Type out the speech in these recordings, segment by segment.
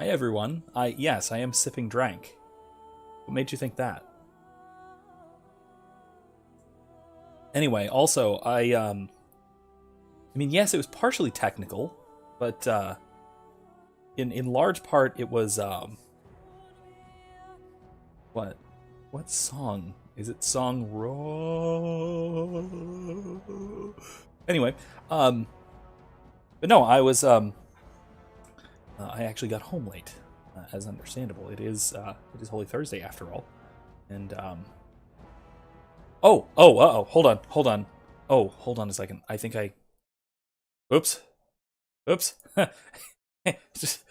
Hi everyone. Yes, I am sipping drank. What made you think that? Anyway, also, I mean, yes, it was partially technical, but in large part it was what song? Is it song Ro? Anyway, but no, I actually got home late, as understandable. It is Holy Thursday after all, and hold on. Oh, hold on a second. I think I. Oops. just,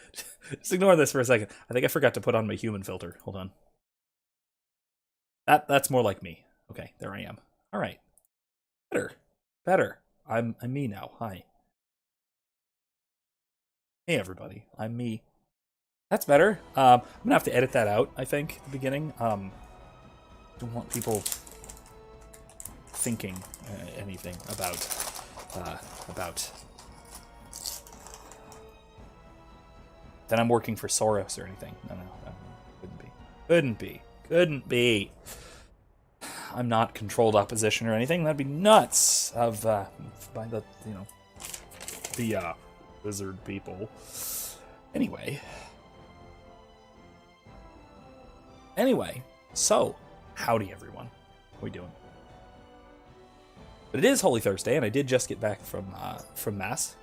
just ignore this for a second. I think I forgot to put on my human filter. Hold on. That's more like me. Okay, there I am. All right. Better. I'm me now. Hi. Hey everybody. I'm me. That's better. I'm gonna have to edit that out, I think, at the beginning. Don't want people thinking anything about that I'm working for Soros or anything. No, couldn't be. I'm not controlled opposition or anything. That'd be nuts. By the the lizard people. Anyway, so howdy everyone. What are we doing? But it is Holy Thursday, and I did just get back from Mass.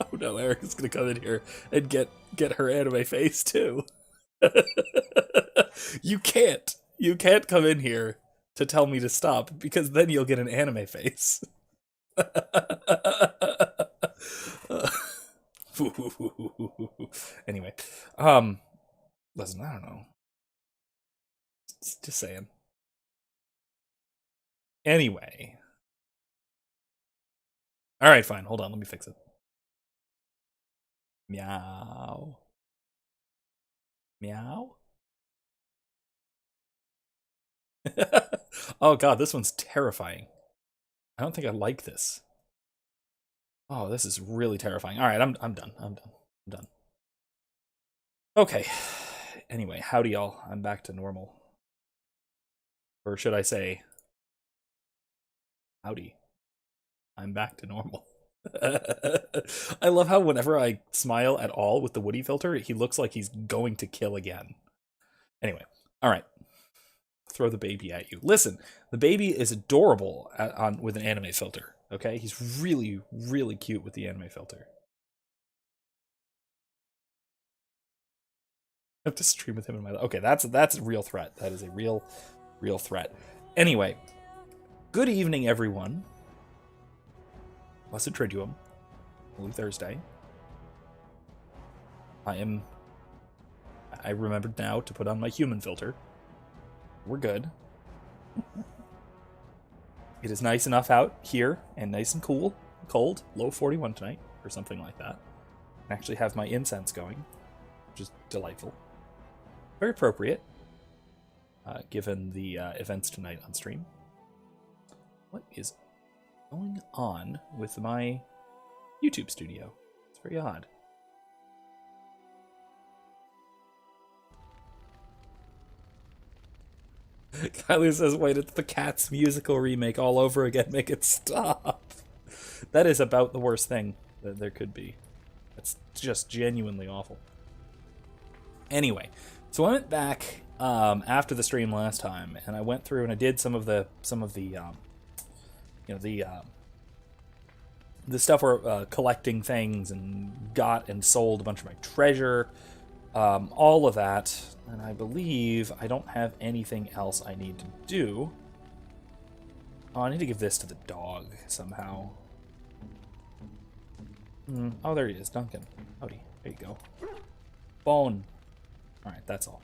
Oh no, Eric's gonna come in here and get her anime face too. You can't come in here to tell me to stop, because then you'll get an anime face. Anyway, listen, I don't know. Just saying. Anyway. Alright, fine. Hold on, let me fix it. Meow. Meow? Oh god, this one's terrifying. I don't think I like this. Oh, this is really terrifying. Alright, I'm done. Okay. Anyway, howdy y'all. I'm back to normal. Or should I say, howdy. I'm back to normal. I love how whenever I smile at all with the Woody filter, he looks like he's going to kill again. Anyway, alright. Throw the baby at you. Listen, the baby is adorable with an anime filter, okay? He's really, really cute with the anime filter. I have to stream with him in my life. Okay, that's a real threat. That is a real threat. Anyway, good evening, everyone. Blessed Triduum. Holy Thursday. I remembered now to put on my human filter. We're good. It is nice enough out here and nice and cold, low 41 tonight or something like that. I actually have my incense going, which is delightful. Very appropriate, given the events tonight on stream. What is going on with my YouTube studio? It's very odd. Kylie says, wait, it's the Cats musical remake all over again. Make it stop. That is about the worst thing that there could be. It's just genuinely awful. Anyway, so I went back after the stream last time, and I went through and I did some of the stuff where collecting things and got and sold a bunch of my treasure, all of that. And I believe I don't have anything else I need to do. Oh, I need to give this to the dog somehow. Oh, there he is, Duncan. Howdy. There you go. Bone. Alright, that's all.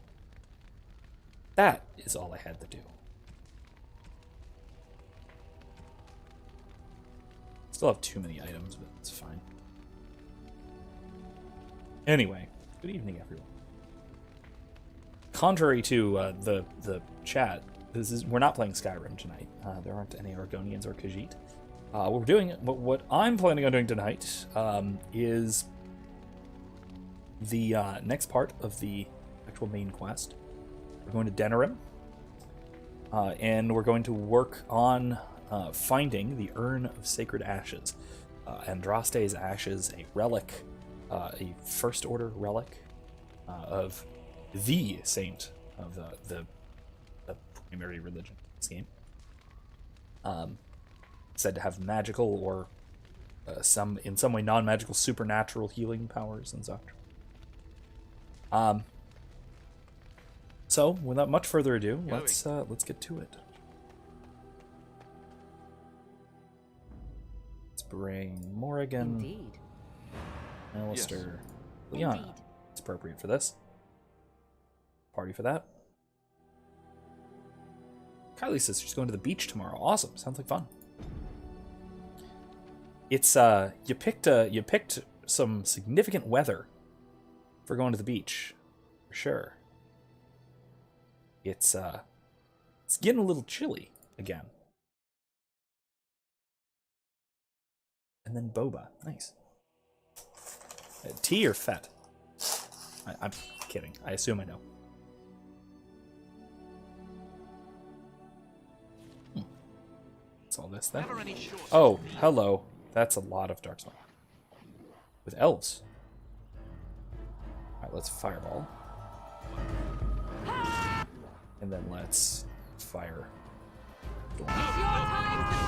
That is all I had to do. Still have too many items, but it's fine. Anyway, good evening, everyone. Contrary to the chat, we're not playing Skyrim tonight. There aren't any Argonians or Khajiit. What I'm planning on doing tonight is the next part of the actual main quest. We're going to Denerim, and we're going to work on finding the Urn of Sacred Ashes. Andraste's Ashes, a relic, a First Order relic of the saint of the primary religion in this game. Said to have magical or in some way non-magical supernatural healing powers and such. So without much further ado, let's get to it. Let's bring Morrigan, Indeed. Alistair, Yes. Liana. Indeed. It's appropriate for this. Party for that. Kylie says she's going to the beach tomorrow. Awesome. Sounds like fun. It's you picked some significant weather for going to the beach, for sure. It's getting a little chilly again. And then boba, nice. Tea or fet? I'm kidding. I assume I know. What's all this then? Oh, hello. That's a lot of Darkspawn. With elves. Alright, let's fireball. And then let's fire. It's your time to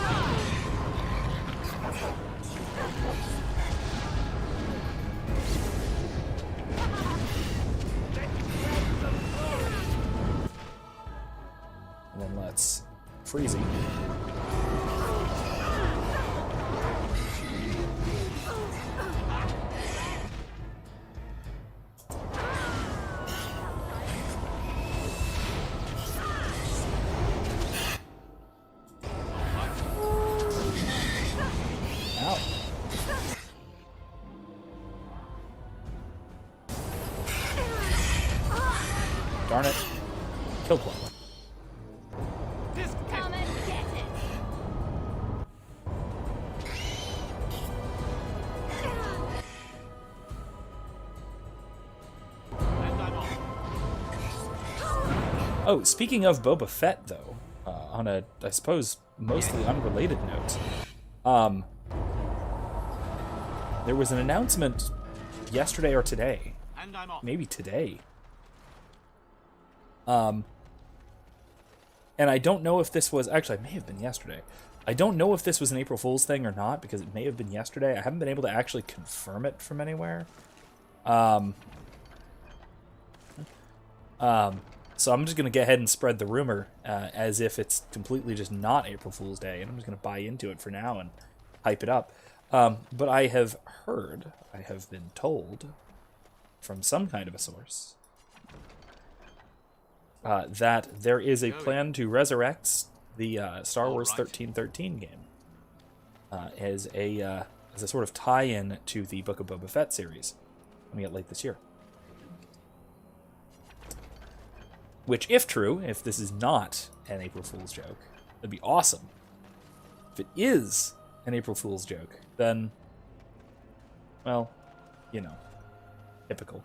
die. And then let's freezing. Darn it. Killed one. Come and get it. Oh, speaking of Boba Fett, though, on a, I suppose, mostly unrelated note, there was an announcement yesterday or today, maybe today, and I don't know if this was, actually, it may have been yesterday. I don't know if this was an April Fool's thing or not, because it may have been yesterday. I haven't been able to actually confirm it from anywhere. So I'm just going to go ahead and spread the rumor as if it's completely just not April Fool's Day, and I'm just going to buy into it for now and hype it up. But I have heard, I have been told from some kind of a source that there is a plan to resurrect the Star Wars 1313 game as a sort of tie-in to the Book of Boba Fett series coming out late this year. Which, if true, if this is not an April Fool's joke, that'd be awesome. If it is an April Fool's joke, then, well, you know, typical.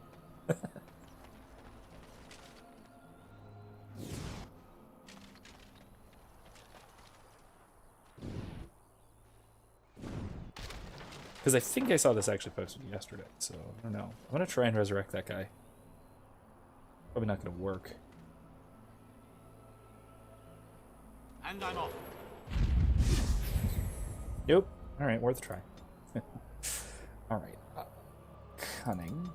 Because I think I saw this actually posted yesterday, so I don't know. I'm going to try and resurrect that guy. Probably not going to work. And I'm off. Nope. Alright, worth a try. Alright. Cunning.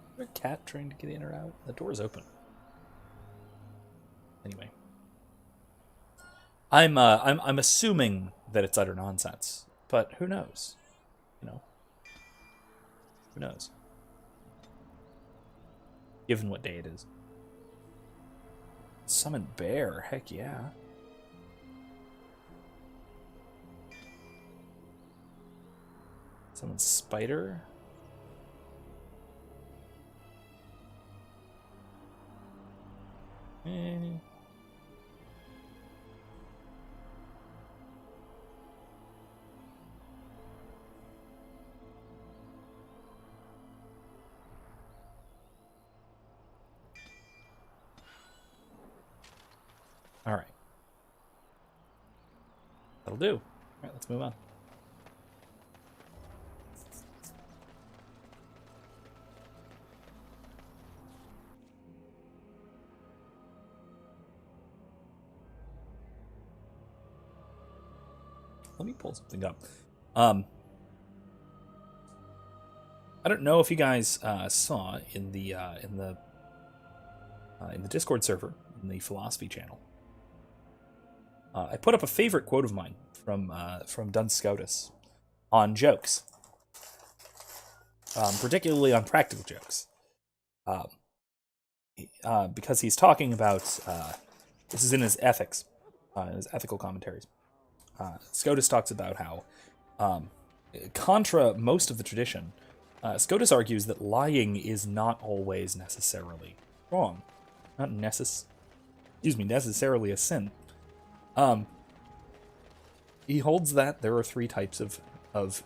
Is there a cat trying to get in or out? The door's open. Anyway. I'm assuming that it's utter nonsense, but who knows? You know? Who knows? Given what day it is. Summon bear, heck yeah. Summon spider. All right. That'll do. All right, let's move on. Let me pull something up. I don't know if you guys saw in the Discord server, in the philosophy channel. I put up a favorite quote of mine from Duns Scotus on jokes, particularly on practical jokes, because he's talking about this is in his ethics, his ethical commentaries. Scotus talks about how, contra most of the tradition, Scotus argues that lying is not always necessarily wrong, not necessarily a sin. He holds that there are three types of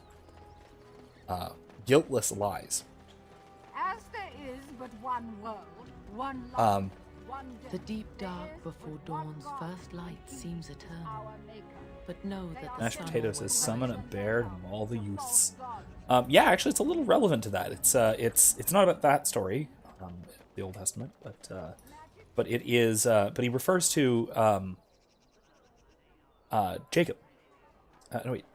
guiltless lies. As there is but one world, one life, Um, one The death, deep there dark is before but one dawn's God, first light seems eternal. our Maker. But know that the Mashed sun Potato will says, rise. "Summon a bear to maul the youths." God. Yeah, actually, it's a little relevant to that. It's not about that story, the Old Testament, but it is. But he refers to Jacob. No, wait.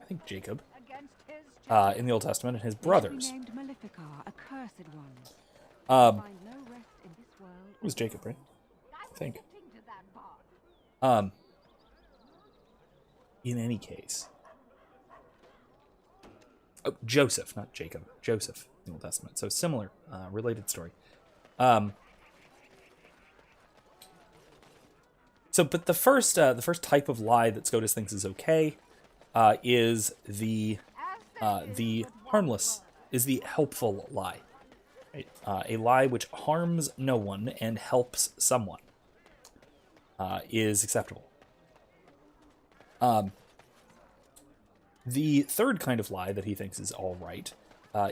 I think Jacob Against his in the Old Testament and his They brothers. should be named Maleficar, accursed ones. Um, Find no rest in this world. it was Jacob, right? I think. to that part. In any case. Oh, Joseph, not Jacob. Joseph in the Old Testament. So similar, related story. But the first type of lie that Scotus thinks is okay, is the harmless, is the helpful lie. Right? A lie which harms no one and helps someone, is acceptable. The third kind of lie that he thinks is all right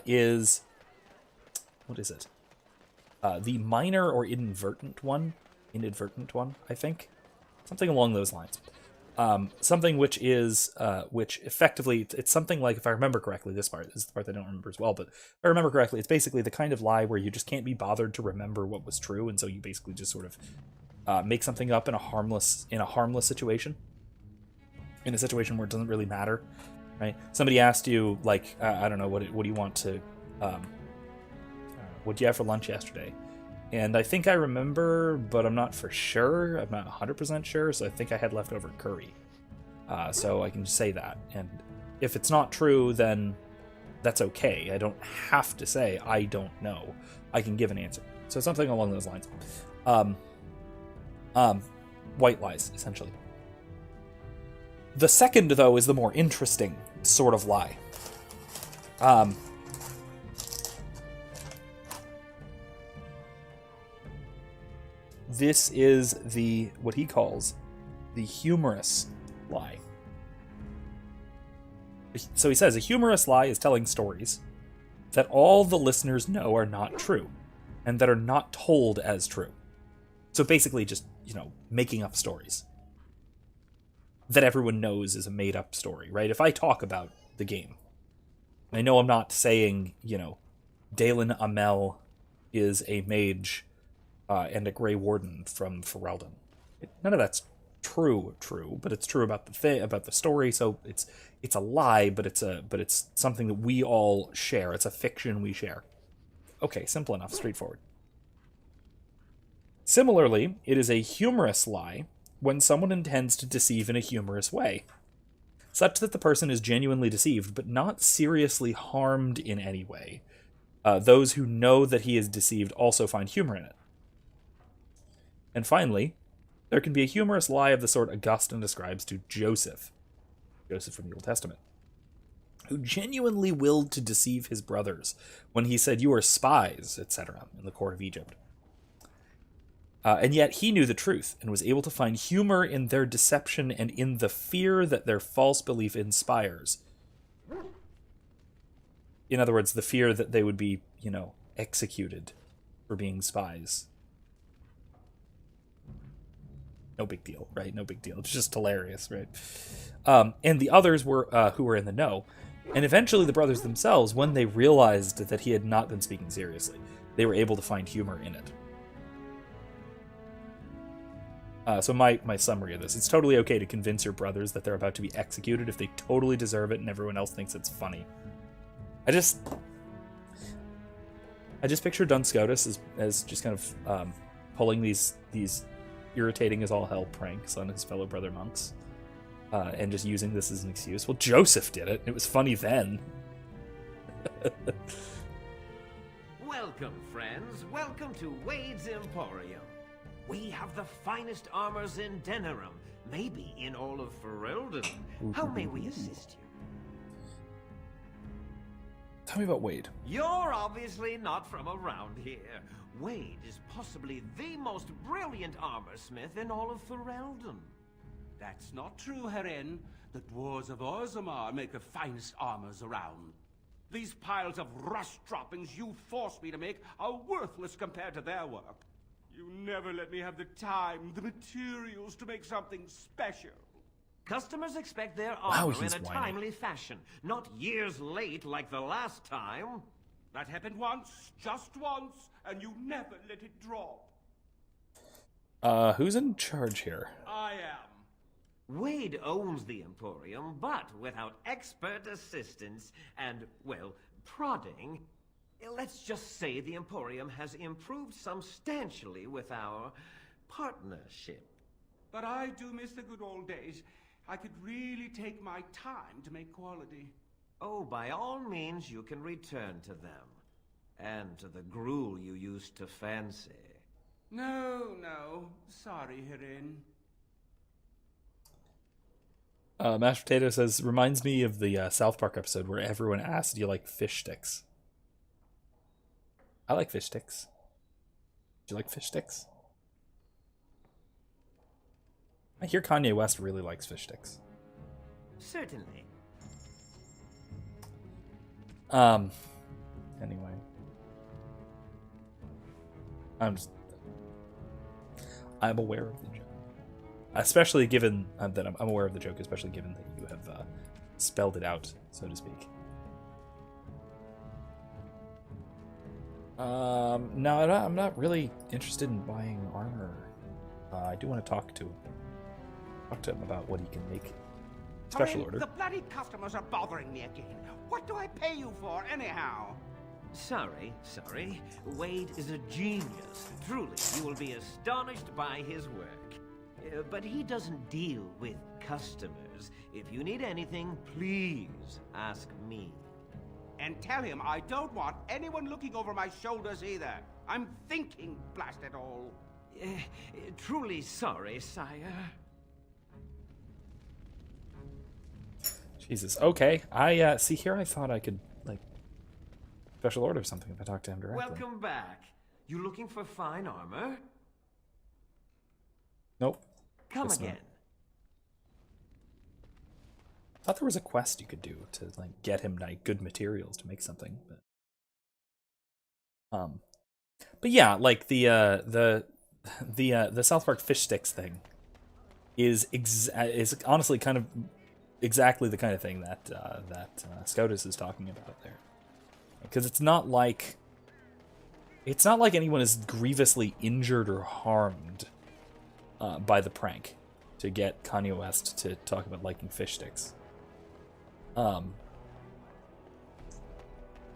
is, what is it? The minor or inadvertent one, I think. Something along those lines. Something which is, which effectively, it's something like, if I remember correctly, this is the part that I don't remember as well, but if I remember correctly, it's basically the kind of lie where you just can't be bothered to remember what was true, and so you basically just sort of make something up in a harmless situation. In a situation where it doesn't really matter, right? Somebody asked you, like, I don't know, what do you want to, what did you have for lunch yesterday? And I think I remember, but I'm not for sure. I'm not 100% sure, so I think I had leftover curry. So I can say that. And if it's not true, then that's okay. I don't have to say, I don't know. I can give an answer. So something along those lines. White lies, essentially. The second, though, is the more interesting sort of lie. This is what he calls the humorous lie. So he says, a humorous lie is telling stories that all the listeners know are not true, and that are not told as true. So basically just, making up stories that everyone knows is a made-up story, right? If I talk about the game, I know I'm not saying, Dalen Amel is a mage and a Grey Warden from Ferelden. None of that's true, but it's true about the story. So it's a lie, but it's something that we all share. It's a fiction we share. Okay, simple enough, straightforward. Similarly, it is a humorous lie when someone intends to deceive in a humorous way, such that the person is genuinely deceived, but not seriously harmed in any way. Those who know that he is deceived also find humor in it. And finally, there can be a humorous lie of the sort Augustine describes to Joseph from the Old Testament, who genuinely willed to deceive his brothers when he said, "You are spies," etc., in the court of Egypt. And yet he knew the truth and was able to find humor in their deception and in the fear that their false belief inspires. In other words, the fear that they would be, executed for being spies. no big deal, right? No big deal. It's just hilarious, right? And the others were who were in the know. And eventually the brothers themselves, when they realized that he had not been speaking seriously, they were able to find humor in it. So my summary of this, it's totally okay to convince your brothers that they're about to be executed if they totally deserve it and everyone else thinks it's funny. I just picture Duns Scotus as just kind of pulling these irritating as all hell pranks on his fellow brother monks, and just using this as an excuse. Well, Joseph did it. It was funny then. Welcome, friends. Welcome to Wade's Emporium. We have the finest armors in Denerim, maybe in all of Ferelden. How may we assist you? Tell me about Wade. You're obviously not from around here. Wade is possibly the most brilliant armorsmith in all of Ferelden. That's not true, Herin. The dwarves of Orzammar make the finest armors around. These piles of rust droppings you forced me to make are worthless compared to their work. You never let me have the time, the materials to make something special. Customers expect their armor in a whiny. timely fashion, not years late like the last time. That happened once, just once, and you never let it drop. Who's in charge here? I am. Wade owns the Emporium, but without expert assistance and, well, prodding, let's just say the Emporium has improved substantially with our partnership. But I do miss the good old days. I could really take my time to make quality. Oh, by all means, you can return to them. And to the gruel you used to fancy. No. Sorry, Herin. Mashed Potato says, reminds me of the South Park episode where everyone asked, do you like fish sticks? I like fish sticks. Do you like fish sticks? I hear Kanye West really likes fish sticks. Certainly. Anyway. I'm aware of the joke. Especially given that I'm aware of the joke, especially given that you have spelled it out, so to speak. No, I'm not really interested in buying armor. I do want to talk to him about what he can make. Special order. The bloody customers are bothering me again. What do I pay you for, anyhow? Sorry. Wade is a genius. Truly, you will be astonished by his work. But he doesn't deal with customers. If you need anything, please ask me. And tell him I don't want anyone looking over my shoulders either. I'm thinking, blast it all. Truly sorry, sire. Jesus. Okay. I see here. I thought I could special order something if I talked to him directly. Welcome back. You looking for fine armor? Nope. Come Guess again. not. I thought there was a quest you could do to get him good materials to make something, but yeah, the South Park fish sticks thing is honestly kind of exactly the kind of thing that Scotus is talking about there, because it's not like anyone is grievously injured or harmed by the prank to get Kanye West to talk about liking fish sticks. At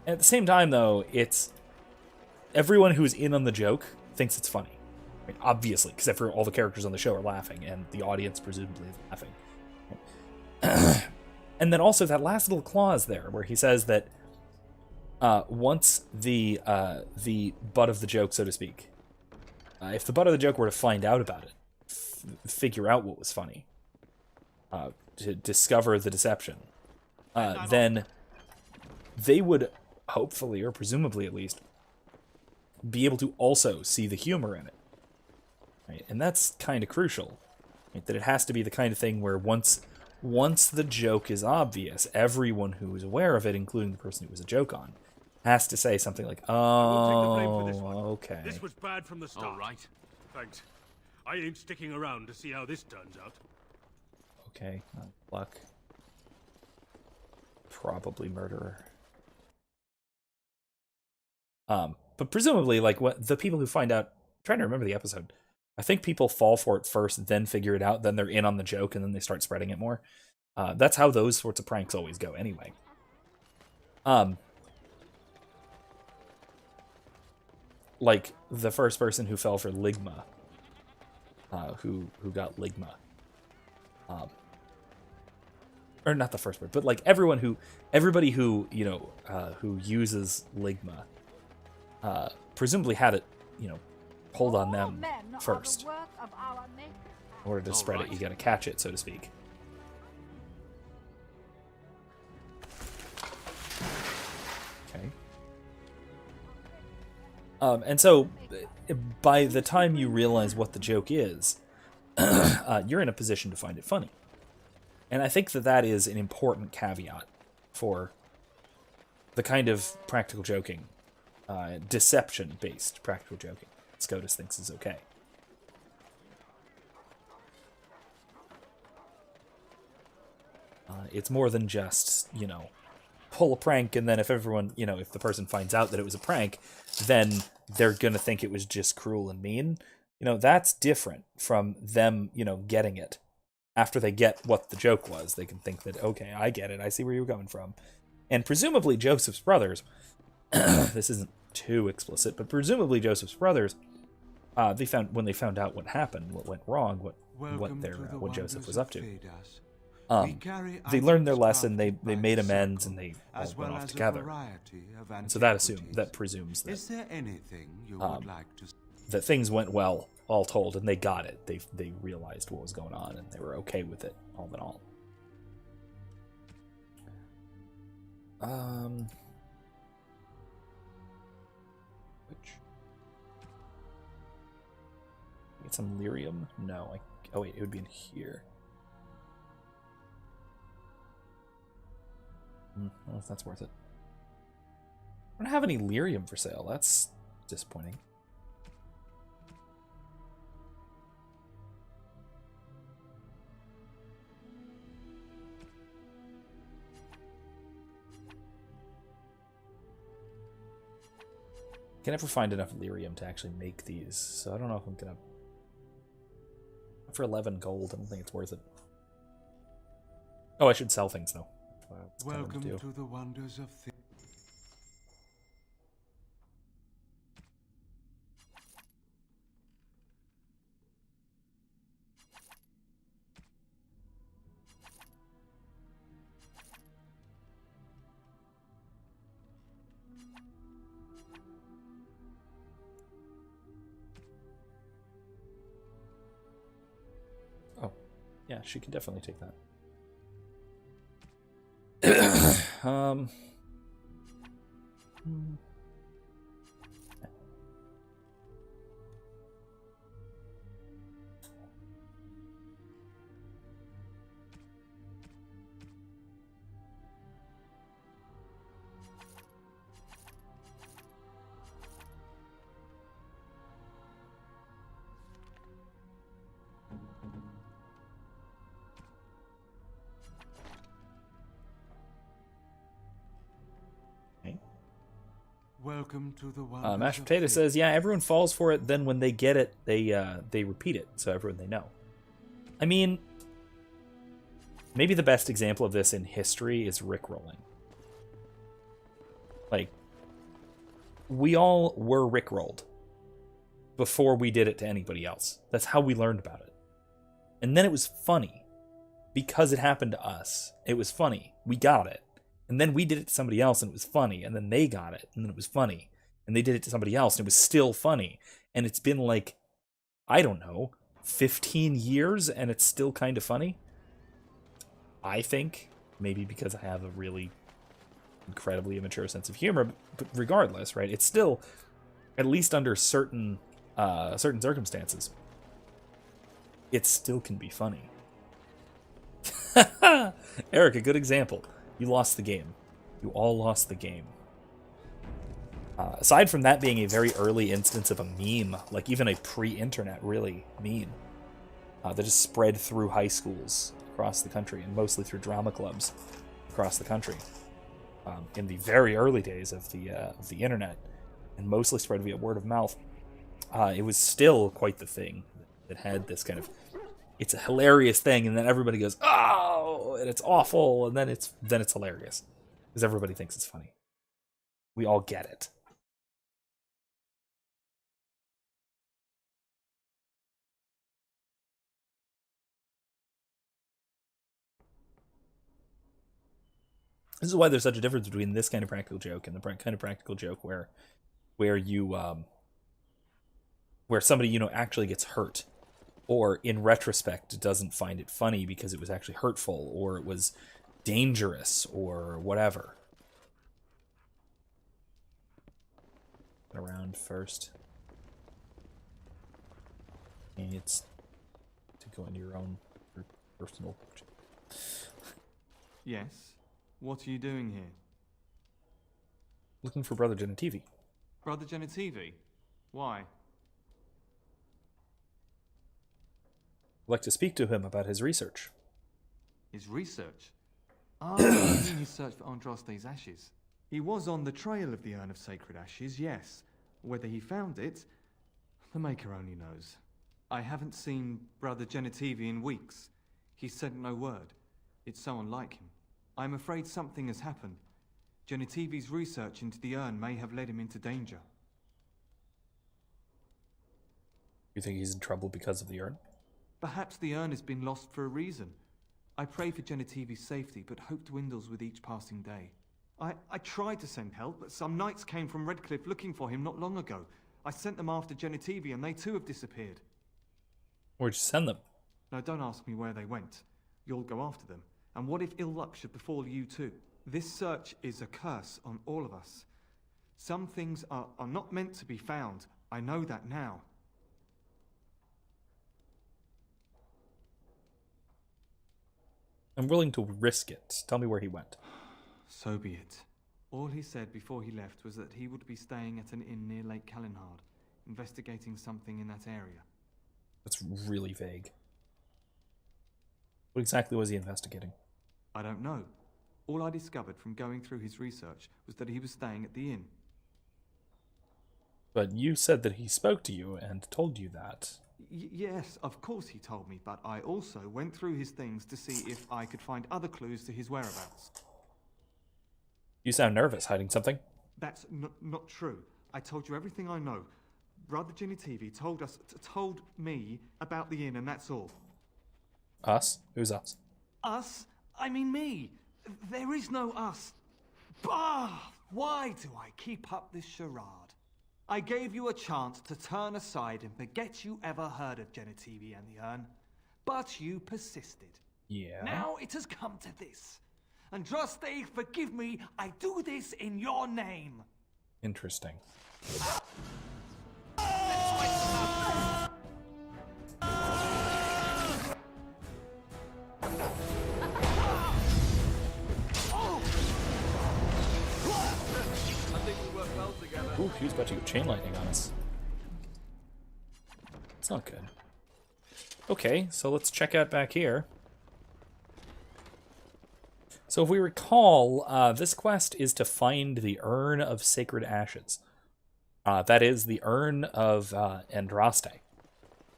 the same time, though, it's everyone who's in on the joke thinks it's funny. I mean, obviously, because all the characters on the show are laughing, and the audience presumably is laughing. And then also that last little clause there, where he says that once the butt of the joke, so to speak, if the butt of the joke were to find out about it, figure out what was funny, to discover the deception, then they would hopefully, or presumably at least, be able to also see the humor in it. Right? And that's kind of crucial. Right? That it has to be the kind of thing where once the joke is obvious, everyone who is aware of it, including the person it was a joke on, has to say something like, I will take the blame for this one. okay. This was bad from the start. All right. Thanks. I ain't sticking around to see how this turns out. Okay, not luck. Probably murderer. But presumably, like, what the people who find out, I'm trying to remember the episode. I think people fall for it first, then figure it out, then they're in on the joke, and then they start spreading it more. That's how those sorts of pranks always go, anyway. Like the first person who fell for Ligma, who got Ligma. Or not the first person, but like everybody who, you know, who uses Ligma, presumably had it, you know, pulled on them first. In order to spread it, you gotta catch it, so to speak. Okay. And so, by the time you realize what the joke is, you're in a position to find it funny. And I think that that is an important caveat for the kind of practical joking, deception-based practical joking SCOTUS thinks is okay. It's more than just, you know, pull a prank, and then if everyone, you know, if the person finds out that it was a prank, then they're gonna think it was just cruel and mean. You know, that's different from them, you know, getting it. After they get what the joke was, they can think that, okay, I get it, I see where you're coming from. And presumably Joseph's brothers, this isn't too explicit, but presumably Joseph's brothers, they found, when they found out what happened, what went wrong, what Joseph was up to, they learned their lesson, they made amends, and they all went off together. And so that presumes that, Is there anything you would like to... that things went well, all told, and they got it. They realized what was going on, and they were okay with it, all in all. Get some lyrium? No. Oh wait, it would be in here. I don't know if that's worth it. I don't have any lyrium for sale. That's disappointing. I can never find enough lyrium to actually make these, so I don't know if I'm gonna... For 11 gold, I don't think it's worth it. Oh, I should sell things though. Welcome to the wonders of things. Oh, yeah, she can definitely take that. Welcome to the wonders Mashed Potato says, yeah, everyone falls for it, then when they get it, they repeat it, so everyone they know. I mean, maybe the best example of this in history is Rickrolling. Like, we all were Rickrolled before we did it to anybody else. That's how we learned about it. And then it was funny. Because it happened to us, it was funny. We got it. And then we did it to somebody else, and it was funny. And then they got it, and then it was funny. And they did it to somebody else, and it was still funny. And it's been like, I don't know, 15 years, and it's still kind of funny. I think, maybe because I have a really incredibly immature sense of humor, but regardless, right? It's still, at least under certain circumstances, it still can be funny. Eric, a good example. You lost the game. You all lost the game. Aside from that being a very early instance of a meme, like even a pre-internet really meme, that just spread through high schools across the country and mostly through drama clubs across the country in the very early days of the internet, and mostly spread via word of mouth. It was still quite the thing that had this kind of, it's a hilarious thing, and then everybody goes, oh, and it's awful, and then it's hilarious because everybody thinks it's funny. We all get it. This is why there's such a difference between this kind of practical joke and the kind of practical joke where somebody actually gets hurt, or in retrospect doesn't find it funny because it was actually hurtful or it was dangerous or whatever. Around first. And it's to go into your own personal. Yes. What are you doing here? Looking for Brother Genetivi. Brother Genetivi? Why? I'd like to speak to him about his research. His research? Ah, you mean his search for Andraste's ashes. He was on the trail of the Urn of Sacred Ashes, yes. Whether he found it, the Maker only knows. I haven't seen Brother Genetivi in weeks. He sent no word. It's so unlike him. I'm afraid something has happened. Genetivi's research into the urn may have led him into danger. You think he's in trouble because of the urn? Perhaps the urn has been lost for a reason. I pray for Genetivi's safety, but hope dwindles with each passing day. I tried to send help, but some knights came from Redcliffe looking for him not long ago. I sent them after Genetivi, and they too have disappeared. Where'd you send them? No, don't ask me where they went. You'll go after them. And what if ill luck should befall you too? This search is a curse on all of us. Some things are not meant to be found. I know that now. I'm willing to risk it. Tell me where he went. So be it. All he said before he left was that he would be staying at an inn near Lake Calenhard, investigating something in that area. That's really vague. What exactly was he investigating? I don't know. All I discovered from going through his research was that he was staying at the inn. But you said that he spoke to you and told you that. Yes, of course he told me, but I also went through his things to see if I could find other clues to his whereabouts. You sound nervous, hiding something? That's not true. I told you everything I know. Brother Genetivi told me about the inn, and that's all. Us? Who's us? Us? I mean me. There is no us. Bah! Why do I keep up this charade? I gave you a chance to turn aside and forget you ever heard of Genetivi and the urn, but you persisted. Yeah. Now it has come to this. Andraste, forgive me, I do this in your name. Interesting. Ooh, he was about to go chain lightning on us. It's not good. Okay, so let's check out back here. So if we recall, this quest is to find the Urn of Sacred Ashes. That is the Urn of Andraste,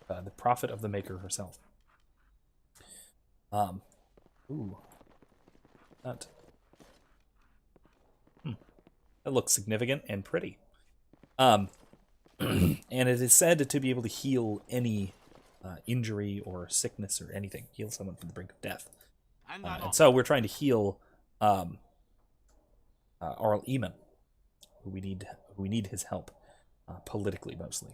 the prophet of the Maker herself. Ooh. That looks significant and pretty. And it is said to be able to heal any injury or sickness or anything. Heal someone from the brink of death. And so we're trying to heal Arl Eamon, who we need his help, politically mostly.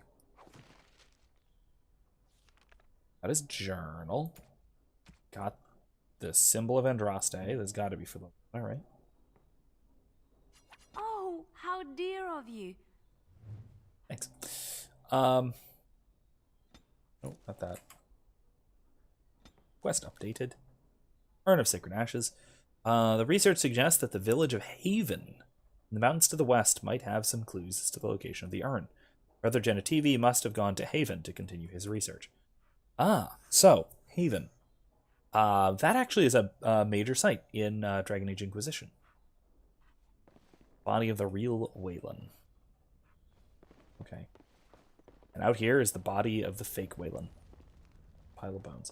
Got his journal. Got the symbol of Andraste. There's got to be for the. All right. Oh, how dear of you. Thanks. Oh, not that. Quest updated. Urn of Sacred Ashes. The research suggests that the village of Haven The mountains to the west might have some clues as to the location of the urn. Brother Genitivi must have gone to Haven to continue his research. Ah, so, Haven. That actually is a major site in Dragon Age Inquisition. Body of the real Waylon. Okay. And out here is the body of the fake Waylon. Pile of bones.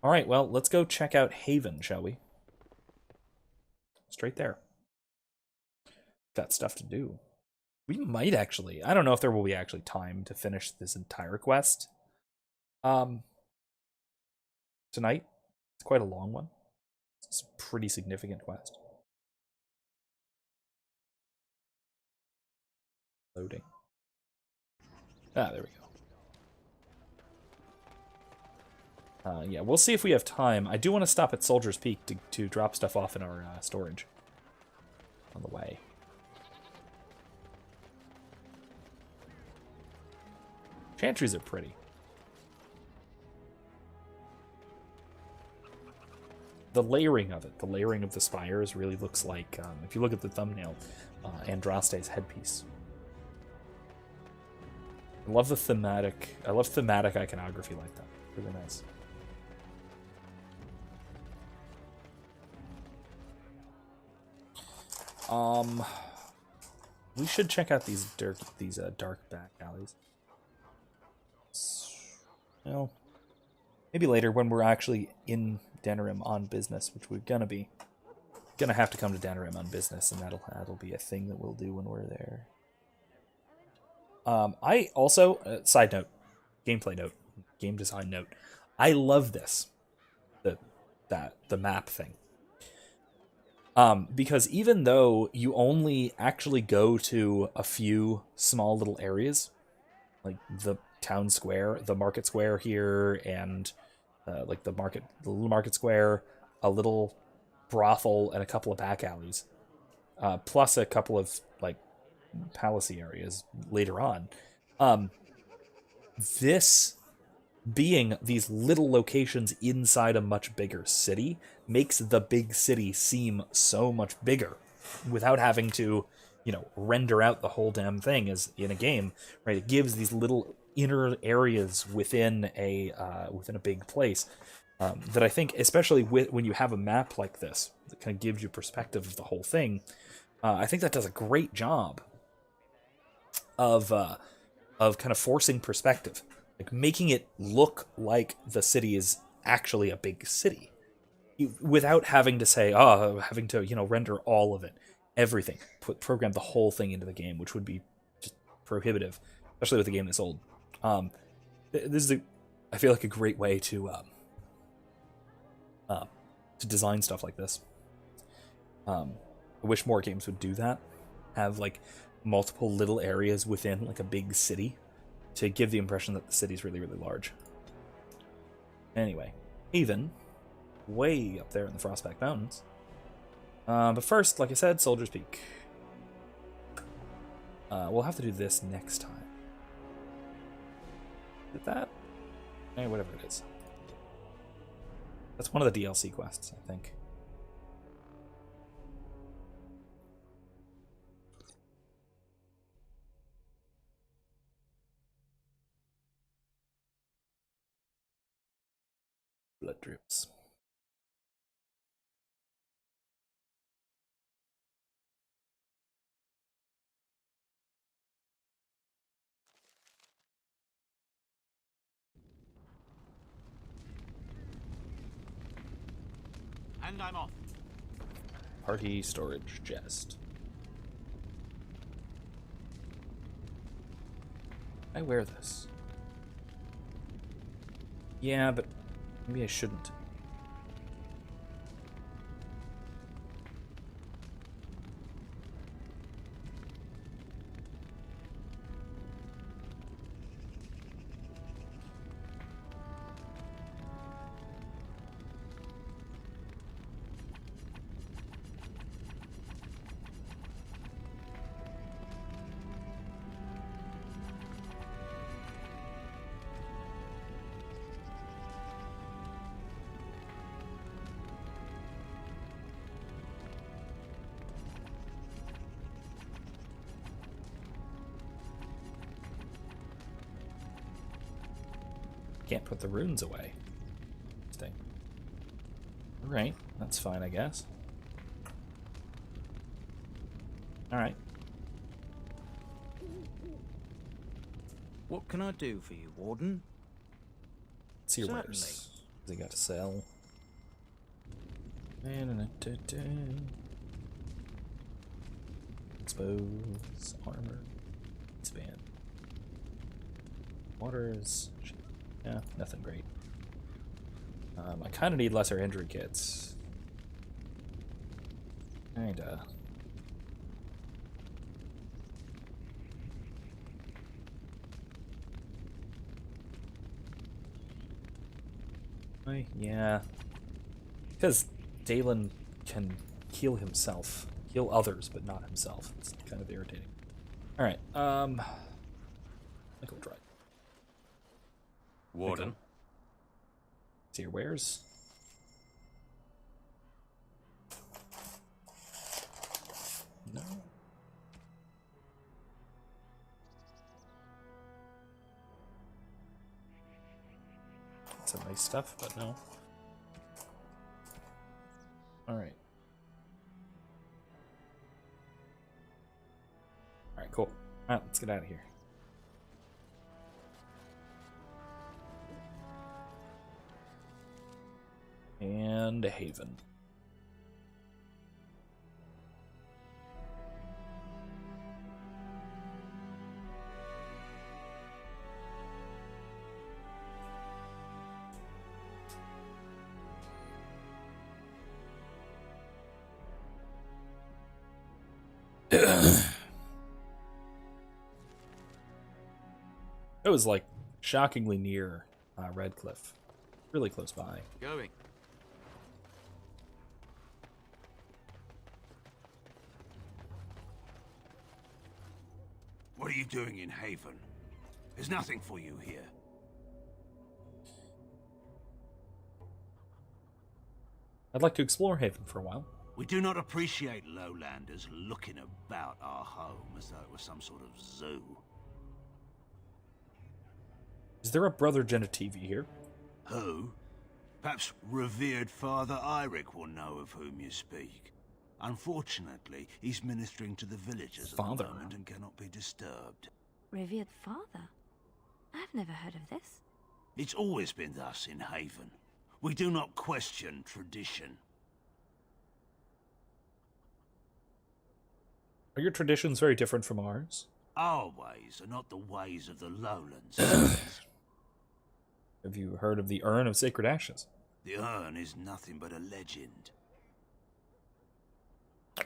Alright, well, let's go check out Haven, shall we? Straight there. Got stuff to do. We might actually. I don't know if there will be actually time to finish this entire quest. Tonight. It's quite a long one. It's a pretty significant quest. Loading. Ah, there we go. Yeah, we'll see if we have time. I do want to stop at Soldier's Peak to drop stuff off in our storage on the way. Chantries are pretty. The layering of it, the layering of the spires really looks like, if you look at the thumbnail, Andraste's headpiece. I love thematic iconography like that. Really nice. We should check out these dark back alleys. Well, maybe later when we're actually in Denerim on business, which we're gonna be. Gonna have to come to Denerim on business, and that'll be a thing that we'll do when we're there. I also, side note, gameplay note, game design note, I love this, the map thing. Because even though you only actually go to a few small little areas, like the town square, the market square here, and like the little market square, a little brothel, and a couple of back alleys, plus a couple of like palace-y areas later on. This being these little locations inside a much bigger city makes the big city seem so much bigger without having to, render out the whole damn thing as in a game, right? It gives these little inner areas within a big place that I think, especially when you have a map like this that kind of gives you perspective of the whole thing, I think that does a great job of kind of forcing perspective, like making it look like the city is actually a big city, without having to say, having to render all of it, everything, program the whole thing into the game, which would be just prohibitive, especially with a game this old. This is I feel like a great way to design stuff like this. I wish more games would do that. Have like multiple little areas within like a big city to give the impression that the city's really, really large. Anyway, Haven, way up there in the Frostback Mountains. But first, like I said, Soldier's Peak. We'll have to do this next time. Did that? Whatever it is. That's one of the DLC quests, I think. Blood drips. And I'm off. Party storage chest. I wear this. Yeah, but maybe I shouldn't. Can't put the runes away. Interesting. Alright, that's fine, I guess. Alright. What can I do for you, Warden? Let's see your Certainly. wares. What they got to sell? Expose, armor, expand. Waters, yeah, nothing great. I kind of need lesser injury kits. Kinda. Yeah. Because Dalen can heal himself. Heal others, but not himself. It's kind of irritating. Alright, Nickel try. Warden. See your wares. No. Some nice stuff, but no. Alright. Alright, cool. Alright, let's get out of here. And a haven. It was like shockingly near Redcliffe, really close by. Going. What are you doing in Haven? There's nothing for you here. I'd like to explore Haven for a while. We do not appreciate lowlanders looking about our home as though it was some sort of zoo. Is there a Brother Genitivi here? Who? Perhaps revered Father Eirik will know of whom you speak. Unfortunately, he's ministering to the villagers at Father. the moment and cannot be disturbed. Revered father? I've never heard of this. It's always been thus in Haven. We do not question tradition. Are your traditions very different from ours? Our ways are not the ways of the lowlands. Have you heard of the Urn of Sacred Ashes? The urn is nothing but a legend.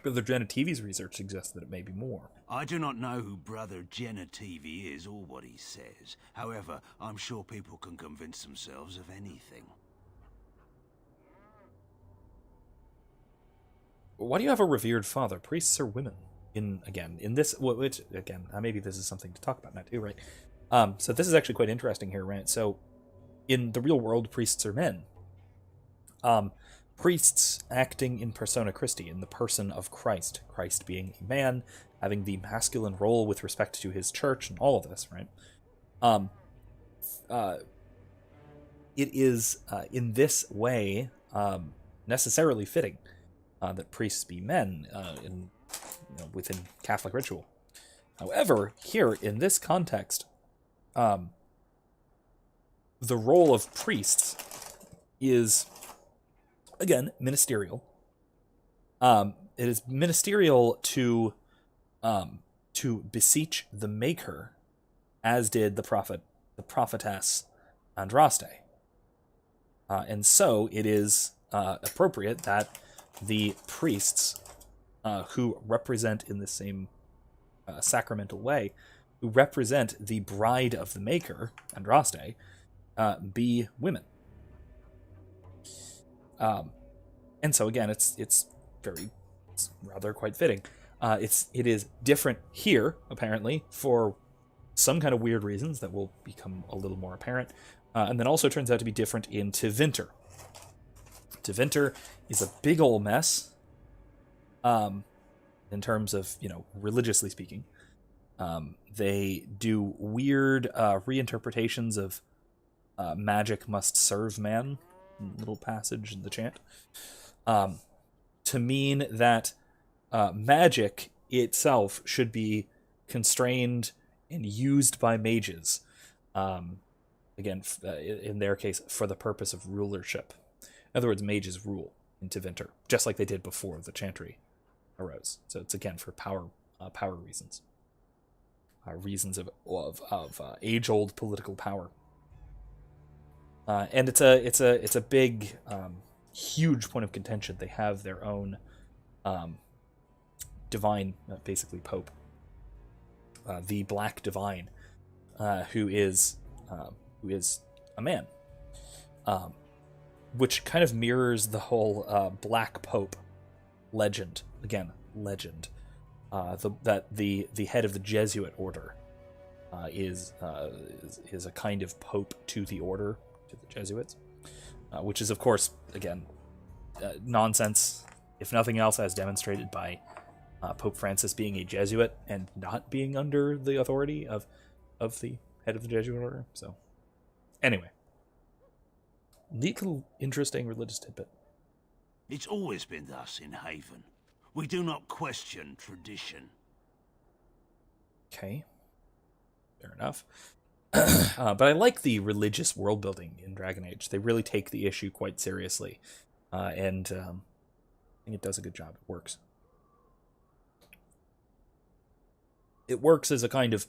Brother Genitivi's research suggests that it may be more. I do not know who Brother Genitivi is or what he says. However, I'm sure people can convince themselves of anything. Why do you have a revered father? Priests are women. In this, which, again, maybe this is something to talk about now too, right? So this is actually quite interesting here, right? So, in the real world, priests are men. Priests acting in persona Christi, in the person of Christ. Christ being a man, having the masculine role with respect to his church and all of this, right? It is, in this way, necessarily fitting that priests be men within Catholic ritual. However, here, in this context, the role of priests is, again, ministerial. It is ministerial to beseech the Maker, as did the prophetess Andraste. And so it is appropriate that the priests who represent in the same sacramental way, who represent the bride of the Maker, Andraste, be women. And so again, it's rather quite fitting. It is different here, apparently, for some kind of weird reasons that will become a little more apparent. And then also turns out to be different in Tevinter. Tevinter is a big ol' mess, in terms of, religiously speaking. They do weird reinterpretations of magic must serve man, little passage in the chant, to mean that magic itself should be constrained and used by mages, again, in their case, for the purpose of rulership. In other words, mages rule in Tevinter, just like they did before the Chantry arose. So it's, again, for power reasons. Reasons of age-old political power. And it's a big, huge point of contention. They have their own divine, basically pope, the Black Divine, who is a man, which kind of mirrors the whole Black Pope legend. Again, legend. That the head of the Jesuit order is a kind of pope to the order, to the Jesuits, which is, of course, again, nonsense, if nothing else, as demonstrated by Pope Francis being a Jesuit and not being under the authority of the head of the Jesuit order. So, anyway, neat little interesting religious tidbit. It's always been thus in Haven. We do not question tradition. Okay, fair enough. But I like the religious world building in Dragon Age. They really take the issue quite seriously, and I think it does a good job. It works. It works as a kind of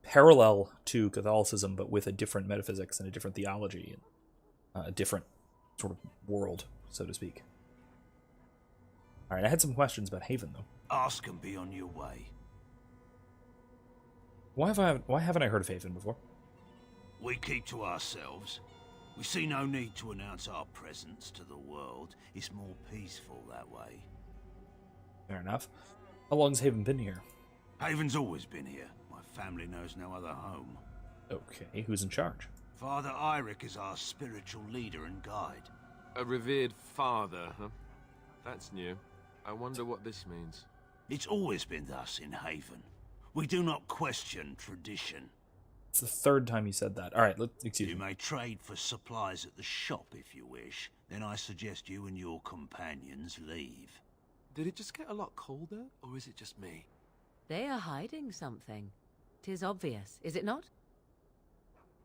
parallel to Catholicism, but with a different metaphysics and a different theology, and a different sort of world, so to speak. All right, I had some questions about Haven, though. Ask and be on your way. Why haven't I heard of Haven before? We keep to ourselves. We see no need to announce our presence to the world. It's more peaceful that way. Fair enough. How long has Haven been here? Haven's always been here. My family knows no other home. Okay, who's in charge? Father Eirik is our spiritual leader and guide. A revered father, huh? That's new. I wonder what this means. It's always been thus in Haven. We do not question tradition. It's the third time you said that. All right, excuse me. You may trade for supplies at the shop if you wish. Then I suggest you and your companions leave. Did it just get a lot colder, or is it just me? They are hiding something. 'Tis obvious, is it not?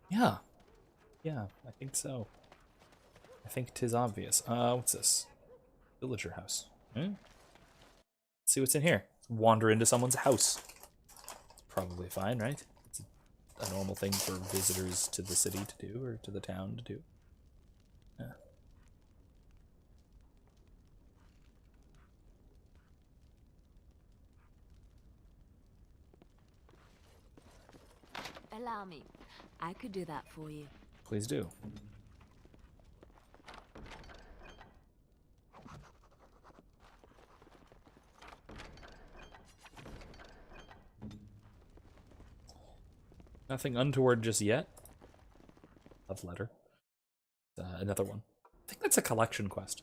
Yeah, I think so. I think 'tis obvious. What's this? Villager house. Let's see what's in here. Wander into someone's house. It's probably fine, right? It's a normal thing for visitors to the city to do, or to the town to do. Yeah. Allow me. I could do that for you. Please do. Nothing untoward just yet. Love letter. Another one. I think that's a collection quest.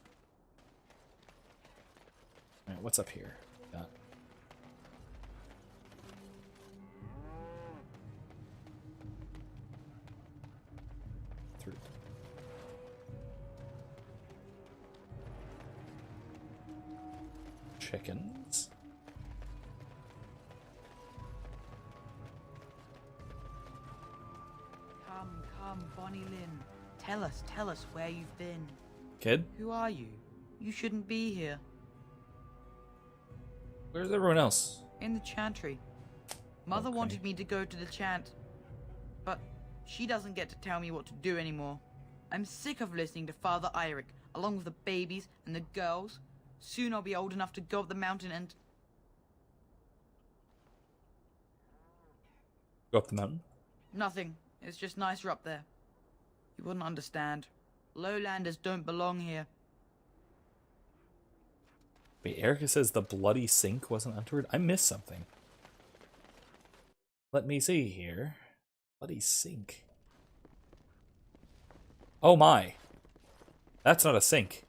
Alright, what's up here? Got through. Chickens. Come, Bonnie Lynn. Tell us where you've been. Kid? Who are you? You shouldn't be here. Where's everyone else? In the chantry. Mother Okay. wanted me to go to the chant, but she doesn't get to tell me what to do anymore. I'm sick of listening to Father Eirik, along with the babies and the girls. Soon I'll be old enough to go up the mountain and... Go up the mountain? Nothing. It's just nicer up there. You wouldn't understand. Lowlanders don't belong here. Wait, Erica says the bloody sink wasn't untoward? I missed something. Let me see here. Bloody sink. Oh my. That's not a sink.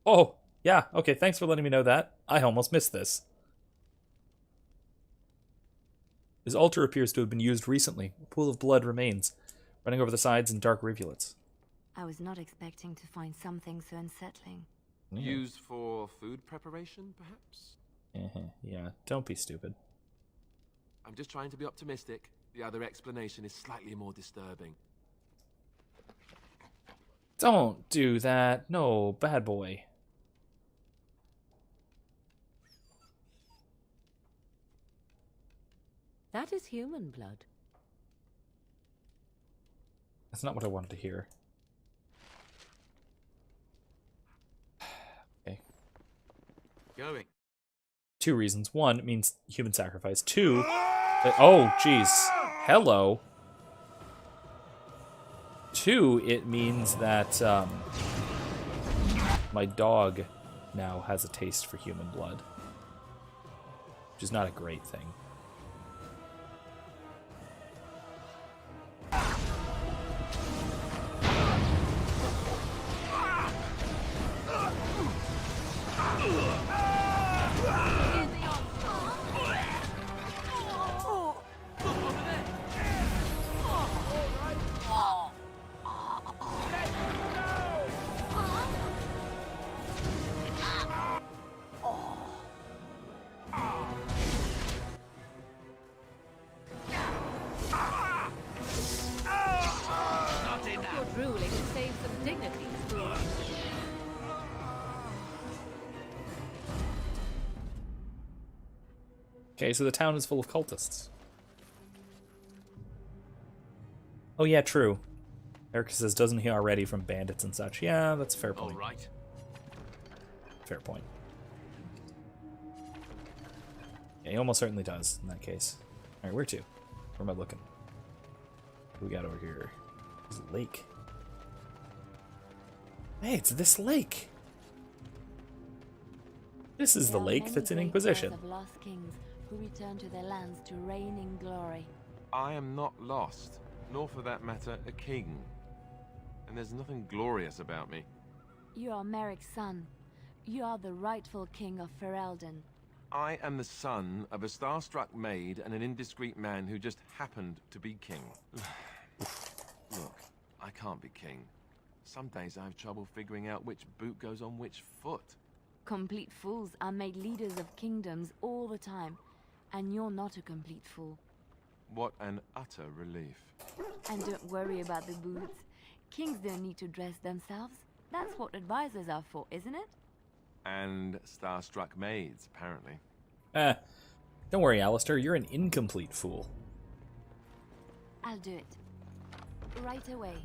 Oh, yeah, okay, thanks for letting me know that. I almost missed this. This altar appears to have been used recently. A pool of blood remains, running over the sides in dark rivulets. I was not expecting to find something so unsettling. Used for food preparation, perhaps? Yeah, don't be stupid. I'm just trying to be optimistic. The other explanation is slightly more disturbing. Don't do that. No, bad boy. That is human blood. That's not what I wanted to hear. Okay. Going. 2 reasons. 1, it means human sacrifice. 2, oh, jeez. Hello. 2, it means that my dog now has a taste for human blood, which is not a great thing. Good ruling to save some dignity. Okay, so the town is full of cultists. Oh yeah, true. Erica says, doesn't he already from bandits and such? Yeah, that's a fair point. All right. Fair point. Yeah, he almost certainly does in that case. Alright, where to? Where am I looking? What do we got over here? There's a lake. Hey, it's this lake! This is the lake that's in Inquisition. Of lost kings who return to their lands to reign in glory. I am not lost, nor for that matter, a king. And there's nothing glorious about me. You are Merrick's son. You are the rightful king of Ferelden. I am the son of a starstruck maid and an indiscreet man who just happened to be king. Look, I can't be king. Some days I have trouble figuring out which boot goes on which foot. Complete fools are made leaders of kingdoms all the time, and you're not a complete fool. What an utter relief. And don't worry about the boots. Kings don't need to dress themselves. That's what advisors are for, isn't it? And starstruck maids, apparently. Don't worry, Alistair, you're an incomplete fool. I'll do it. Right away.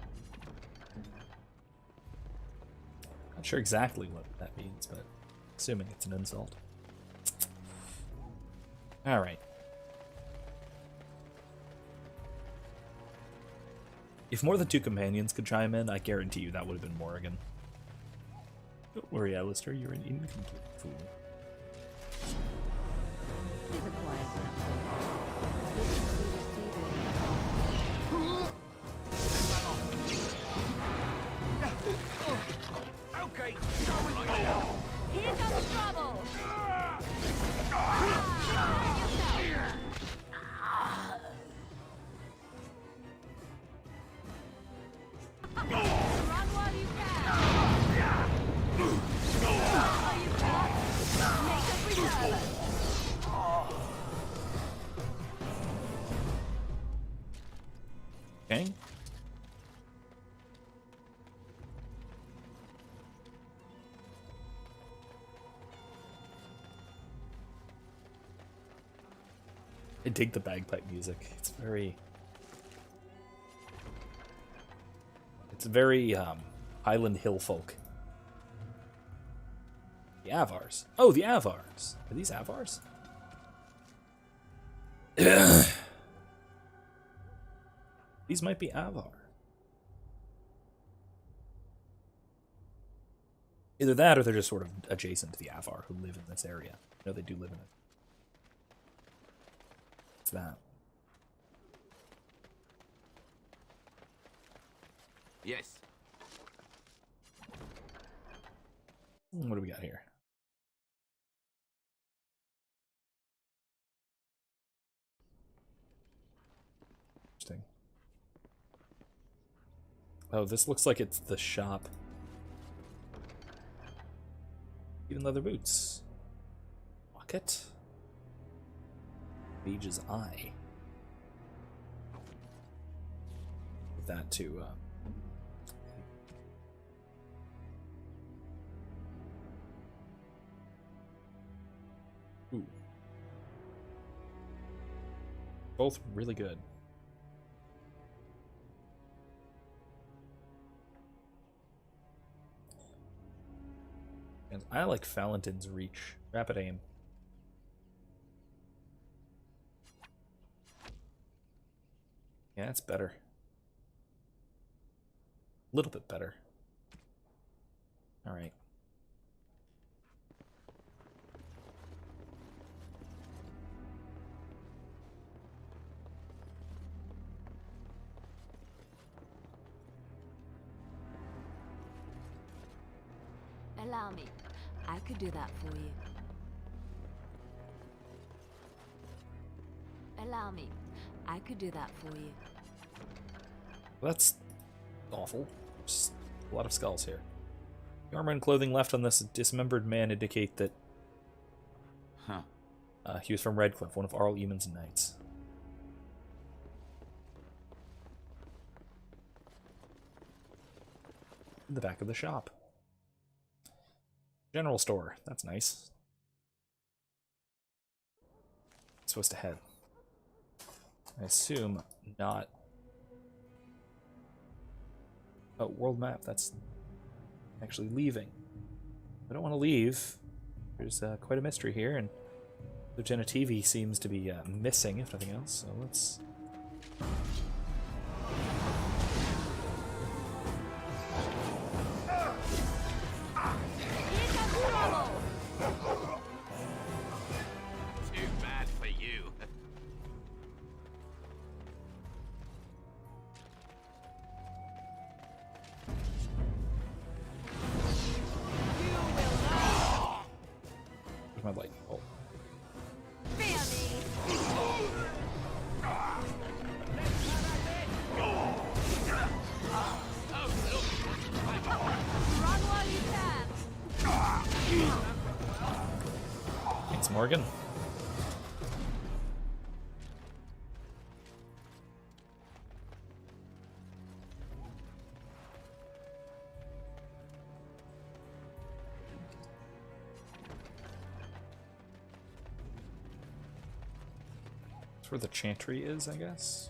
Not sure exactly what that means, but assuming it's an insult. Alright. If more than 2 companions could chime in, I guarantee you that would have been Morrigan. Don't worry, Alistair, you're an incomplete fool. He's a quiet Okay. Here comes trouble! Run while you can! Are you proud? Make up reserve! Okay. I dig the bagpipe music. It's very Highland Hill folk. The Avars. Oh, the Avars. Are these Avars? These might be Avar. Either that or they're just sort of adjacent to the Avar who live in this area. No, they do live in it. What's that? Yes. What do we got here? Oh, this looks like it's the shop. Even leather boots. Pocket. Mage's Eye. With that too. Ooh. Both really good. And I like Valentin's Reach. Rapid aim. Yeah, it's better. A little bit better. Alright. Allow me. I could do that for you. Allow me. I could do that for you. Well, that's awful. Just a lot of skulls here. The armor and clothing left on this dismembered man indicate that he was from Redcliffe, one of Arl Eamon's knights. In the back of the shop. General store. That's nice. Supposed to head. I assume not. Oh, world map. That's actually leaving. I don't want to leave. There's quite a mystery here, and Lieutenant TV seems to be missing, if nothing else. So let's. Too bad for you. Where's my light? Oh. Thanks, Morgan. That's where the chantry is, I guess.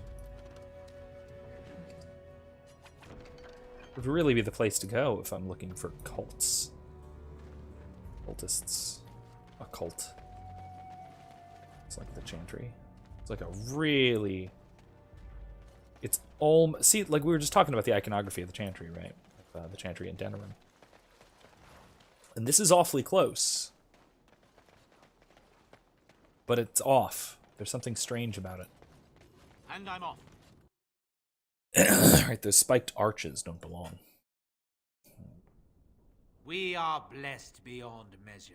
Would really be the place to go if I'm looking for cults. Cultists. A cult. It's like the chantry. It's like a really... It's all... See, like we were just talking about the iconography of the chantry, right? The chantry in Denerim. And this is awfully close. But it's off. There's something strange about it. And I'm off. Right, those spiked arches don't belong. We are blessed beyond measure.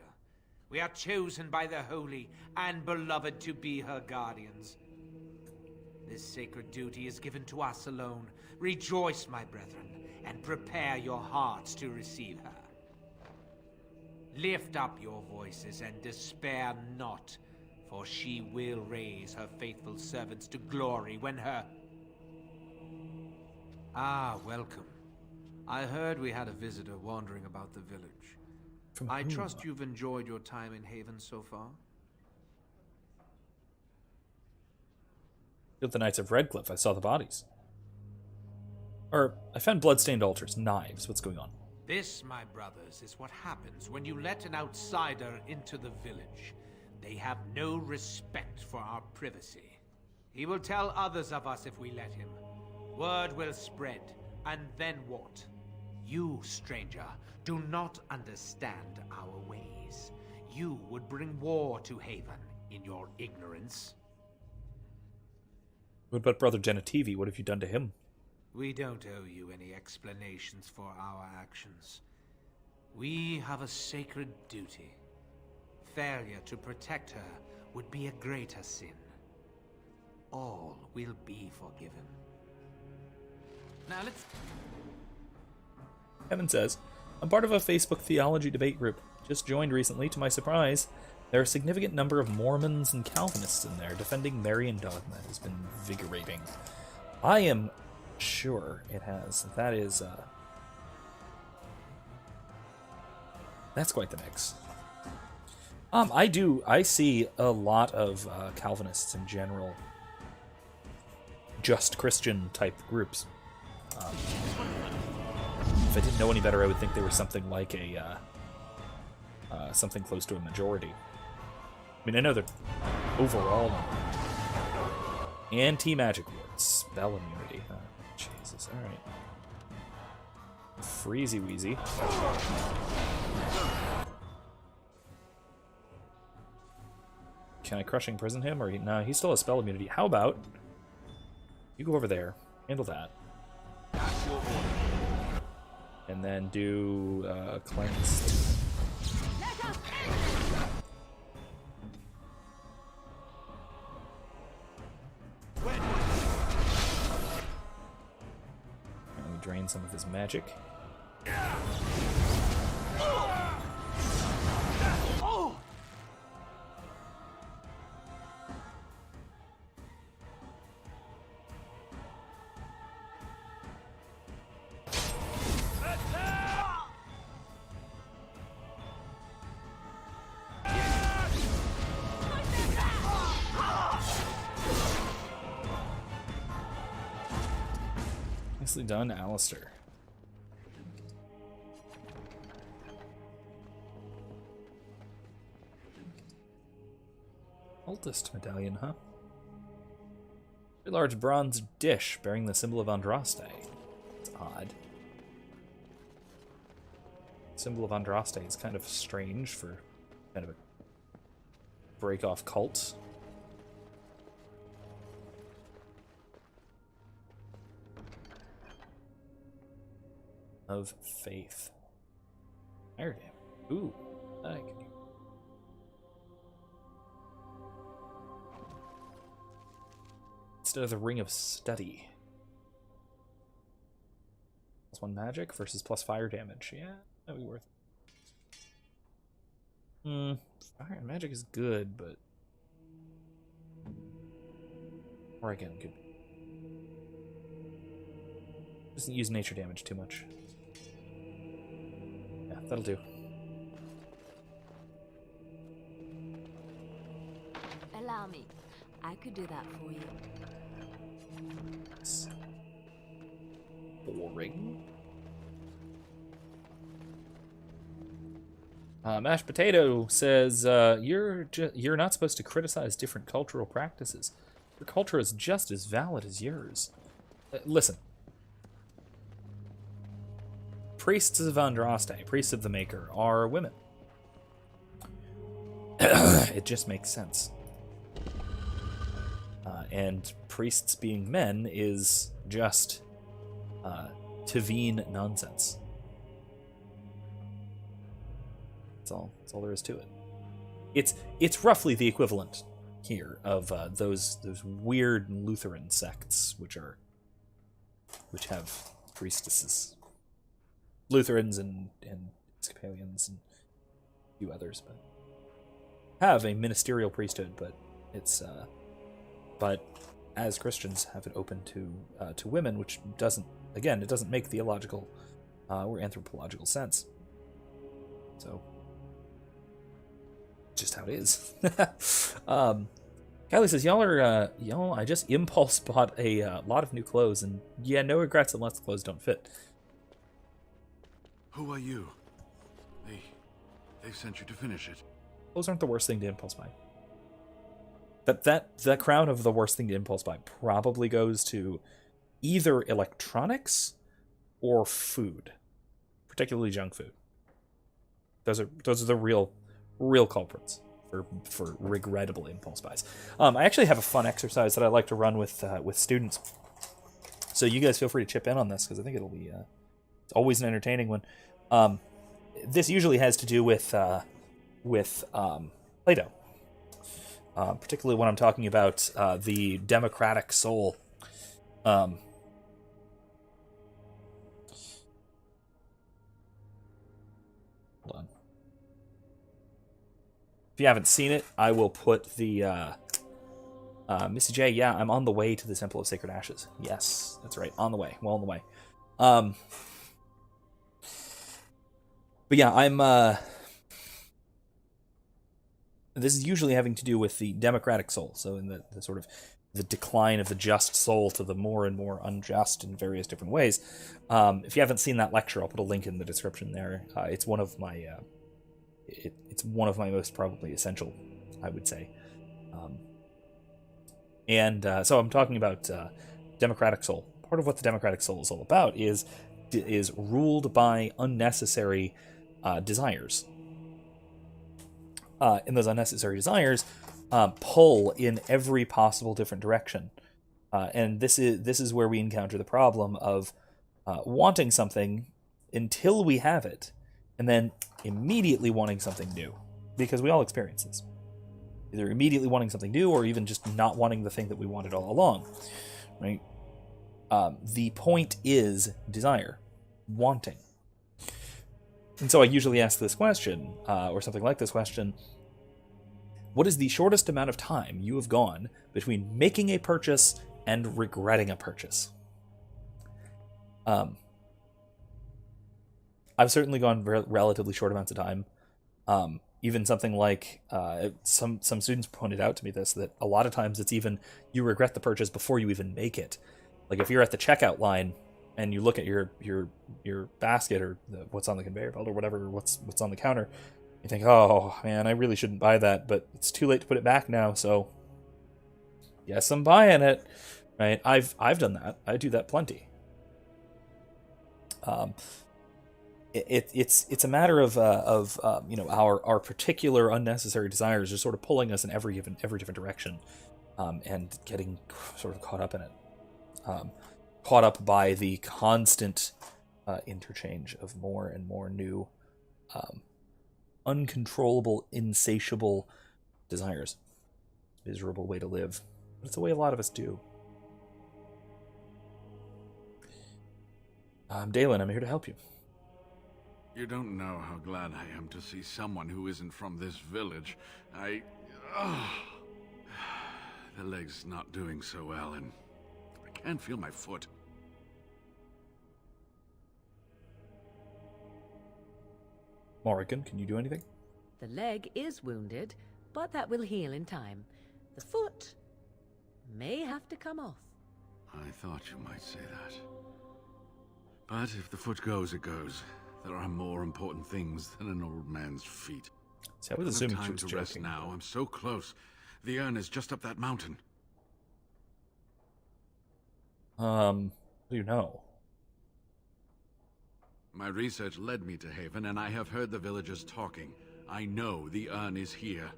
We are chosen by the holy and beloved to be her guardians. This sacred duty is given to us alone. Rejoice, my brethren, and prepare your hearts to receive her. Lift up your voices and despair not, for she will raise her faithful servants to glory when her... Ah, welcome. I heard we had a visitor wandering about the village. I trust you've enjoyed your time in Haven so far? At the Knights of Redcliffe, I saw the bodies. Or, I found blood-stained altars, knives. What's going on? This, my brothers, is what happens when you let an outsider into the village. They have no respect for our privacy. He will tell others of us if we let him. Word will spread, and then what? You, stranger, do not understand our ways. You would bring war to Haven in your ignorance. What about Brother Genetivi? What have you done to him? We don't owe you any explanations for our actions. We have a sacred duty. Failure to protect her would be a greater sin. All will be forgiven. Now let's... Kevin says, I'm part of a Facebook theology debate group. Just joined recently. To my surprise, there are a significant number of Mormons and Calvinists in there. Defending Marian dogma has been invigorating. I am sure it has. That is, that's quite the mix. I see a lot of Calvinists in general, just Christian type groups. If I didn't know any better, I would think they were something like a something close to a majority. I mean, I know they're overall anti-magic ward, spell immunity. Oh, Jesus, all right. Freezy Weezy. Can I crushing prison him? Or no, he still has spell immunity. How about you go over there, handle that, and then do cleansed. And we drain some of his magic. Nicely done, Alistair. Cultist medallion, huh? A large bronze dish bearing the symbol of Andraste. It's odd. The symbol of Andraste is kind of strange for kind of a break-off cult. Of faith. Iron Dam. Ooh, I can do. Instead of the Ring of Study. +1 magic versus +5 fire damage. Yeah, that'd be worth it. Fire and magic is good, but or again, good. Doesn't use nature damage too much. Yeah, that'll do. Allow me. I could do that for you. It's boring. Mashed Potato says, you're not supposed to criticize different cultural practices. Your culture is just as valid as yours. Listen. Priests of Andraste, priests of the Maker, are women. It just makes sense. And priests being men is just Tavine nonsense. That's all there is to it. It's roughly the equivalent here of those weird Lutheran sects which have priestesses. Lutherans and Episcopalians and a few others, but have a ministerial priesthood, but it's but as Christians have it open to women, which doesn't make theological or anthropological sense. So just how it is. Kylie says, y'all, I just impulse bought a lot of new clothes, and yeah, no regrets unless the clothes don't fit. Who are you? They sent you to finish it. Those aren't the worst thing to impulse buy. That crown of the worst thing to impulse buy probably goes to either electronics or food, particularly junk food. Those are the real culprits for regrettable impulse buys. I actually have a fun exercise that I like to run with students. So you guys feel free to chip in on this because I think it'll be it's always an entertaining one. This usually has to do with Plato, particularly when I'm talking about the democratic soul. If you haven't seen it, I will put the Missy J. Yeah, I'm on the way to the Temple of Sacred Ashes. Yes, that's right. On the way. Well on the way. But yeah, I'm this is usually having to do with the democratic soul. So in the sort of the decline of the just soul to the more and more unjust in various different ways. If you haven't seen that lecture, I'll put a link in the description there. It's one of my it's one of my most probably essential, I would say. So I'm talking about democratic soul. Part of what the democratic soul is all about is ruled by unnecessary desires. And those unnecessary desires pull in every possible different direction. And this is where we encounter the problem of wanting something until we have it, and then immediately wanting something new, because we all experience this. Either immediately wanting something new, or even just not wanting the thing that we wanted all along, right? The point is desire, wanting. And so I usually ask this question, or something like this question: what is the shortest amount of time you have gone between making a purchase and regretting a purchase? I've certainly gone relatively short amounts of time. Even something like some students pointed out to me that a lot of times it's even you regret the purchase before you even make it. Like if you're at the checkout line and you look at your basket or what's on the conveyor belt or whatever, what's on the counter, you think, oh man, I really shouldn't buy that, but it's too late to put it back now, so yes, I'm buying it. Right? I've done that. I do that plenty. It's a matter of our particular unnecessary desires just sort of pulling us in every different direction, and getting sort of caught up in it, caught up by the constant interchange of more and more new, uncontrollable, insatiable desires. Miserable way to live, but it's the way a lot of us do. Dalen, I'm here to help you. You don't know how glad I am to see someone who isn't from this village. The leg's not doing so well, and I can't feel my foot. Morrigan, can you do anything? The leg is wounded, but that will heal in time. The foot may have to come off. I thought you might say that. But if the foot goes, it goes. There are more important things than an old man's feet. See, I was assuming she time was to joking. rest now. I'm so close. The urn is just up that mountain. What do you know? My research led me to Haven, and I have heard the villagers talking. I know the urn is here.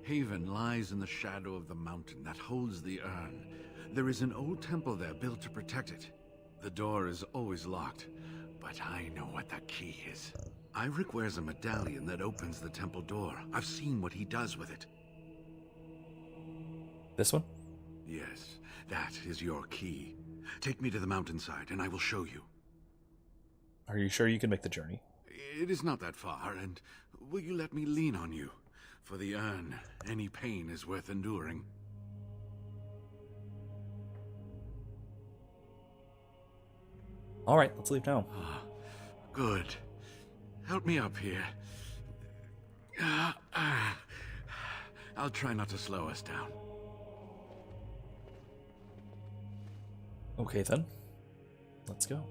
Haven lies in the shadow of the mountain that holds the urn. There is an old temple there built to protect it. The door is always locked, but I know what that key is. Eirik wears a medallion that opens the temple door. I've seen what he does with it. This one? Yes, that is your key. Take me to the mountainside, and I will show you. Are you sure you can make the journey? It is not that far, and will you let me lean on you? For the urn, any pain is worth enduring. All right, let's leave now. Good. Help me up here. I'll try not to slow us down. Okay then, let's go.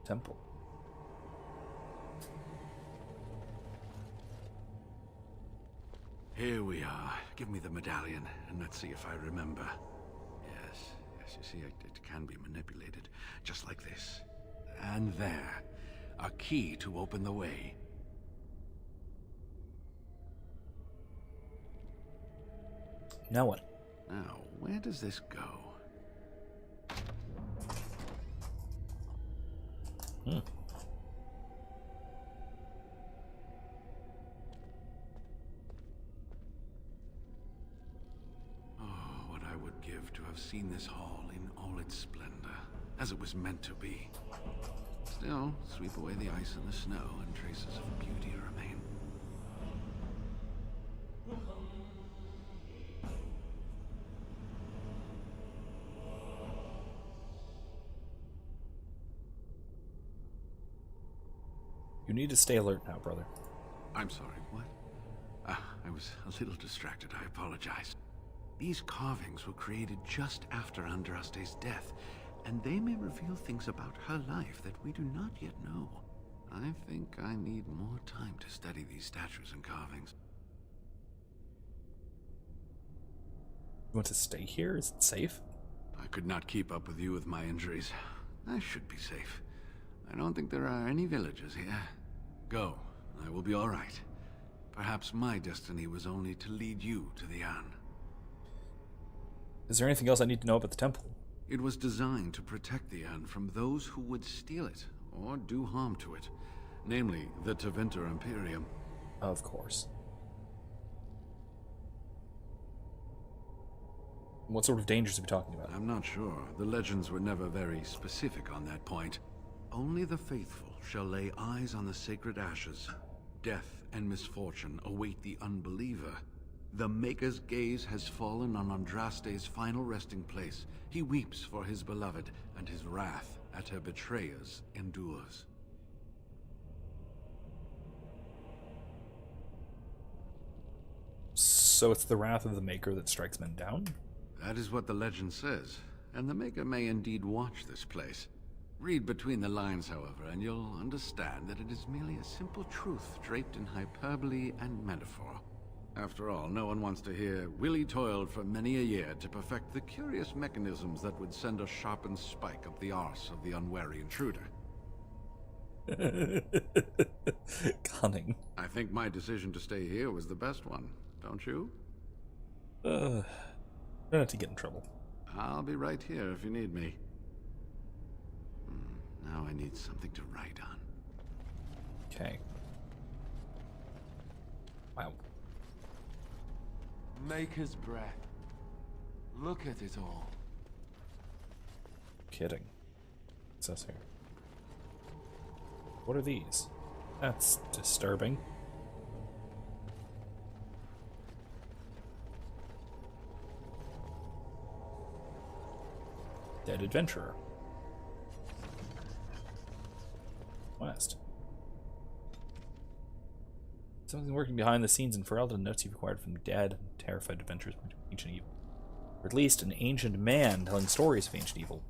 Temple. Here we are. Give me the medallion, and let's see if I remember. Yes, you see, it can be manipulated, just like this. And there. a key to open the way. Now what? Now, where does this go? Oh, what I would give to have seen this hall in all its splendor, as it was meant to be. Still, sweep away the ice and the snow, and traces of beauty remain. You need to stay alert now, brother. I'm sorry, what? I was a little distracted, I apologize. These carvings were created just after Andraste's death, and they may reveal things about her life that we do not yet know. I think I need more time to study these statues and carvings. You want to stay here? Is it safe? I could not keep up with you with my injuries. I should be safe. I don't think there are any villagers here. Go. I will be all right. Perhaps my destiny was only to lead you to the Anne. Is there anything else I need to know about the temple? It was designed to protect the Anne from those who would steal it or do harm to it. Namely, the Tevinter Emporium. Of course. What sort of dangers are we talking about? I'm not sure. The legends were never very specific on that point. Only the faithful shall lay eyes on the sacred ashes. Death and misfortune await the unbeliever. The Maker's gaze has fallen on Andraste's final resting place. He weeps for his beloved, and his wrath at her betrayers endures. So it's the wrath of the Maker that strikes men down? That is what the legend says, and the Maker may indeed watch this place. Read between the lines, however, and you'll understand that it is merely a simple truth draped in hyperbole and metaphor. After all, no one wants to hear, Willie toiled for many a year to perfect the curious mechanisms that would send a sharpened spike up the arse of the unwary intruder. Cunning. I think my decision to stay here was the best one, don't you? Try not to get in trouble. I'll be right here if you need me. Now I need something to write on. Okay. Wow. Maker's breath. Look at it all. Kidding. What's this here? What are these? That's disturbing. Dead adventurer. West. Something working behind the scenes in Ferelden, notes you've acquired from dead and terrified adventurers from ancient evil. Or at least an ancient man telling stories of ancient evil.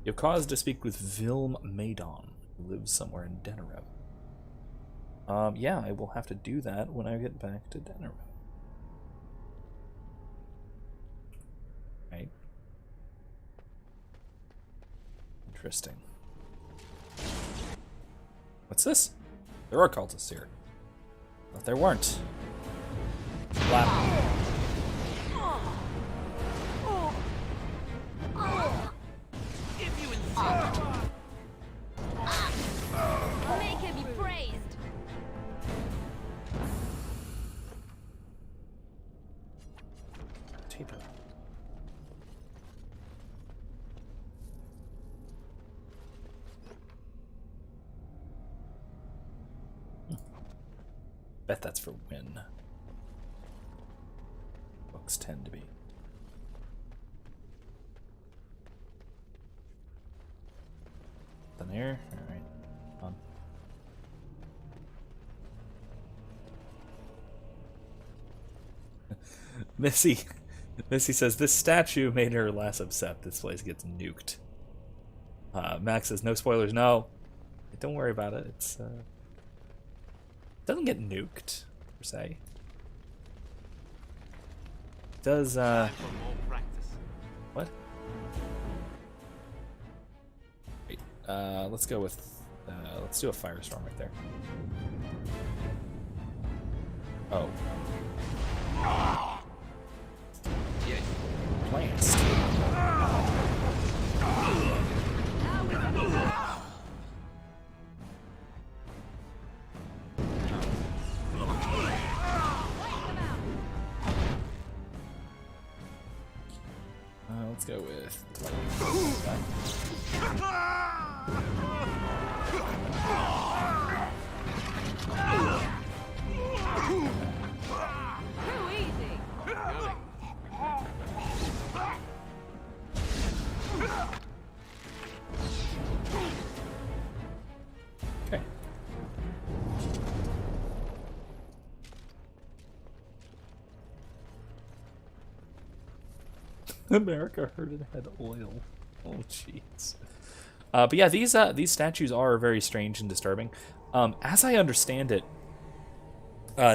You have cause to speak with Vilm Maidon, who lives somewhere in Denerev. Yeah, I will have to do that when I get back to Denerev. Right. Interesting. What's this? There are cultists here. But there weren't. Flap. If you insist. Make him be praised. Taper. Bet that's for win. Books tend to be. Done here? Alright. On. Missy says this statue made her less upset. This place gets nuked. Max says no spoilers. No, don't worry about it. It's it doesn't get nuked per se. It does what? Wait, let's go with Let's do a firestorm right there. Oh. Plants. Let's go with Too easy. okay. America heard it had oil. Oh, jeez. But yeah, these statues are very strange and disturbing. As I understand it,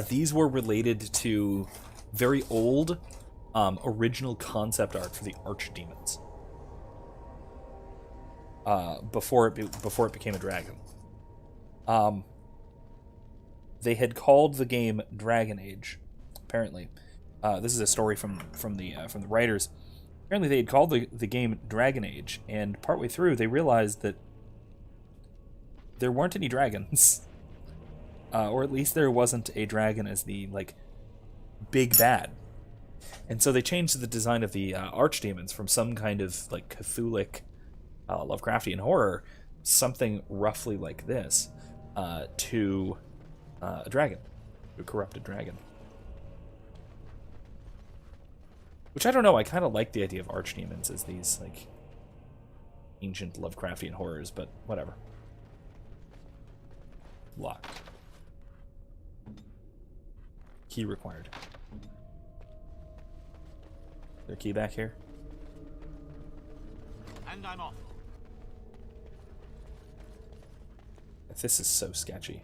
these were related to very old original concept art for the archdemons. Before it became a dragon. They had called the game Dragon Age. Apparently, this is a story from the writers. Apparently, they had called the game Dragon Age, and partway through, they realized that there weren't any dragons, or at least there wasn't a dragon as the big bad. And so they changed the design of the archdemons from some kind of Cthulhic, Lovecraftian horror, something roughly like this, to a dragon, a corrupted dragon. Which I don't know, I kind of like the idea of archdemons as these, ancient Lovecraftian horrors, but whatever. Locked. Key required. Is there a key back here? And I'm off. This is so sketchy.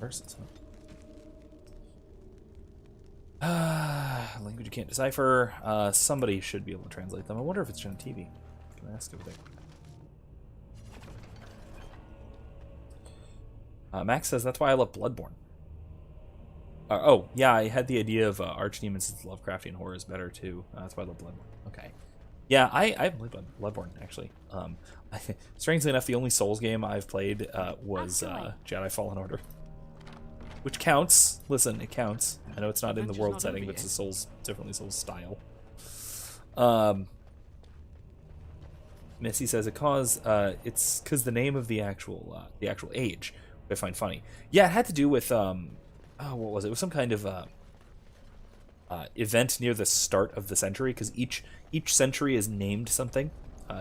Verses, huh? Language you can't decipher. Somebody should be able to translate them. I wonder if it's on TV. Can I ask over there? Max says that's why I love Bloodborne. Oh, yeah, I had the idea of archdemons as Lovecraftian horror is better too. That's why I love Bloodborne. Okay. Yeah, I haven't played Bloodborne, actually. Strangely enough, the only Souls game I've played was Jedi Fallen Order. Which counts. Listen, it counts. I know it's not in the world setting, but it's a Souls, definitely Souls style. Missy says it's because the name of the actual age, which I find funny. Yeah, it had to do with what was it? It was some kind of event near the start of the century, because each century is named something.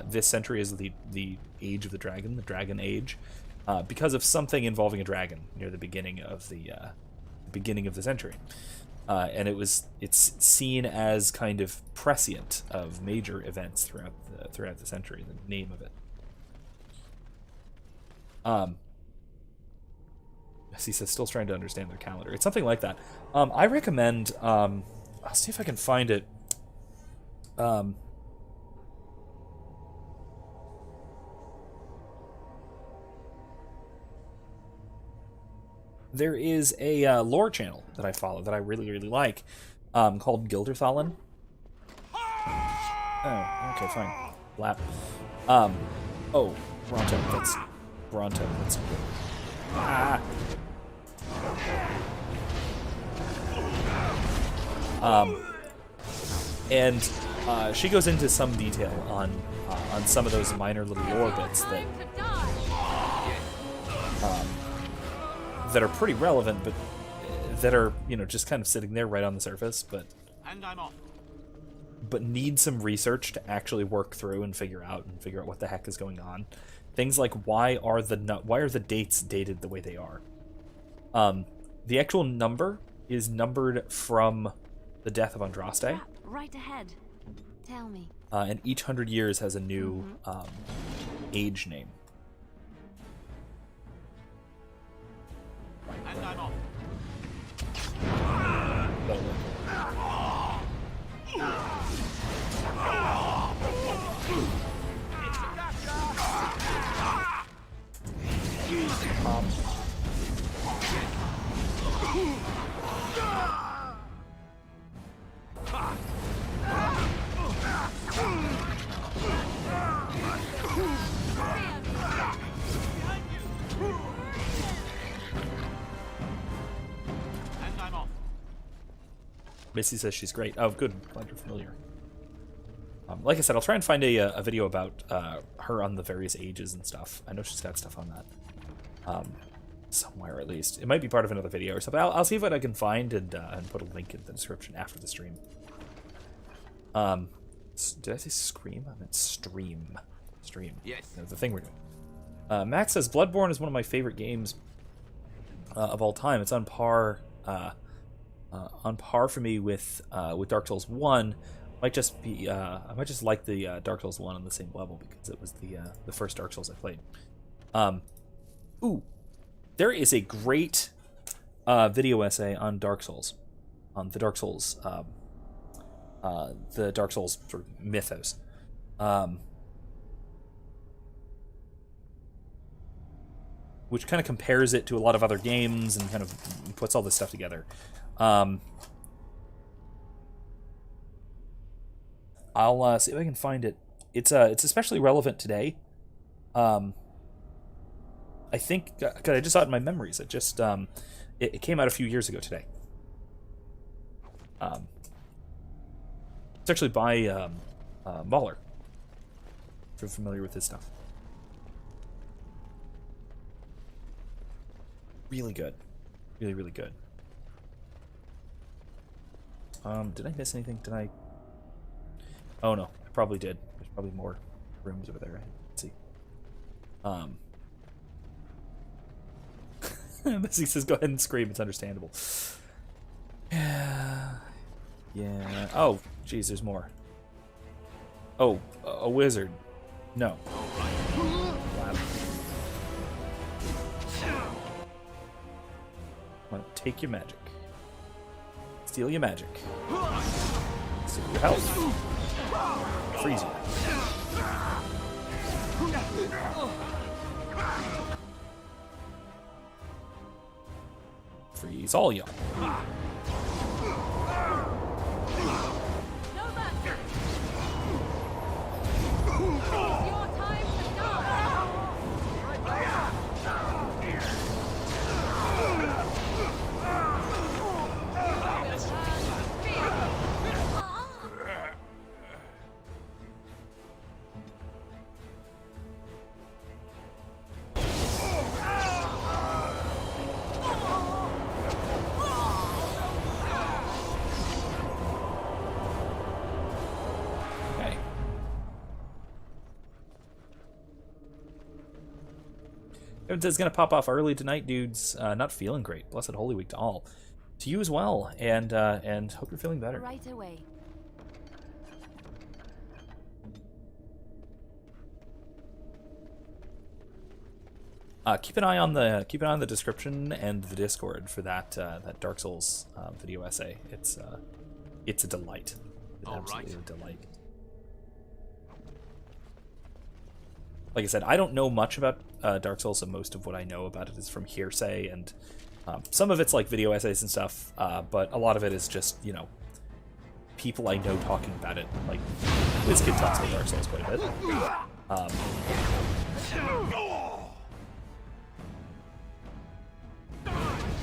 This century is the age of the Dragon Age, because of something involving a dragon near the beginning of the century, and it's seen as kind of prescient of major events throughout the century. The name of it. He says still trying to understand their calendar. It's something like that. I recommend. I'll see if I can find it. There is a lore channel that I follow that I really, really like, called Gilderthallen. Oh, okay, fine. Lap. Oh, Bronto. That's Bronto. That's ah. And she goes into some detail on some of those minor little lore bits that are pretty relevant, but that are, just kind of sitting there right on the surface, but need some research to actually work through and figure out what the heck is going on. Things like why are the dates dated the way they are? The actual number is numbered from the death of Andraste. Right ahead. Tell me. And each 100 years has a new age name. And I'm off. Missy says she's great. Oh, good. Glad you're familiar. Like I said, I'll try and find a video about her on the various ages and stuff. I know she's got stuff on that. Somewhere, at least. It might be part of another video or something. I'll see what I can find and put a link in the description after the stream. Did I say scream? I meant stream. Stream. Yes. The thing we're doing. Max says, Bloodborne is one of my favorite games of all time. It's on par for me with Dark Souls 1. Might just be I might just like the Dark Souls 1 on the same level because it was the first Dark Souls I played. Ooh, there is a great video essay on Dark Souls, on the Dark Souls sort of mythos. Which kind of compares it to a lot of other games and kind of puts all this stuff together. I'll see if I can find it. It's especially relevant today. I think, cause I just saw it in my memories. It just it came out a few years ago today. It's actually by Mahler. If you're familiar with his stuff. Really good. Really, really good. Did I miss anything? Did I? Oh no, I probably did. There's probably more rooms over there. Let's see. Missy says, "Go ahead and scream. It's understandable." Yeah. Yeah. Oh, geez, there's more. Oh, a wizard. No. Wow. I'm gonna take your magic. Steal your magic. Steal your health. Freeze you. Freeze all y'all. It's gonna pop off early tonight, dudes. Not feeling great. Blessed Holy Week to all. To you as well, and hope you're feeling better. Right away. Keep an eye on the description and the Discord for that Dark Souls video essay. It's a delight. It's absolutely a delight. Like I said, I don't know much about Dark Souls, so most of what I know about it is from hearsay, and some of it's like video essays and stuff, but a lot of it is just, you know, people I know talking about it. Like, WizKid talks about Dark Souls quite a bit.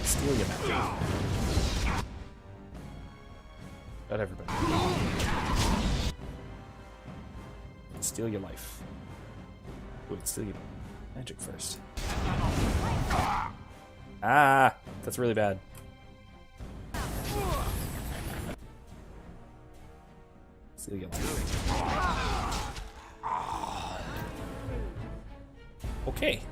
Steal your magic. Not everybody. Steal your life. Wait, steal your magic first. Ah! That's really bad. Steal your life. Okay.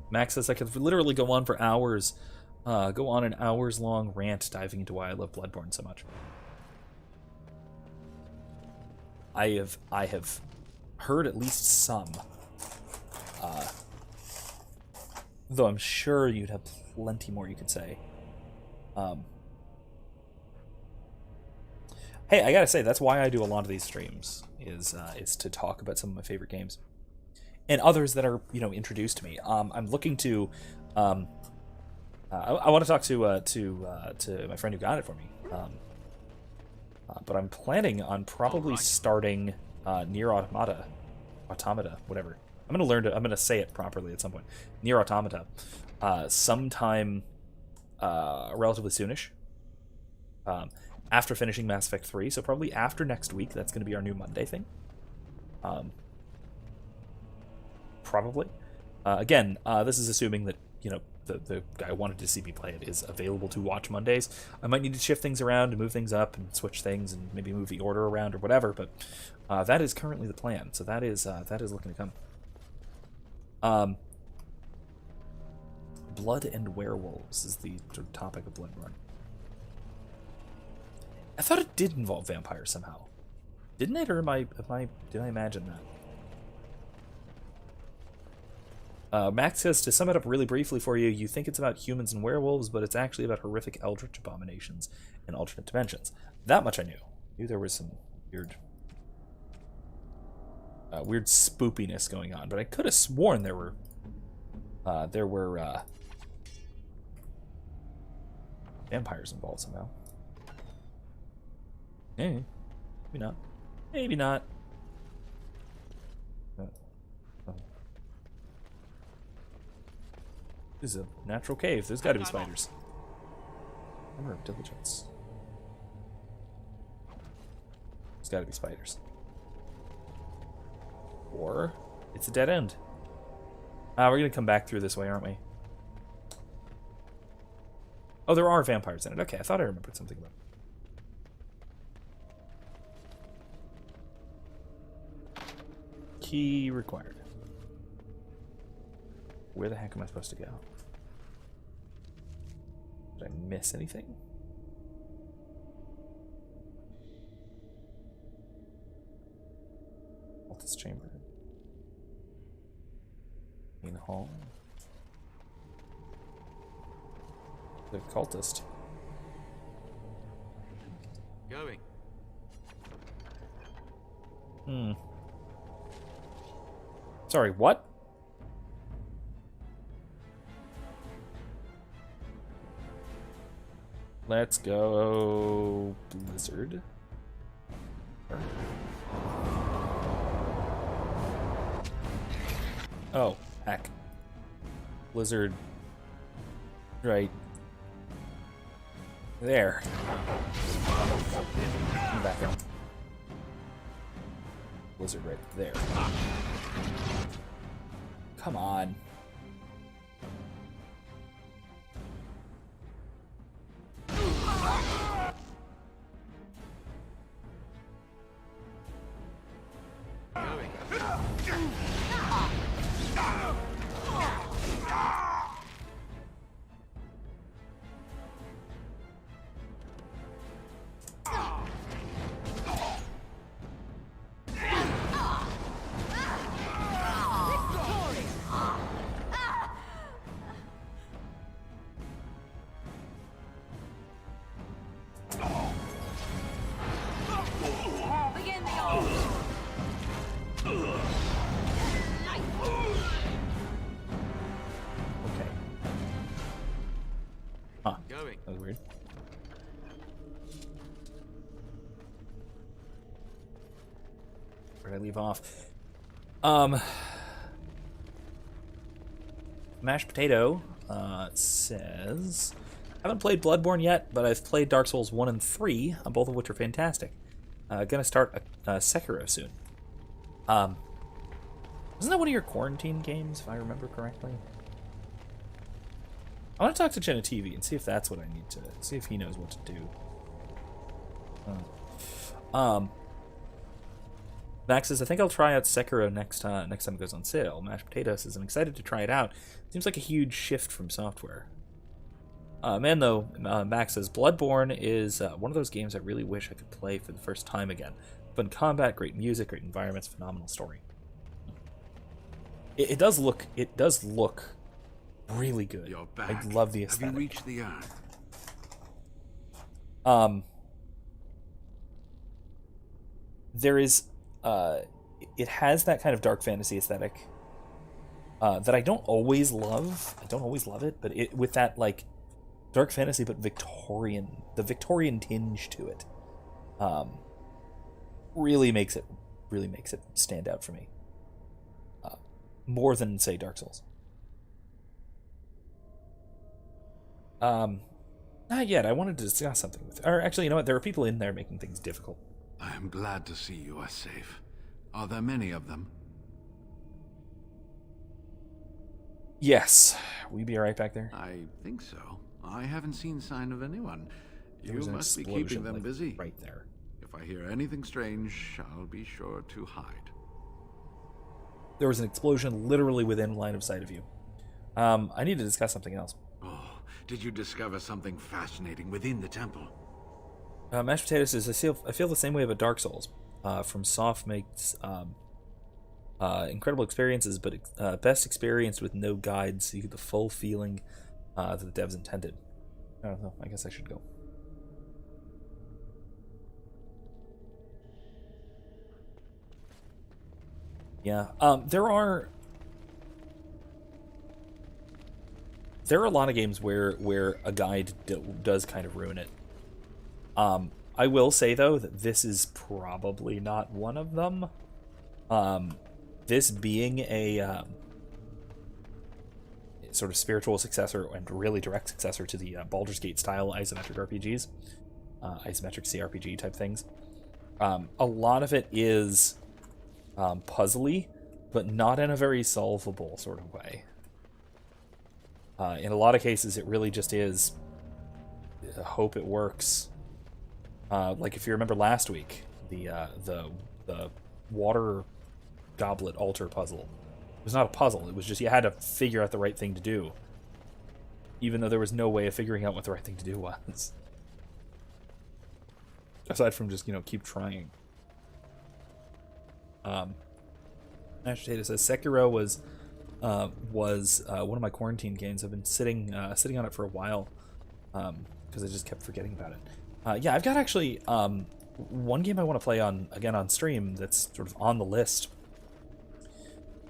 Max says I could literally go on for hours, go on an hours-long rant diving into why I love Bloodborne so much. I have heard at least some, though I'm sure you'd have plenty more you could say. Hey, I gotta say, that's why I do a lot of these streams, is to talk about some of my favorite games. And others that are, you know, introduced to me. I'm looking to... I want to talk to my friend who got it for me. But I'm planning on probably starting Nier Automata, whatever. I'm gonna say it properly at some point. Nier Automata, sometime relatively soonish. After finishing Mass Effect 3, so probably after next week. That's gonna be our new Monday thing. Probably. Again, this is assuming that, you know, the guy who wanted to see me play it is available to watch Mondays. I might need to shift things around and move things up and switch things and maybe move the order around or whatever, but that is currently the plan. So that is looking to come. Blood and Werewolves is the topic of Bloodborne. I thought it did involve vampires somehow. Didn't it, or did I imagine that? Max says, to sum it up really briefly for you, you think it's about humans and werewolves, but it's actually about horrific eldritch abominations in alternate dimensions. That much I knew. I knew there was some weird spoopiness going on, but I could have sworn there were vampires involved somehow. Maybe not. Maybe not. This is a natural cave. There's got to be spiders. Hammer of diligence. There's got to be spiders. Or it's a dead end. We're going to come back through this way, aren't we? Oh, there are vampires in it. Okay, I thought I remembered something about it. Key required. Where the heck am I supposed to go? Did I miss anything? Cultist chamber. Main hall. The cultist. Going. Sorry, what? Let's go Blizzard. Oh, heck. Blizzard. Right. There. Come back up. Blizzard right there. Come on. That was weird. Where did I leave off? Mashed Potato says, I haven't played Bloodborne yet, but I've played Dark Souls 1 and 3, both of which are fantastic. Gonna start Sekiro soon. Wasn't that one of your quarantine games, if I remember correctly? I want to talk to Jenna TV and see if that's what I need to... see if he knows what to do. Max says, I think I'll try out Sekiro next time it goes on sale. Mashed Potato says, I'm excited to try it out. Seems like a huge shift from software. Max says, Bloodborne is one of those games I really wish I could play for the first time again. Fun combat, great music, great environments, phenomenal story. It does look really good. You're back. I love the aesthetic. Have you reached the urn? there is it has that kind of dark fantasy aesthetic that I don't always love. I don't always love it, but it with that like dark fantasy but Victorian, the Victorian tinge to it, really makes it stand out for me. More than say Dark Souls. Not yet. I wanted to discuss something with you. Or actually, you know what? There are people in there making things difficult. I am glad to see you are safe. Are there many of them? Yes. Will you be alright back there? I think so. I haven't seen sign of anyone. There You was an must be explosion, keeping them like, busy. right there. If I hear anything strange, I'll be sure to hide. There was an explosion literally within line of sight of you. I need to discuss something else. Oh, did you discover something fascinating within the temple? Mashed Potatoes says, I feel the same way about Dark Souls. From Soft makes incredible experiences, but best experienced with no guide, so you get the full feeling that the devs intended. I don't know. I guess I should go. Yeah. There are a lot of games where a guide does kind of ruin it. I will say though that this is probably not one of them. This being a sort of spiritual successor and really direct successor to the Baldur's Gate style isometric RPGs, isometric CRPG type things. A lot of it is puzzly, but not in a very solvable sort of way. In a lot of cases, it really just is hope it works. Like if you remember last week, the water goblet altar puzzle. It was not a puzzle. It was just you had to figure out the right thing to do, even though there was no way of figuring out what the right thing to do was. Aside from just keep trying. Mashed Potato says Sekiro was one of my quarantine games. I've been sitting on it for a while because I just kept forgetting about it. Yeah, I've got actually one game I want to play on stream that's sort of on the list.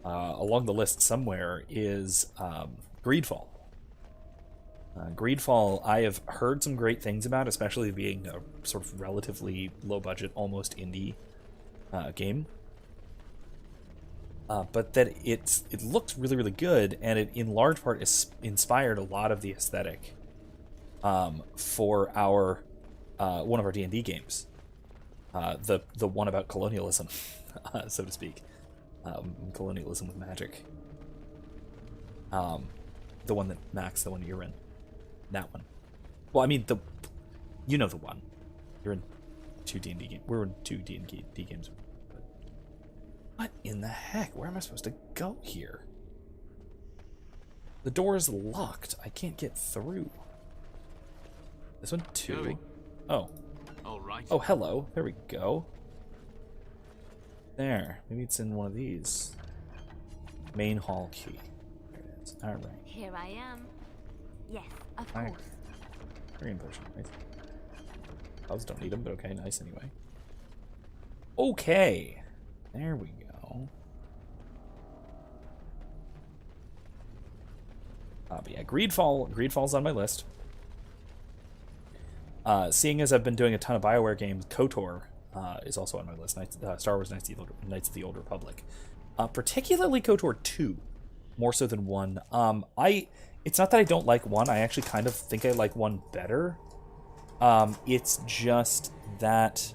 Along the list somewhere is Greedfall. Greedfall, I have heard some great things about, especially being a sort of relatively low budget, almost indie game. But that it looks really, really good, and it in large part is inspired a lot of the aesthetic for our one of our D&D games, the one about colonialism, so to speak, colonialism with magic. The one that Max, the one you're in, that one. Well, I mean the one. You're in 2 D&D games. We're in 2 D&D games. What in the heck? Where am I supposed to go here? The door is locked. I can't get through. This one too. Joey. Oh. All right. Oh, hello. There we go. There. Maybe it's in one of these. Main hall key. There it is. All right. Here I am. Yes, of All right. course. Green potion. Nice. Gloves don't need them, but okay. Nice anyway. Okay. There we go. But yeah, Greedfall's on my list. Seeing as I've been doing a ton of BioWare games, KOTOR is also on my list. Star Wars Knights of the Old Republic. Particularly KOTOR 2, more so than 1. It's not that I don't like 1. I actually kind of think I like 1 better. It's just that...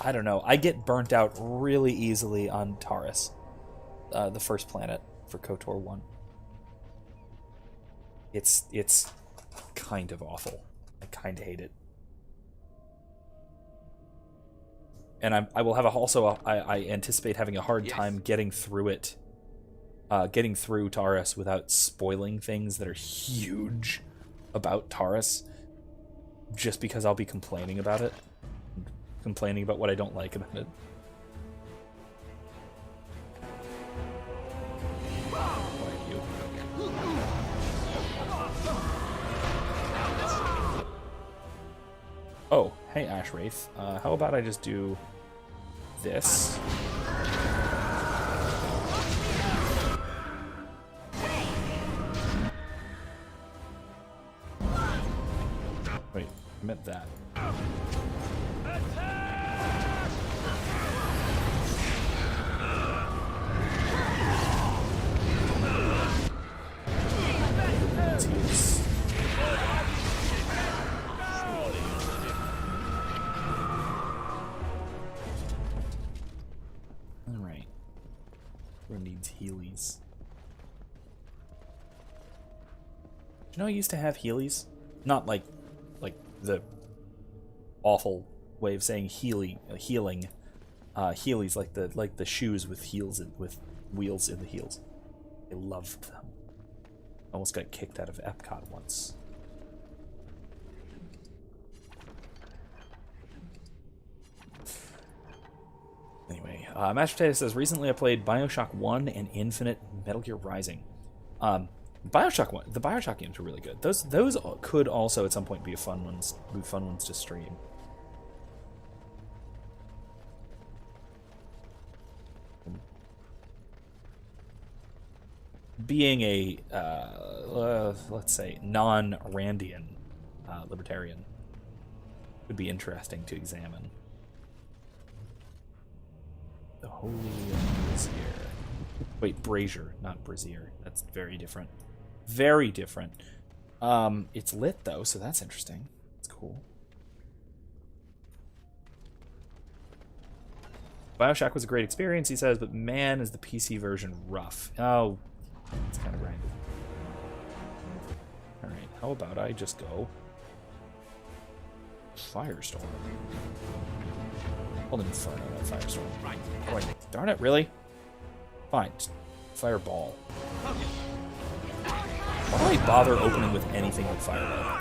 I don't know. I get burnt out really easily on Taurus, the first planet for KOTOR 1. It's kind of awful. I kind of hate it. And I will have I anticipate having a hard time getting through it, getting through Taurus without spoiling things that are huge about Taurus, just because I'll be complaining about it. Complaining about what I don't like about it. Oh, hey Ash Wraith. How about I just do this? Wait, I meant that. Alright. Everyone needs Heelys. Do you know I used to have Heelys? Not like the awful way of saying healing. Heelys like the shoes with with wheels in the heels. I loved them. Almost got kicked out of Epcot once. Anyway, Master Potato says, recently I played Bioshock 1 and Infinite Metal Gear Rising. Bioshock 1, the Bioshock games were really good. Those could also at some point be fun ones to stream. Being a, let's say, non-Randian libertarian would be interesting to examine. The Holy Brazier. Wait, Brazier, not Brazier. That's very different. Very different. It's lit, though, so that's interesting. It's cool. Bioshock was a great experience, he says, but man, is the PC version rough. Oh, that's kind of right. Alright, how about I just go Firestorm? Hold Inferno, not Firestorm. Right. Oh, wait. Darn it, really? Fine. Just Fireball. Why do I bother opening with anything like Fireball?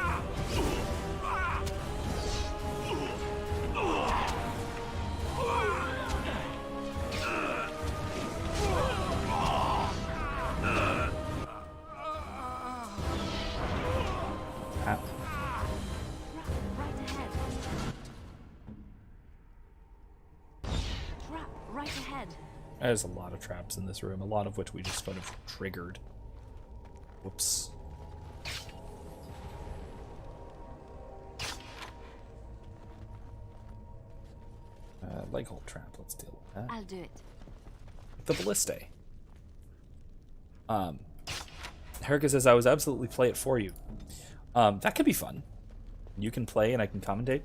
There's a lot of traps in this room, a lot of which we just sort of triggered. Whoops. Leg hold trap, let's deal with that. I'll do it. The Ballistae. Herika says, I was absolutely play it for you. That could be fun. You can play and I can commentate.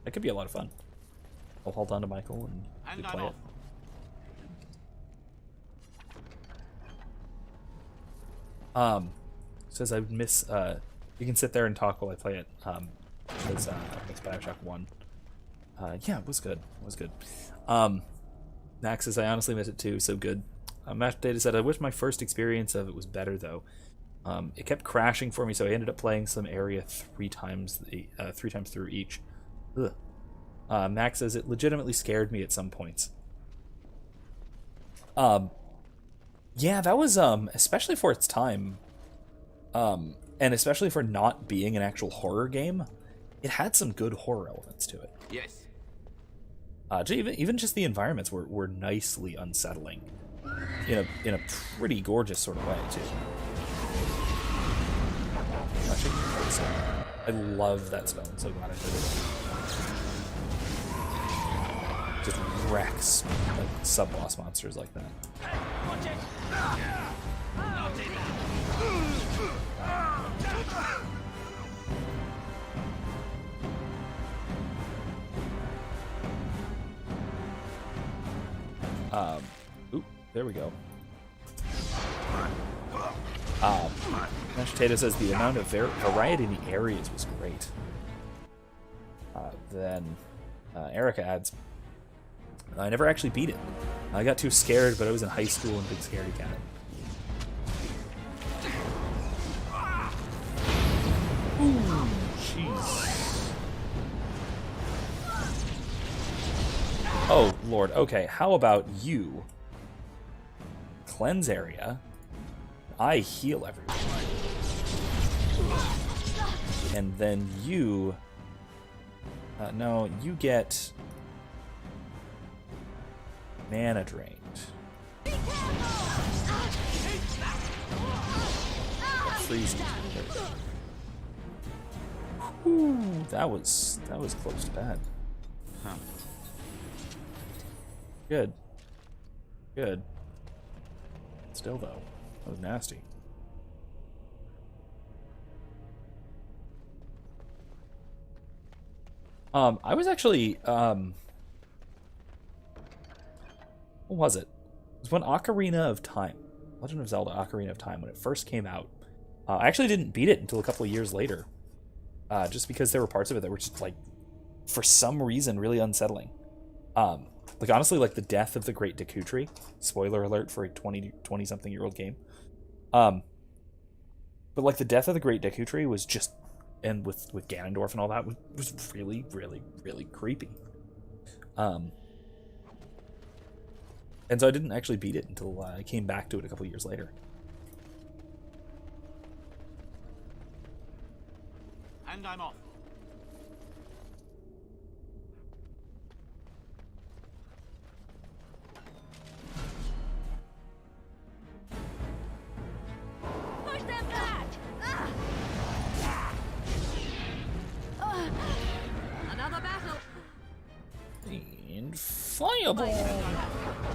That could be a lot of fun. I'll hold on to Michael and you play it. Says I would miss, you can sit there and talk while I play it, because, it's Bioshock 1. Yeah, it was good, it was good. Max says, I honestly miss it too, so good. Master Data said, I wish my first experience of it was better, though. It kept crashing for me, so I ended up playing some area three times through each. Ugh. Max says, it legitimately scared me at some points. Yeah, that was, especially for its time, and especially for not being an actual horror game, it had some good horror elements to it. Yes. Even just the environments were nicely unsettling, in a pretty gorgeous sort of way, too. I love that spell, I'm so glad I did it. Just wrecks like sub-boss monsters like that. Watch it. Oop, there we go. Mashed Potato says the amount of variety in the areas was great. Then Erica adds, I never actually beat it. I got too scared, but I was in high school and big scaredy cat. Ooh, jeez. Oh, Lord. Okay, how about you cleanse area? I heal everyone. And then you No, you get mana drained. Freeze. Ooh, that was close to bad. Huh. Good. Good. Still though, that was nasty. I was actually what was it? It was when Ocarina of Time, Legend of Zelda Ocarina of Time, when it first came out. I actually didn't beat it until a couple of years later. Just because there were parts of it that were just like, for some reason, really unsettling. Like honestly, like the death of the Great Deku Tree. Spoiler alert for a 20-something year old game. But like the death of the Great Deku Tree was just, and with Ganondorf and all that, was really, really, really creepy. And so I didn't actually beat it until I came back to it a couple years later. And I'm off. Push them back! Another battle. And fireball.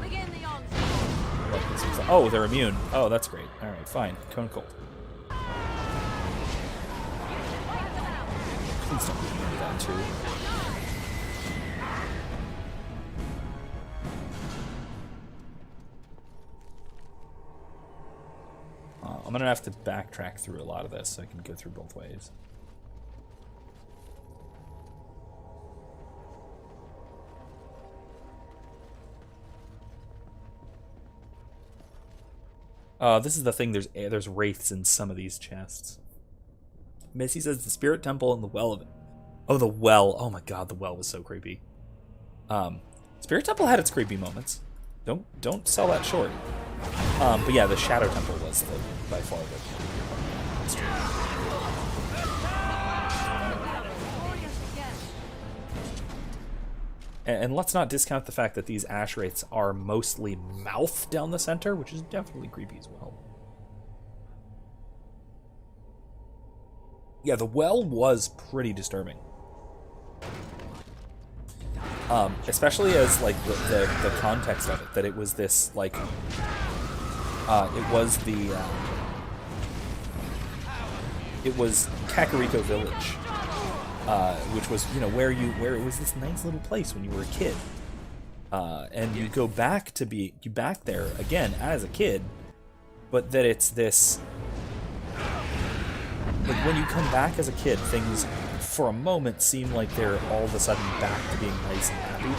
Begin the onslaught. Oh, they're immune. Oh, that's great. All right, fine. Cone cold. Please don't be immune to that too. I'm gonna have to backtrack through a lot of this so I can go through both ways. This is the thing. There's wraiths in some of these chests. Missy says the Spirit Temple and the Well of it. Oh, the Well. Oh my God, the Well was so creepy. Spirit Temple had its creepy moments. Don't sell that short. But yeah, the Shadow Temple was by far the most. And let's not discount the fact that these ash wraiths are mostly mouth down the center, which is definitely creepy as well. Yeah, the Well was pretty disturbing. Especially as like the context of it, that it was this like it was Kakariko Village, which was, you know, where it was this nice little place when you were a kid, and you go back to be back there again as a kid, but that it's this like when you come back as a kid, things for a moment seem like they're all of a sudden back to being nice and happy.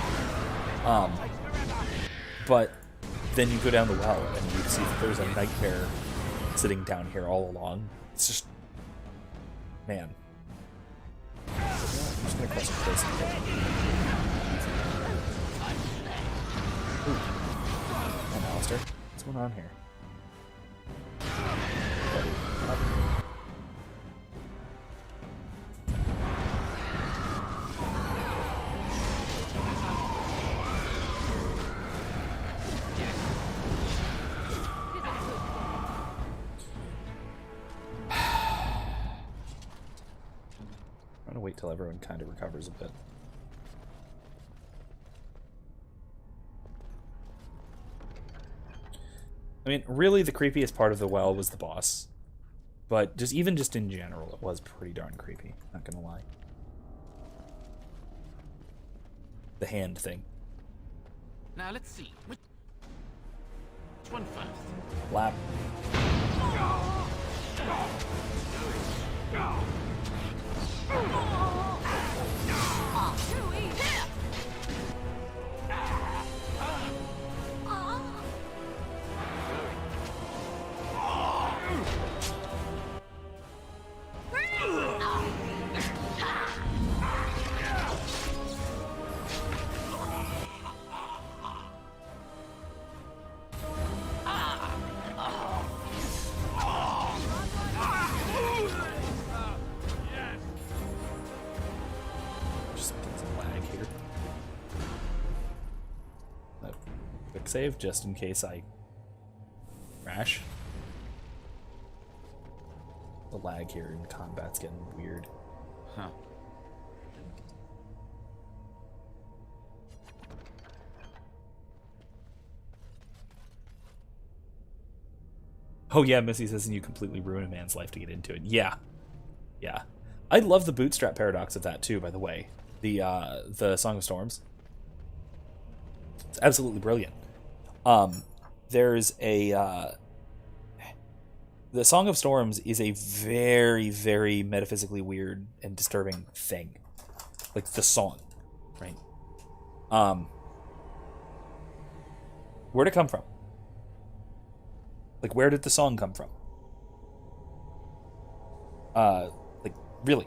But then you go down the well and you see that there's a nightmare sitting down here all along. It's just, man. I'm just gonna cross some place. Ooh. Come on, Alistair. What's going on here? I'm gonna wait till everyone kind of recovers a bit. I mean, really the creepiest part of the well was the boss. But just in general, it was pretty darn creepy, not gonna lie. The hand thing. Now let's see. Which one first? Lap. save just in case I crash. The lag here in combat's getting weird. Huh. Oh yeah, Missy says, and you completely ruin a man's life to get into it. Yeah. Yeah. I love the Bootstrap Paradox of that too, by the way. The Song of Storms. It's absolutely brilliant. There's a the Song of Storms is a very, very metaphysically weird and disturbing thing. Like the song, right? Where'd it come from? Like, where did the song come from? Like, really,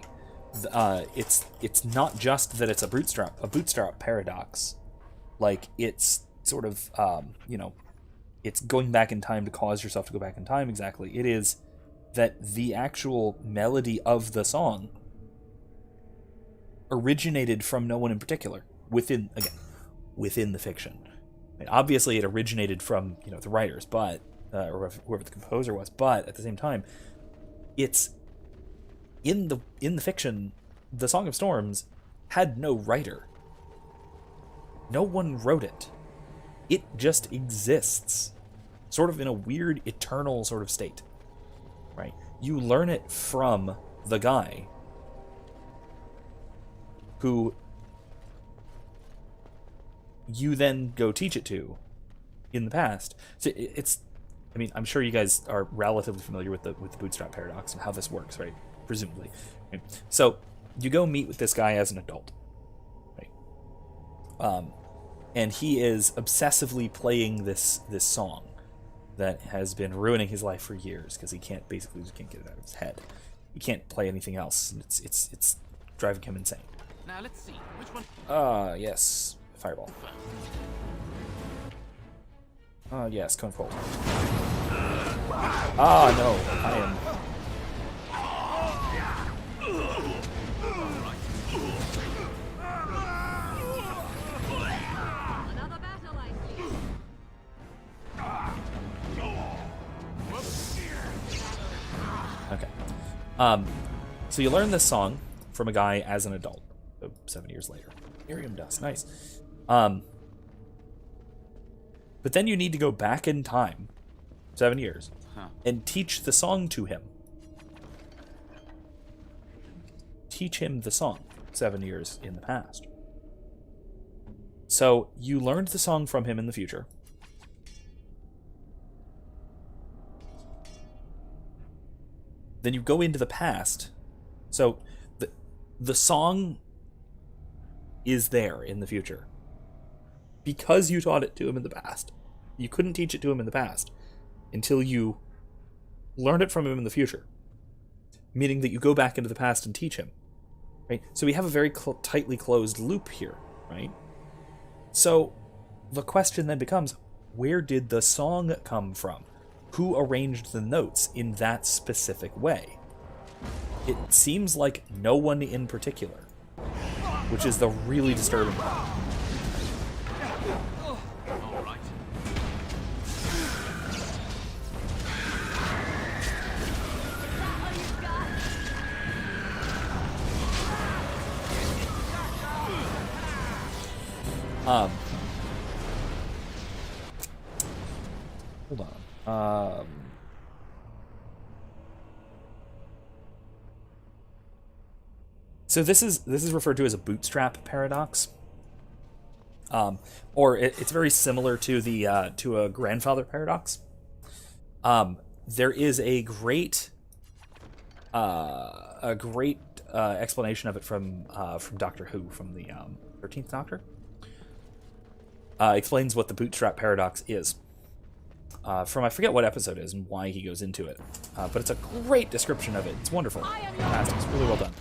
it's not just that it's a bootstrap paradox. Like, it's sort of it's going back in time to cause yourself to go back in time. Exactly, it is that the actual melody of the song originated from no one in particular within the fiction. And obviously, it originated from the writers, but. Or whoever the composer was, but at the same time, it's in the fiction. The Song of Storms had no writer. No one wrote it. It just exists, sort of in a weird eternal sort of state, right? You learn it from the guy who you then go teach it to in the past. So I mean, I'm sure you guys are relatively familiar with the Bootstrap Paradox and how this works, right? Presumably. Okay. So you go meet with this guy as an adult, right? And he is obsessively playing this song that has been ruining his life for years because he basically just can't get it out of his head. He can't play anything else, and it's driving him insane. Now let's see which one. Yes, Fireball. Yes, Cone Cold. No, I am. Another battle, I see. Okay. So you learn this song from a guy as an adult, 7 years later. Miriam Dust, nice. But then you need to go back in time, 7 years, and teach the song to him. Teach him the song 7 years in the past. So you learned the song from him in the future. Then you go into the past. So the song is there in the future. Because you taught it to him in the past. You couldn't teach it to him in the past until you learned it from him in the future. Meaning that you go back into the past and teach him. Right? So we have a very tightly closed loop here, right? So the question then becomes, where did the song come from? Who arranged the notes in that specific way? It seems like no one in particular, which is the really disturbing part. Hold on. So this is referred to as a bootstrap paradox. Or it's very similar to a grandfather paradox. There is a great explanation of it from Doctor Who, from the 13th Doctor. Explains what the bootstrap paradox is. From I forget what episode it is and why he goes into it. But it's a great description of it. It's wonderful. Fantastic. It's really well done.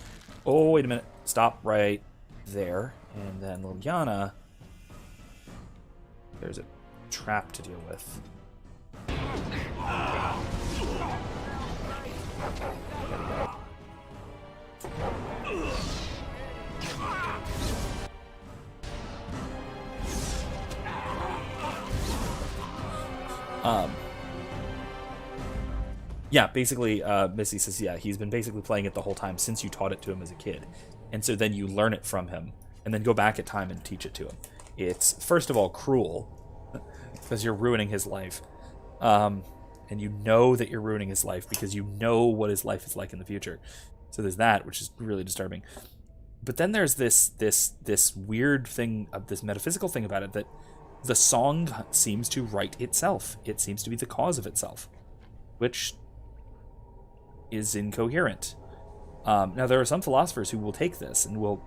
Oh, wait a minute. Stop right there. And then Liliana, there's a trap to deal with. Yeah, basically, Missy says, yeah, he's been basically playing it the whole time since you taught it to him as a kid. And so then you learn it from him, and then go back at time and teach it to him. It's, first of all, cruel, because you're ruining his life. And you know that you're ruining his life because you know what his life is like in the future. So there's that, which is really disturbing. But then there's this weird thing, this metaphysical thing about it, that the song seems to write itself. It seems to be the cause of itself, which is incoherent. Now, there are some philosophers who will take this and will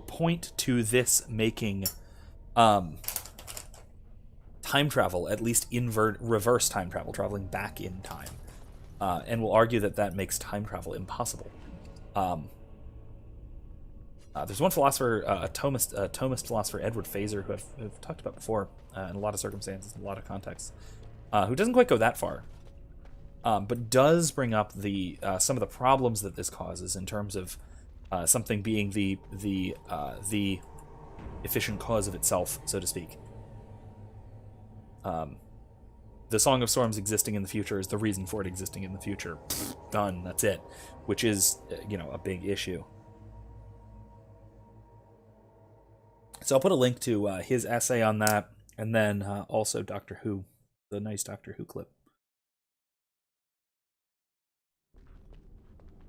point to this making time travel, at least reverse time travel, traveling back in time, and will argue that that makes time travel impossible. There's one philosopher, a Thomist philosopher, Edward Fazer, who I've talked about before in a lot of circumstances, in a lot of contexts, who doesn't quite go that far, but does bring up some of the problems that this causes in terms of something being the efficient cause of itself, so to speak. The Song of Storms existing in the future is the reason for it existing in the future. Done. That's it. Which is, a big issue. So I'll put a link to his essay on that, and then also Doctor Who, the nice Doctor Who clip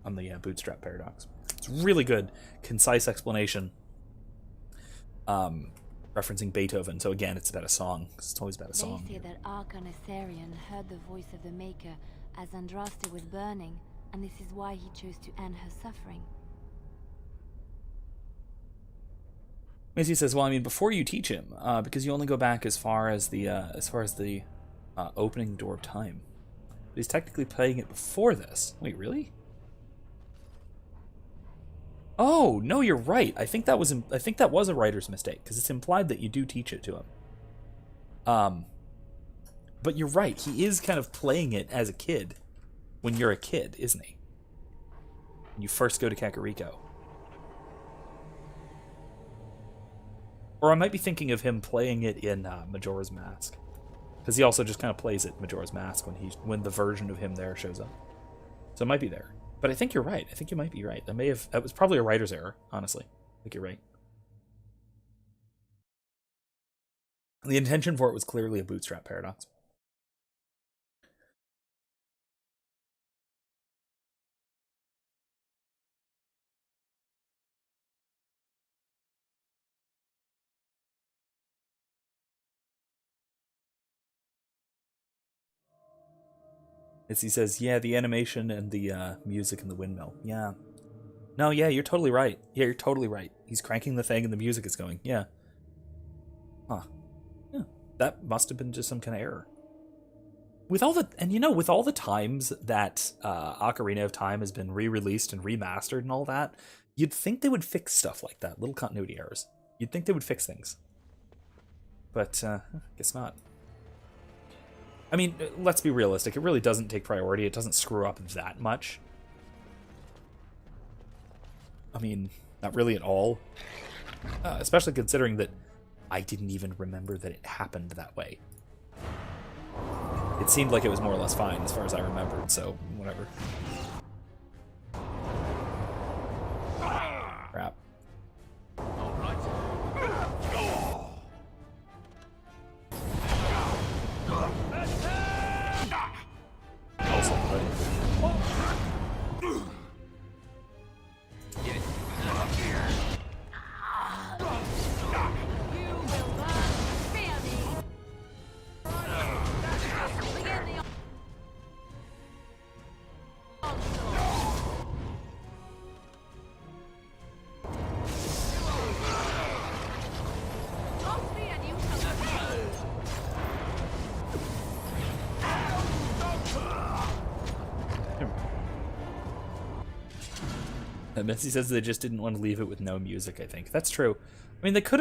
on the Bootstrap Paradox. It's really good, concise explanation, referencing Beethoven. So again, it's about a song, 'cause it's always about a song. They say that Archon Assyrian heard the voice of the Maker as Andraste was burning, and this is why he chose to end her suffering. Macy says, "Well, I mean, before you teach him, because you only go back as far as the opening door of time. But he's technically playing it before this. Wait, really? Oh no, you're right. I think that was a writer's mistake because it's implied that you do teach it to him. But you're right. He is kind of playing it as a kid when you're a kid, isn't he? When you first go to Kakariko. Or I might be thinking of him playing it in Majora's Mask, because he also just kind of plays it in Majora's Mask when the version of him there shows up. So it might be there. But I think you're right. I think you might be right. That was probably a writer's error, honestly. I think you're right. The intention for it was clearly a Bootstrap Paradox. As he says, yeah, the animation and the music and the windmill. Yeah. No, yeah, you're totally right. Yeah, you're totally right. He's cranking the thing and the music is going. Yeah. Huh. Yeah. That must have been just some kind of error. With all the times that Ocarina of Time has been re-released and remastered and all that, you'd think they would fix stuff like that, little continuity errors. You'd think they would fix things. But, guess not. I mean, let's be realistic. It really doesn't take priority. It doesn't screw up that much. I mean, not really at all. Especially considering that I didn't even remember that it happened that way. It seemed like it was more or less fine as far as I remembered, so whatever. Crap. Missy says they just didn't want to leave it with no music, I think. That's true. I mean, they could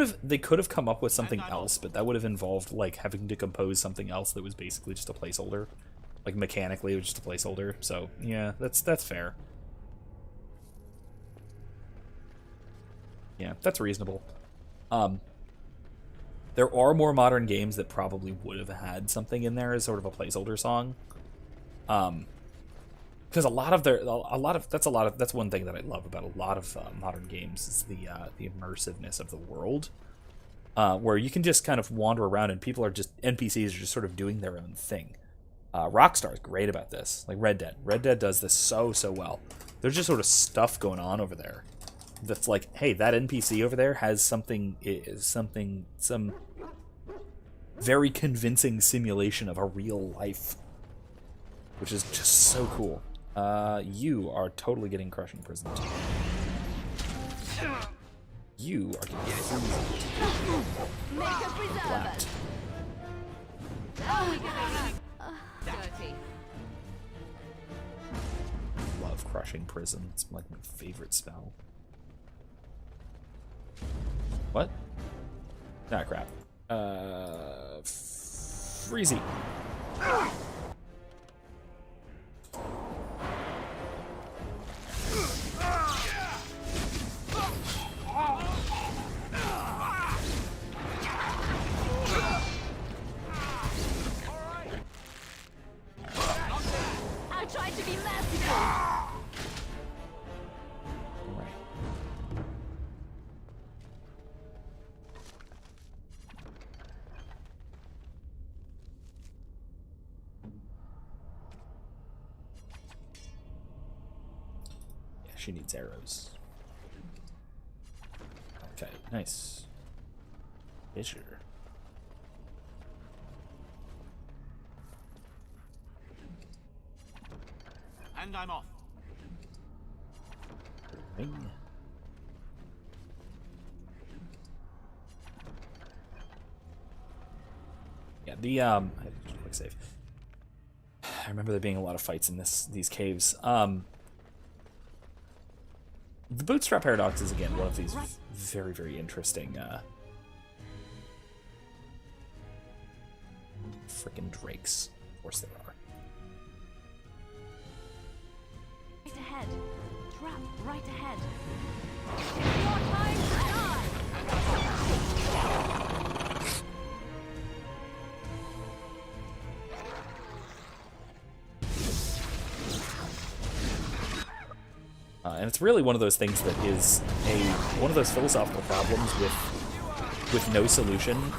have come up with something else, but that would have involved, like, having to compose something else that was basically just a placeholder. Like, mechanically, it was just a placeholder. So, yeah, that's fair. Yeah, that's reasonable. There are more modern games that probably would have had something in there as sort of a placeholder song. Because that's one thing that I love about a lot of modern games is the immersiveness of the world, where you can just kind of wander around and NPCs are just sort of doing their own thing. Rockstar is great about this, like Red Dead. Red Dead does this so well. There's just sort of stuff going on over there that's like, hey, that NPC over there has some very convincing simulation of a real life, which is just so cool. You are totally getting crushing prison. You are getting flapped. Love crushing prison. It's like my favorite spell. What? Ah, crap. Freezy. I tried to be merciful. Right. Yeah, she needs arrows. Okay, nice. Fisher. And I'm off. Ring. Yeah, quick save. I remember there being a lot of fights in these caves. The Bootstrap Paradox is again one of these very, very interesting freaking drakes. Of course there are. Right ahead. Trap right ahead. Your time to die. And it's really one of those things that is one of those philosophical problems with no solution,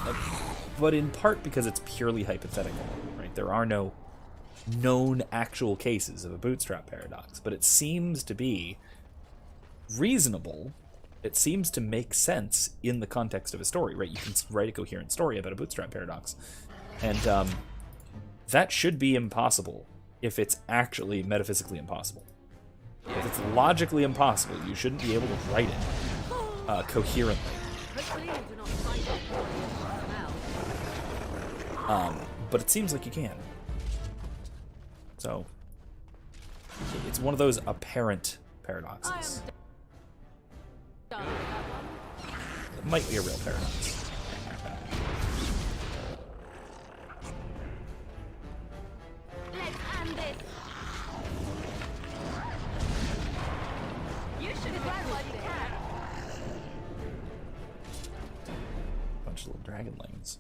but in part because it's purely hypothetical, right? There are no known actual cases of a bootstrap paradox, but it seems to be reasonable. It seems to make sense in the context of a story, right? You can write a coherent story about a bootstrap paradox, and that should be impossible if it's actually metaphysically impossible. If it's logically impossible, you shouldn't be able to write it coherently. But it seems like you can. So, it's one of those apparent paradoxes. It might be a real paradox. Let's end this. You should have done what you can. Bunch of little dragonlings.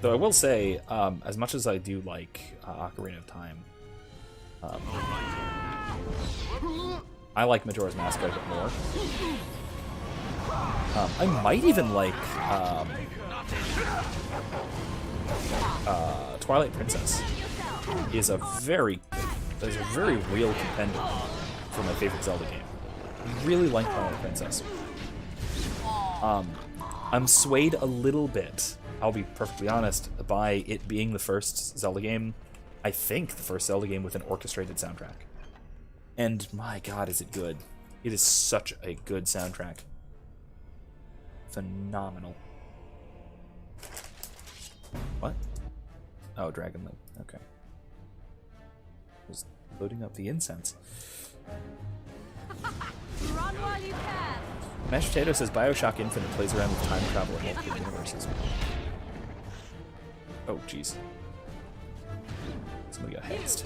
Though I will say, as much as I do like Ocarina of Time, I like Majora's Mask a bit more. I might even like Twilight Princess. Is a very real contender for my favorite Zelda game. I really like Twilight Princess. I'm swayed a little bit, I'll be perfectly honest, by it being the first Zelda game, I think the first Zelda game with an orchestrated soundtrack. And my god, is it good. It is such a good soundtrack. Phenomenal. What? Oh, Dragon Link. Okay. Just loading up the incense. Run while you can. Mashed Potato says Bioshock Infinite plays around with time travel in multiple universes. Oh, jeez. Somebody got hexed.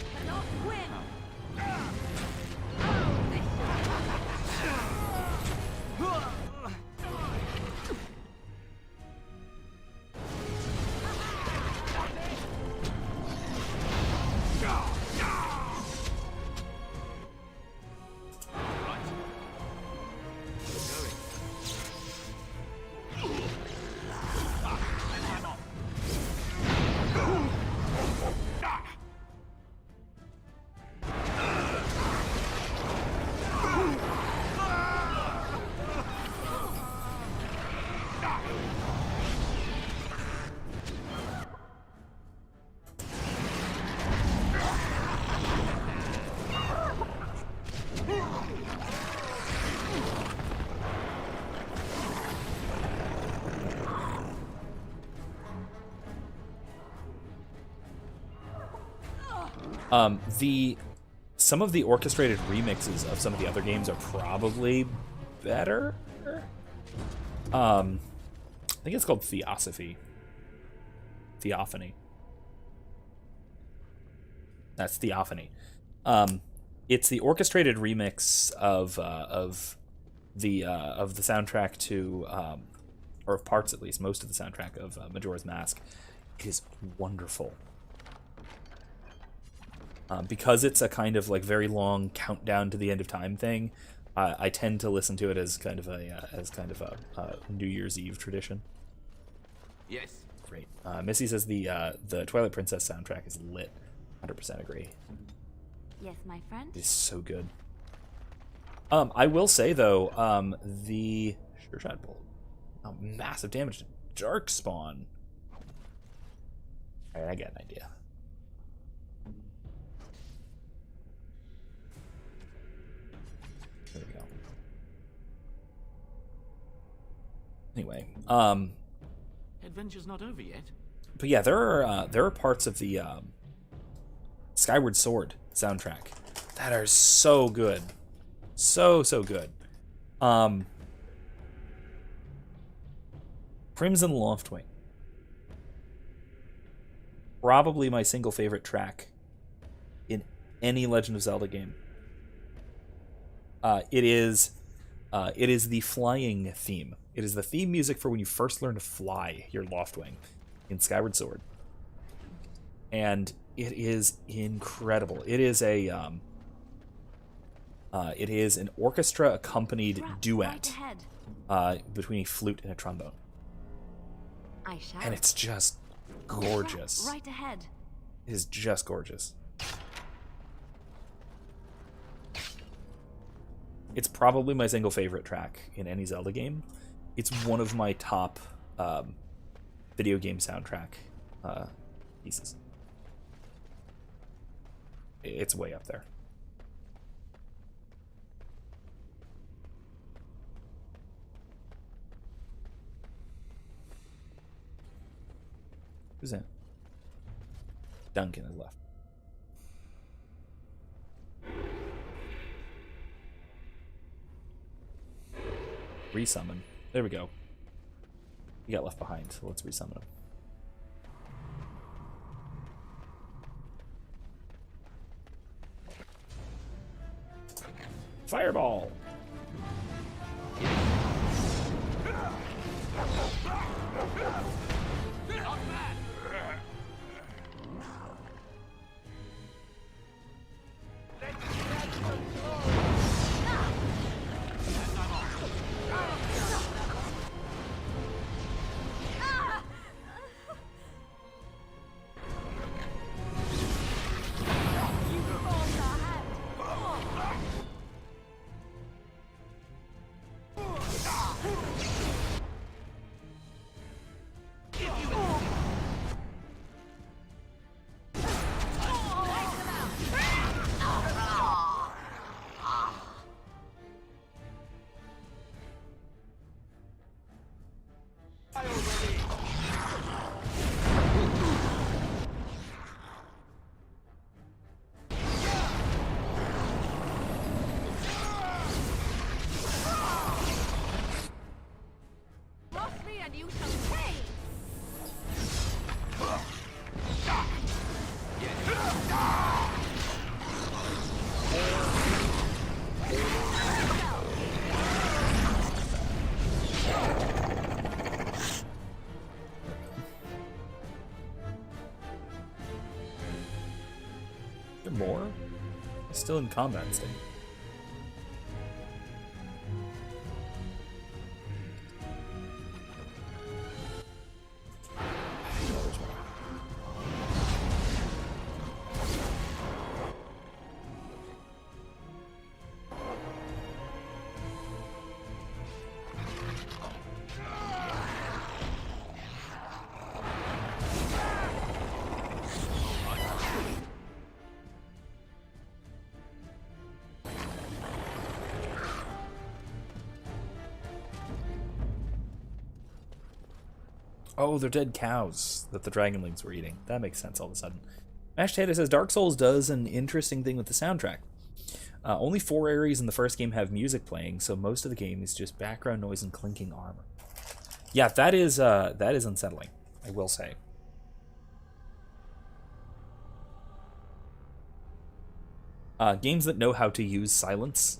Some of the orchestrated remixes of some of the other games are probably better. I think it's called Theophany. That's Theophany. It's the orchestrated remix of the soundtrack to, or of parts at least, most of the soundtrack of Majora's Mask. It is wonderful. Because it's a kind of like very long countdown to the end of time thing, I tend to listen to it as kind of a New Year's Eve tradition. Yes. Great. Missy says the Twilight Princess soundtrack is lit. 100% agree. Yes, my friend. It's so good. I will say though, the Sure Shot Bolt, massive damage to Darkspawn. All right, I get an idea. There we go. Anyway, adventure's not over yet. But yeah, there are parts of the Skyward Sword soundtrack that are so good, so good. Crimson Loftwing, probably my single favorite track in any Legend of Zelda game. It is the flying theme. It is the theme music for when you first learn to fly your Loftwing in Skyward Sword, and it is incredible. It is an orchestra accompanied duet between a flute and a trombone, and it's just gorgeous. Right ahead. It is just gorgeous. It's probably my single favorite track in any Zelda game. It's one of my top video game soundtrack pieces. It's way up there. Who's that? Duncan is left. Resummon. There we go. He got left behind, so let's resummon him. Fireball! still in combat state. Oh, they're dead cows that the dragonlings were eating. That makes sense all of a sudden. Mashed Potato says Dark Souls does an interesting thing with the soundtrack. Only 4 areas in the first game have music playing, so most of the game is just background noise and clinking armor. Yeah, that is unsettling, I will say. Games that know how to use silence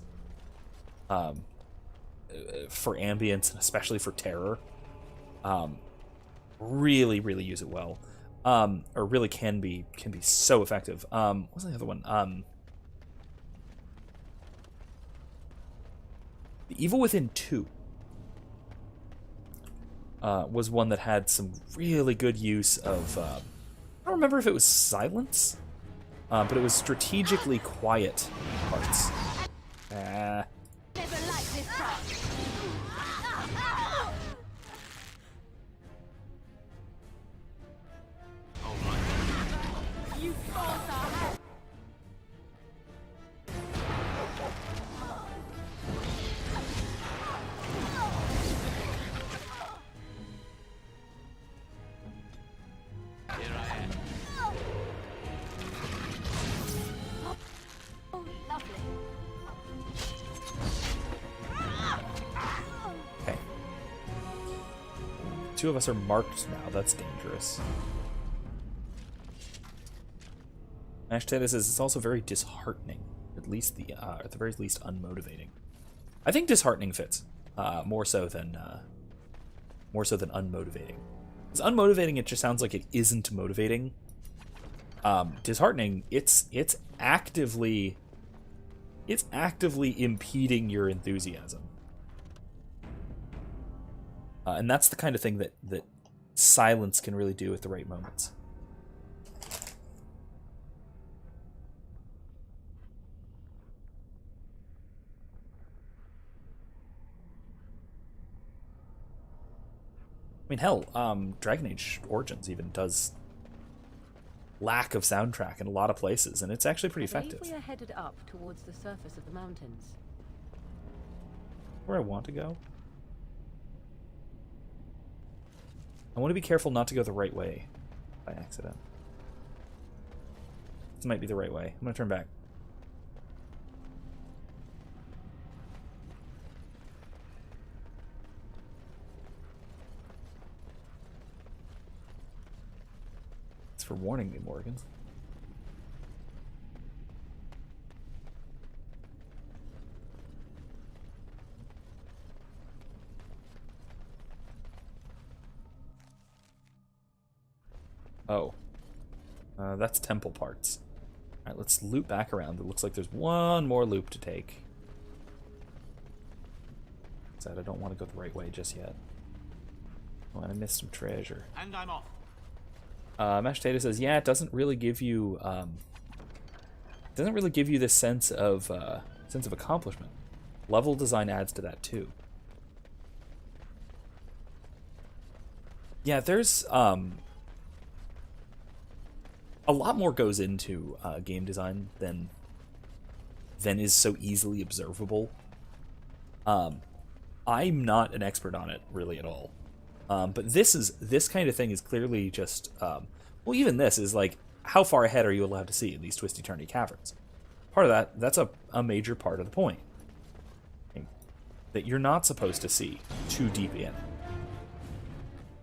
for ambience, and especially for terror, really use it well, or really can be so effective. What's the other one? The Evil Within 2 was one that had some really good use of. I don't remember if it was silence, but it was strategically quiet parts. Never liked this part. You force our hand. Here I am. Oh, lovely. Okay. 2 of us are marked now. That's dangerous. Mashed Potato says it's also very disheartening, at the very least unmotivating. I think disheartening fits more so than unmotivating. Because unmotivating, it just sounds like it isn't motivating. Disheartening, it's actively impeding your enthusiasm, and that's the kind of thing that silence can really do at the right moments. I mean, hell, Dragon Age Origins even does lack of soundtrack in a lot of places, and it's actually pretty effective. We are headed up towards the surface of the mountains. Where I want to go? I want to be careful not to go the right way by accident. This might be the right way. I'm going to turn back. For warning me, Morgan. Oh. That's temple parts. Alright, let's loop back around. It looks like there's one more loop to take. Said I don't want to go the right way just yet. Oh, and I missed some treasure. And I'm off. Mashed Potato says, yeah, it doesn't really give you this sense of accomplishment. Level design adds to that too. Yeah, there's a lot more goes into game design than is so easily observable. I'm not an expert on it really at all. But this kind of thing is clearly just, well, even this is like, how far ahead are you allowed to see in these twisty-turny caverns? Part of that's a major part of the point. That you're not supposed to see too deep in.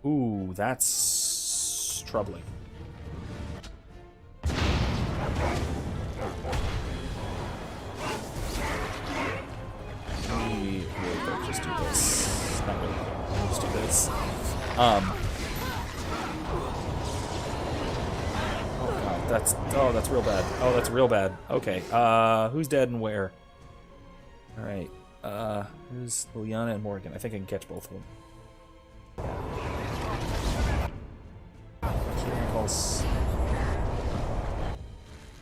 Ooh, that's troubling. We will just do this. Not really. We'll just do this. Oh god. that's real bad. Oh, that's real bad. Okay. Who's dead and where? All right. Who's Liliana and Morgan? I think I can catch both of them.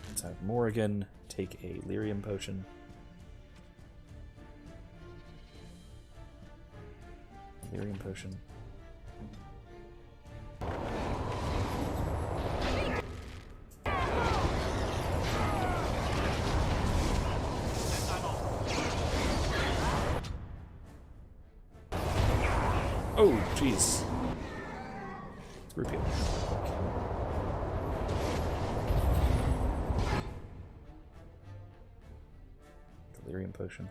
Let's have Morgan take a lyrium potion. Lyrium potion. Oh, jeez. It's Rupio. Delirium potion.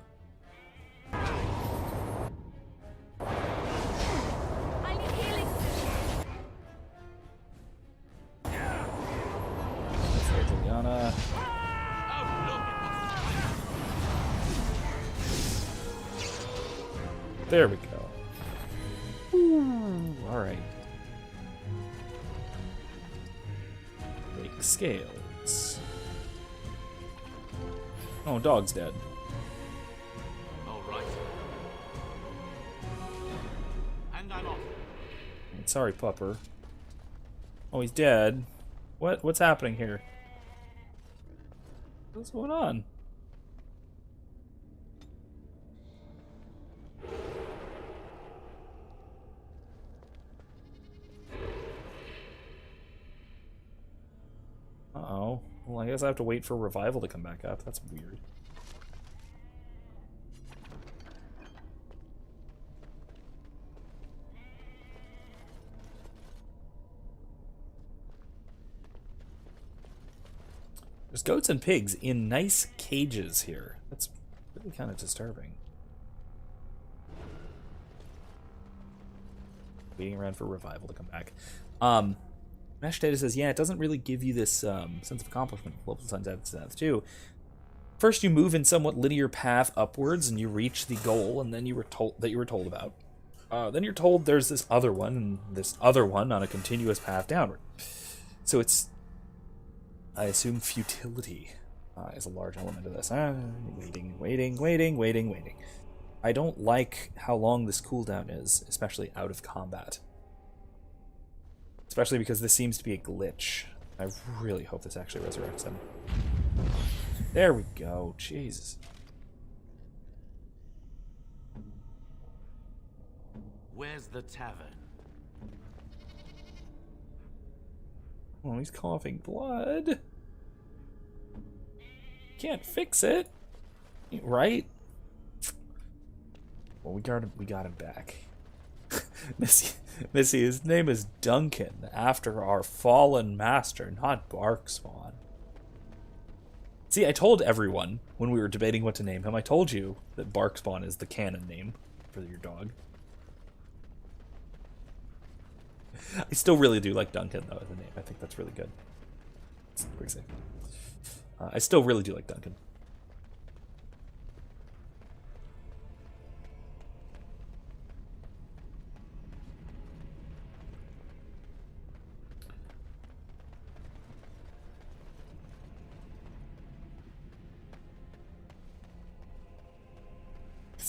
I need healing. Liliana. There we go. Ooh, all right. Make scales. Oh, dog's dead. All right. And I'm off. Sorry, pupper. Oh, he's dead. What's happening here? What's going on? Uh-oh. Well, I guess I have to wait for revival to come back up. That's weird. There's goats and pigs in nice cages here. That's really kind of disturbing. Waiting around for revival to come back. Mesh Data says, yeah, it doesn't really give you this sense of accomplishment. Global Sun's out to that too. First, you move in somewhat linear path upwards, and you reach the goal, and then you were told about. Then you're told there's this other one, and this other one on a continuous path downward. So it's, I assume, futility is a large element of this. Waiting. I don't like how long this cooldown is, especially out of combat. Especially because this seems to be a glitch. I really hope this actually resurrects him. There we go. Jesus. Where's the tavern? Oh, he's coughing blood. Can't fix it. Right? Well, we got him back. Missy, his name is Duncan, after our fallen master, not Barkspawn. See, I told everyone when we were debating what to name him, I told you that Barkspawn is the canon name for your dog. I still really do like Duncan, though, as a name. I think that's really good. Quick save. I still really do like Duncan.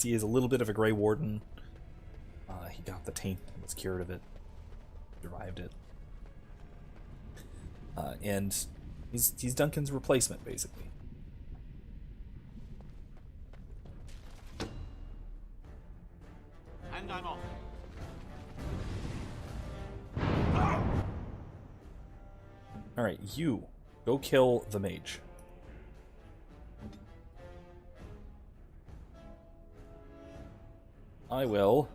He is a little bit of a Grey Warden. He got the taint and was cured of it. Survived it. And he's Duncan's replacement, basically. And I'm off. Alright, you. Go kill the mage. I will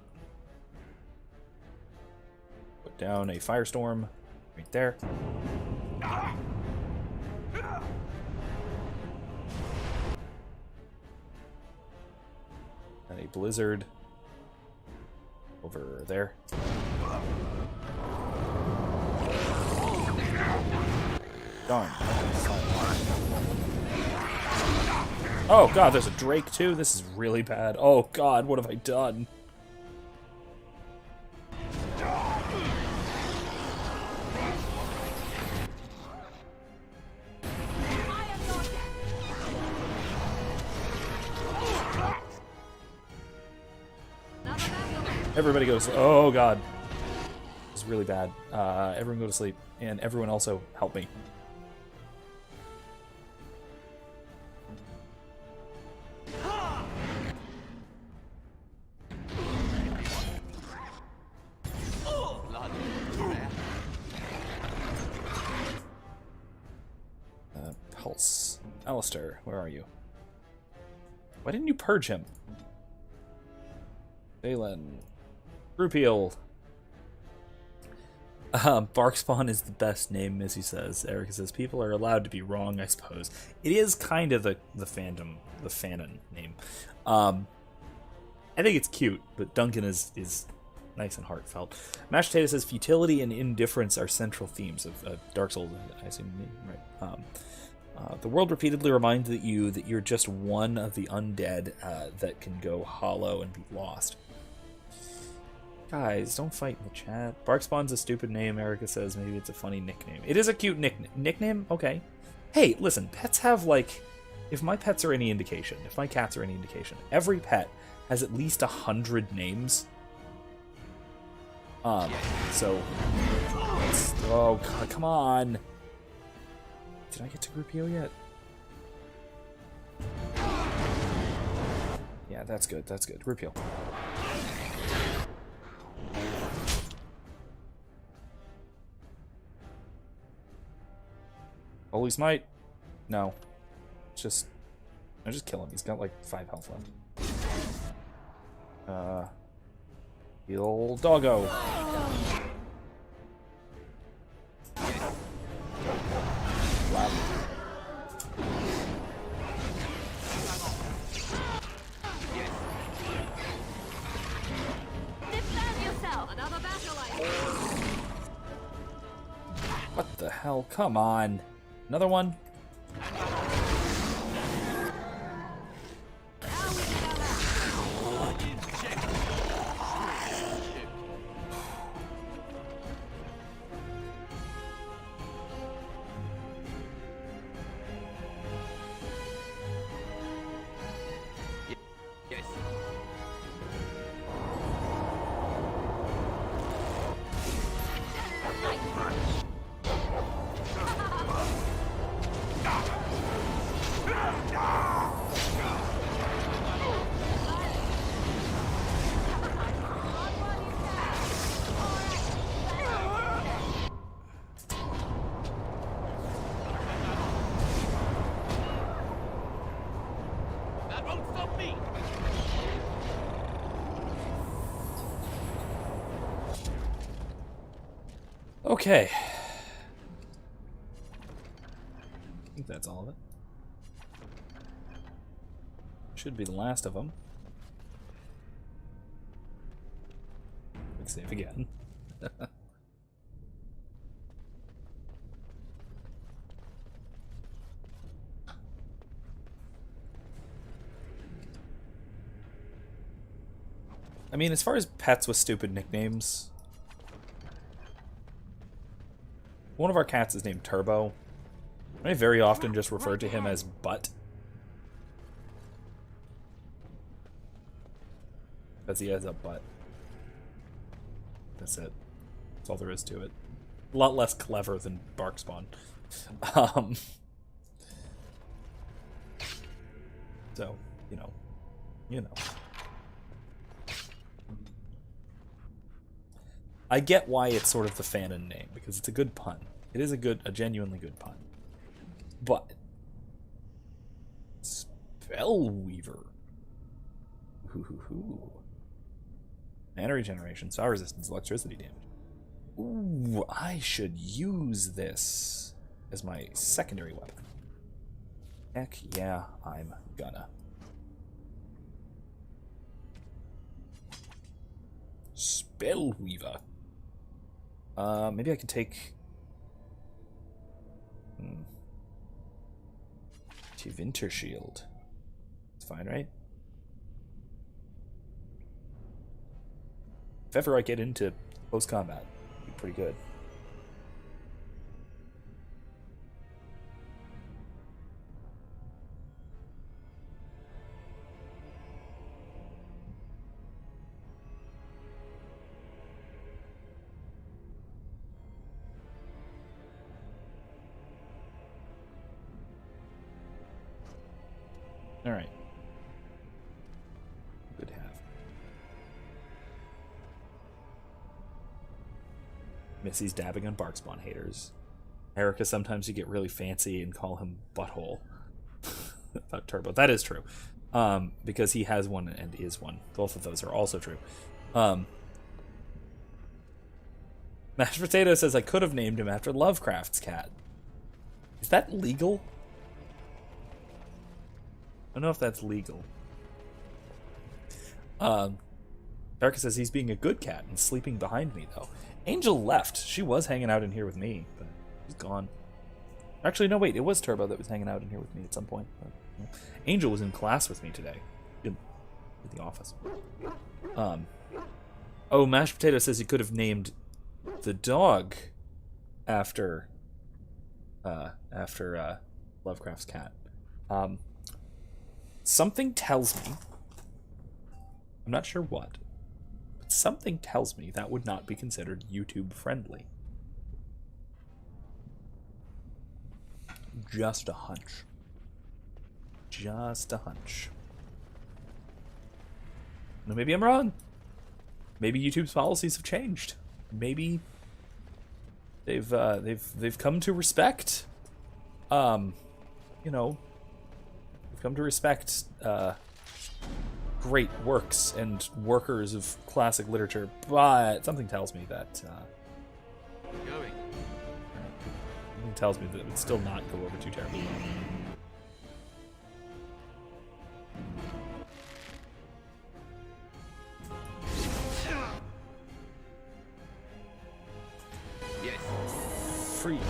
put down a firestorm right there. And a blizzard over there. Darn. Oh god, there's a Drake too? This is really bad. Oh god, what have I done? Everybody go to sleep. Oh, God. It's really bad. Everyone go to sleep. And everyone also help me. Pulse. Alistair, where are you? Why didn't you purge him? Valen. Rupiel. Barkspawn is the best name, Missy says. Erica says, people are allowed to be wrong, I suppose. It is kind of the fandom, the fanon name. I think it's cute, but Duncan is nice and heartfelt. Mashed Potato says, futility and indifference are central themes of Dark Souls, I assume, right? The world repeatedly reminds you that you're just one of the undead that can go hollow and be lost. Guys, don't fight in the chat. Barkspawn's a stupid name, Erica says. Maybe it's a funny nickname. It is a cute nickname? Okay. Hey, listen, pets have, like... If my pets are any indication, if my cats are any indication, every pet has at least 100 names. So... Oh, God, come on! Did I get to Grupio yet? Yeah, that's good, that's good. Grupio. Holy Smite? No. I just kill him. He's got like 5 health left. Heal doggo. Wow. Defend yourself. Another battle light. What the hell? Come on. Another one? Okay. I think that's all of it. Should be the last of them. Quick save again. I mean, as far as pets with stupid nicknames, one of our cats is named Turbo. I very often just refer to him as Butt. Because he has a butt. That's it. That's all there is to it. A lot less clever than Barkspawn. So, you know. I get why it's sort of the fanon name, because it's a good pun. It is a genuinely good pun. But Spellweaver. Ooh. Mana regeneration, saw resistance, electricity damage. Ooh, I should use this as my secondary weapon. Heck yeah, I'm gonna. Spellweaver. Maybe I could take... Winter Shield. It's fine, right? If ever I get into close combat, it'd be pretty good. All right. Good to have. Missy's dabbing on Barkspawn haters. Erica, sometimes you get really fancy and call him Butthole. About Turbo. That is true. Because he has one and is one. Both of those are also true. Mashed Potato says I could have named him after Lovecraft's cat. Is that legal? I don't know if that's legal. Erica says he's being a good cat and sleeping behind me, though. Angel left. She was hanging out in here with me, but she's gone. Actually, no, wait. It was Turbo that was hanging out in here with me at some point. But, you know. Angel was in class with me today. In the office. Oh, Mashed Potato says he could have named the dog after Lovecraft's cat. Something tells me, I'm not sure what, but something tells me that would not be considered YouTube friendly. Just a hunch. Just a hunch. Now, maybe I'm wrong. Maybe YouTube's policies have changed. Maybe they've come to respect, you know, they've come to respect great works and workers of classic literature. But something tells me that something tells me that it would still not go over too terribly well. Freeze.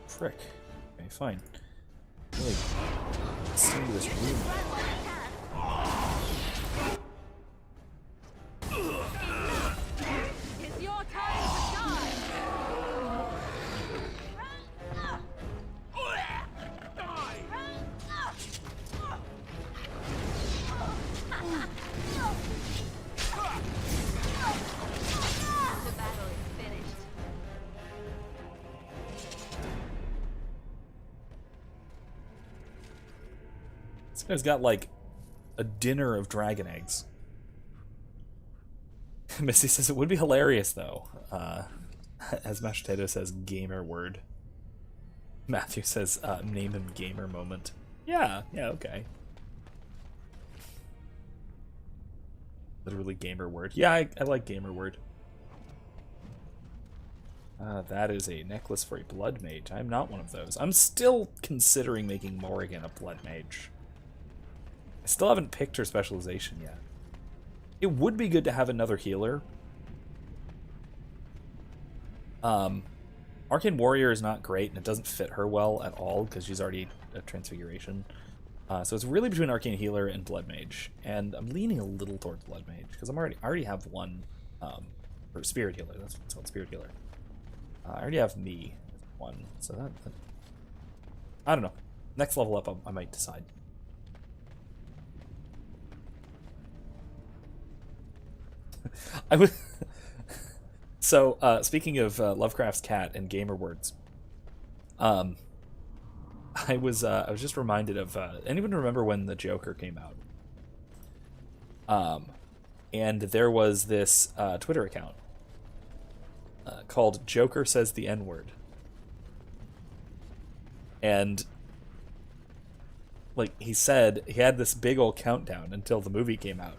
Frick. Okay, fine. Really, let's see this room. It's your time to die. The battle is finished. This guy's got like a dinner of dragon eggs. Missy says it would be hilarious though. As Mashed Potato says, gamer word. Matthew says, name him gamer moment. Yeah, okay. Literally gamer word. Yeah, I like gamer word. That is a necklace for a blood mage. I'm not one of those. I'm still considering making Morrigan a blood mage. I still haven't picked her specialization yet. It would be good to have another healer. Arcane Warrior is not great, and it doesn't fit her well at all, because she's already a Transfiguration. So it's really between Arcane Healer and Blood Mage, and I'm leaning a little towards Blood Mage, because I already have one, or Spirit Healer, that's what's called, Spirit Healer. I already have me one, so that I don't know. Next level up, I might decide. I would. So, speaking of Lovecraft's cat and gamer words, I was just reminded of anyone remember when the Joker came out? And there was this Twitter account called Joker Says the N-Word, and like he said, he had this big old countdown until the movie came out.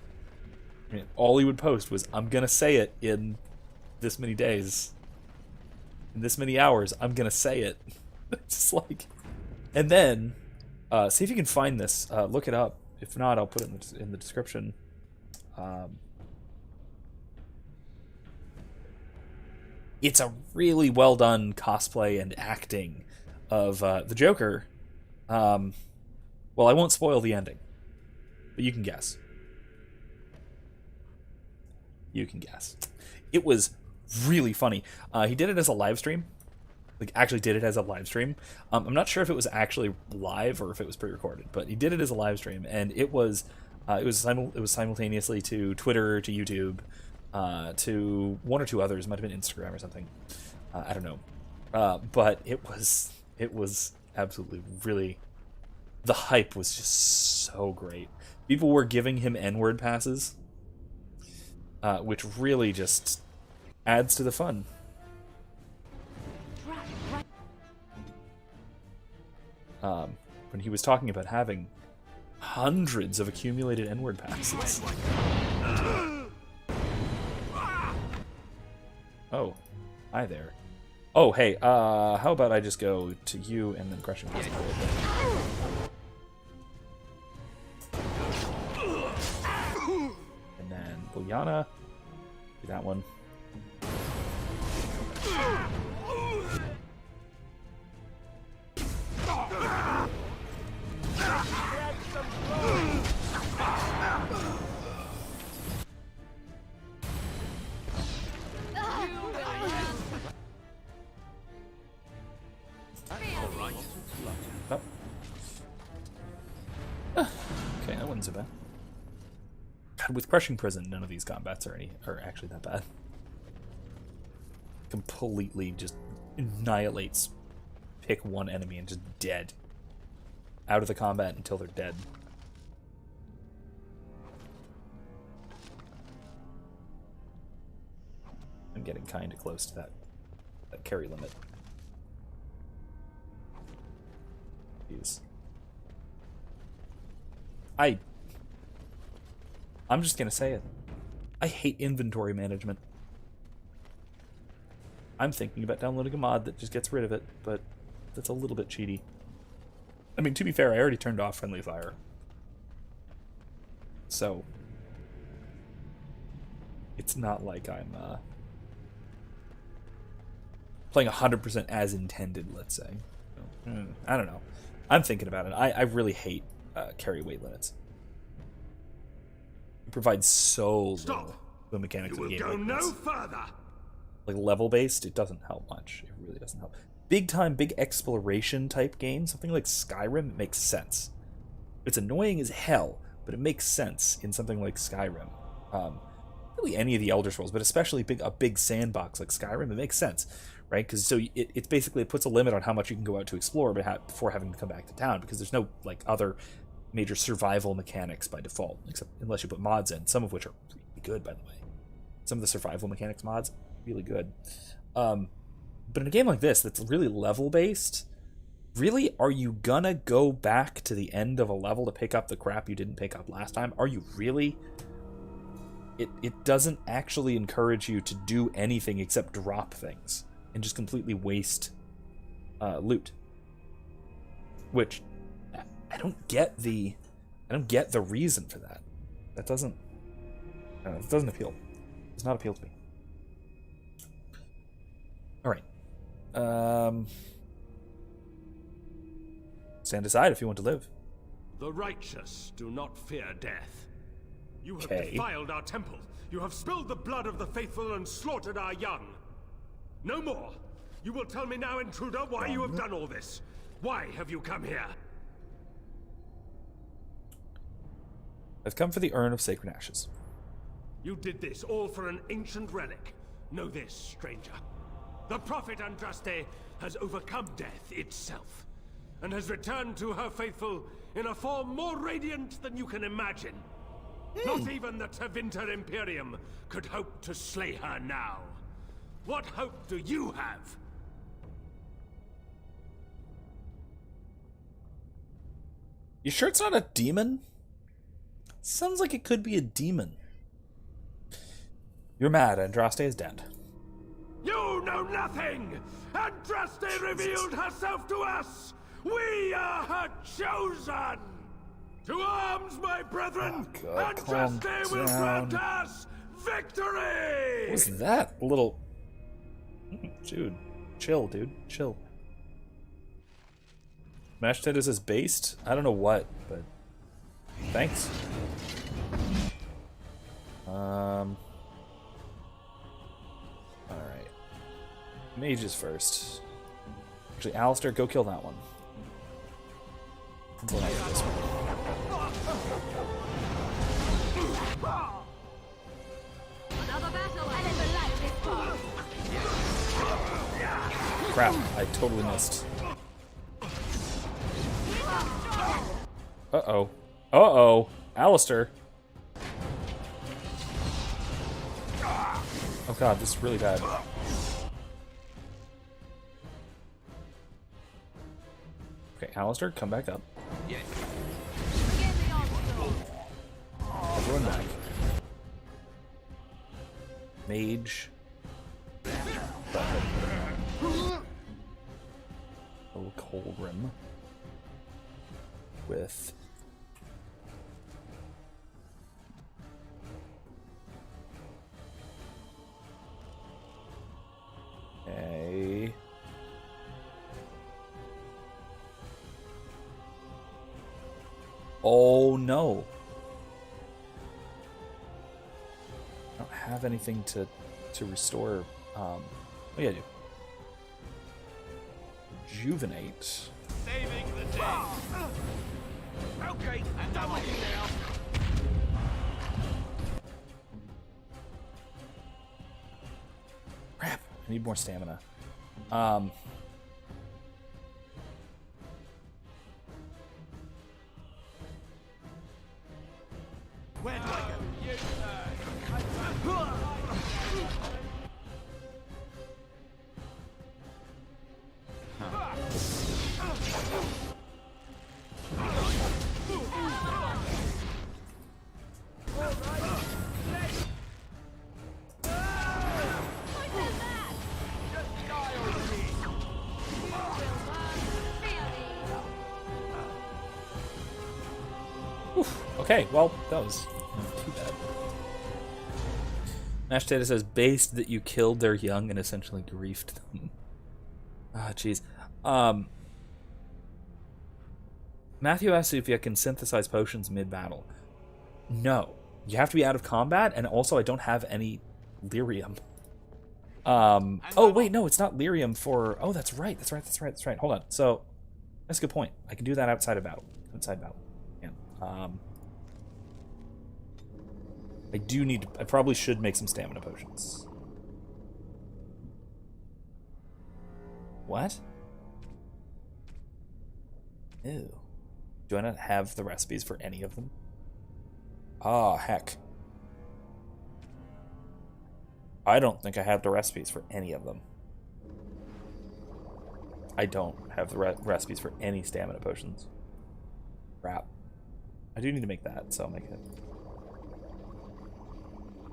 I mean, all he would post was, "I'm gonna say it in this many days, in this many hours, I'm gonna say it." It's just like, and then see if you can find this. Look it up. If not, I'll put it in the description. It's a really well done cosplay and acting of the Joker. Well, I won't spoil the ending, but you can guess. You can guess. It was really funny. He did it as a live stream, like actually did it as a live stream. I'm not sure if it was actually live or if it was pre-recorded, but he did it as a live stream, and it was simultaneously to Twitter, to YouTube, to one or two others. It might have been Instagram or something. I don't know, but it was absolutely really. The hype was just so great. People were giving him N-word passes, which really just adds to the fun. When he was talking about having hundreds of accumulated N-word passes. Oh, hi there. Oh, hey, how about I just go to you and then crushing prison? And then Liliana, do that one. Okay, that wasn't so bad. God, with Crushing Prison, none of these combats are actually that bad. Completely just annihilates. Pick one enemy and just dead. Out of the combat until they're dead. I'm getting kind of close to that carry limit. Jeez. I'm just gonna say it. I hate inventory management. I'm thinking about downloading a mod that just gets rid of it, but that's a little bit cheaty. I mean, to be fair, I already turned off friendly fire. So it's not like I'm playing 100% as intended, let's say. I don't know. I'm thinking about it. I really hate carry weight limits. It provides so little the mechanics of the game. Go no further. Like level based, it doesn't help much. It really doesn't help. Big time, big exploration type game, something like Skyrim, it makes sense. It's annoying as hell, but it makes sense in something like Skyrim. Really any of the Elder Scrolls, but especially a big sandbox like Skyrim, it makes sense, right? Because so it's basically, it puts a limit on how much you can go out to explore before having to come back to town, because there's no like other major survival mechanics by default, except unless you put mods in, some of which are really good, by the way. Some of the survival mechanics mods, really good. But in a game like this that's really level based, really, are you gonna go back to the end of a level to pick up the crap you didn't pick up last time? Are you really? It doesn't actually encourage you to do anything except drop things and just completely waste loot. Which I don't get the reason for that. That doesn't it doesn't appeal. It does not appeal to me. All right. Stand aside if you want to live. The righteous do not fear death. You have Okay. defiled our temple. You have spilled the blood of the faithful and slaughtered our young. No more. You will tell me now, intruder, why you have done all this. Why have you come here? I've come for the urn of sacred ashes. You did this all for an ancient relic. Know this, stranger. The prophet Andraste has overcome death itself, and has returned to her faithful in a form more radiant than you can imagine. Not even the Tevinter Emporium could hope to slay her now. What hope do you have? You sure it's not a demon? Sounds like it could be a demon. You're mad. Andraste is dead. You know nothing! Andraste revealed herself to us! We are her chosen! To arms, my brethren! Oh, God, Andraste will grant us victory! What was that? A little... Dude, chill, dude. Chill. Mashed potatoes is based? I don't know what, but... Thanks. Alright. Mages first. Actually, Alistair, go kill that one. Until I get this one. Crap, I totally missed. Uh-oh. Uh-oh. Alistair. Oh god, this is really bad. Okay, Alistair, come back up. Everyone back. Mage. Oh, Colgrim. With... a... Oh no. I don't have anything to restore. Oh yeah, I do. Rejuvenate. Saving the day. Okay, I'm done with you now. Crap, I need more stamina. Where do I go? Okay, well, that was not too bad. Mashed Potato says, based that you killed their young and essentially griefed them. Ah, jeez. Matthew asks if you can synthesize potions mid-battle. No. You have to be out of combat, and also I don't have any lyrium. Oh, wait, no, it's not lyrium for... Oh, that's right. Hold on. So, that's a good point. I can do that outside of battle. Yeah. I do need to... I probably should make some stamina potions. What? Ew. Do I not have the recipes for any of them? Ah, heck. I don't think I have the recipes for any of them. I don't have the recipes for any stamina potions. Crap. I do need to make that, so I'll make it.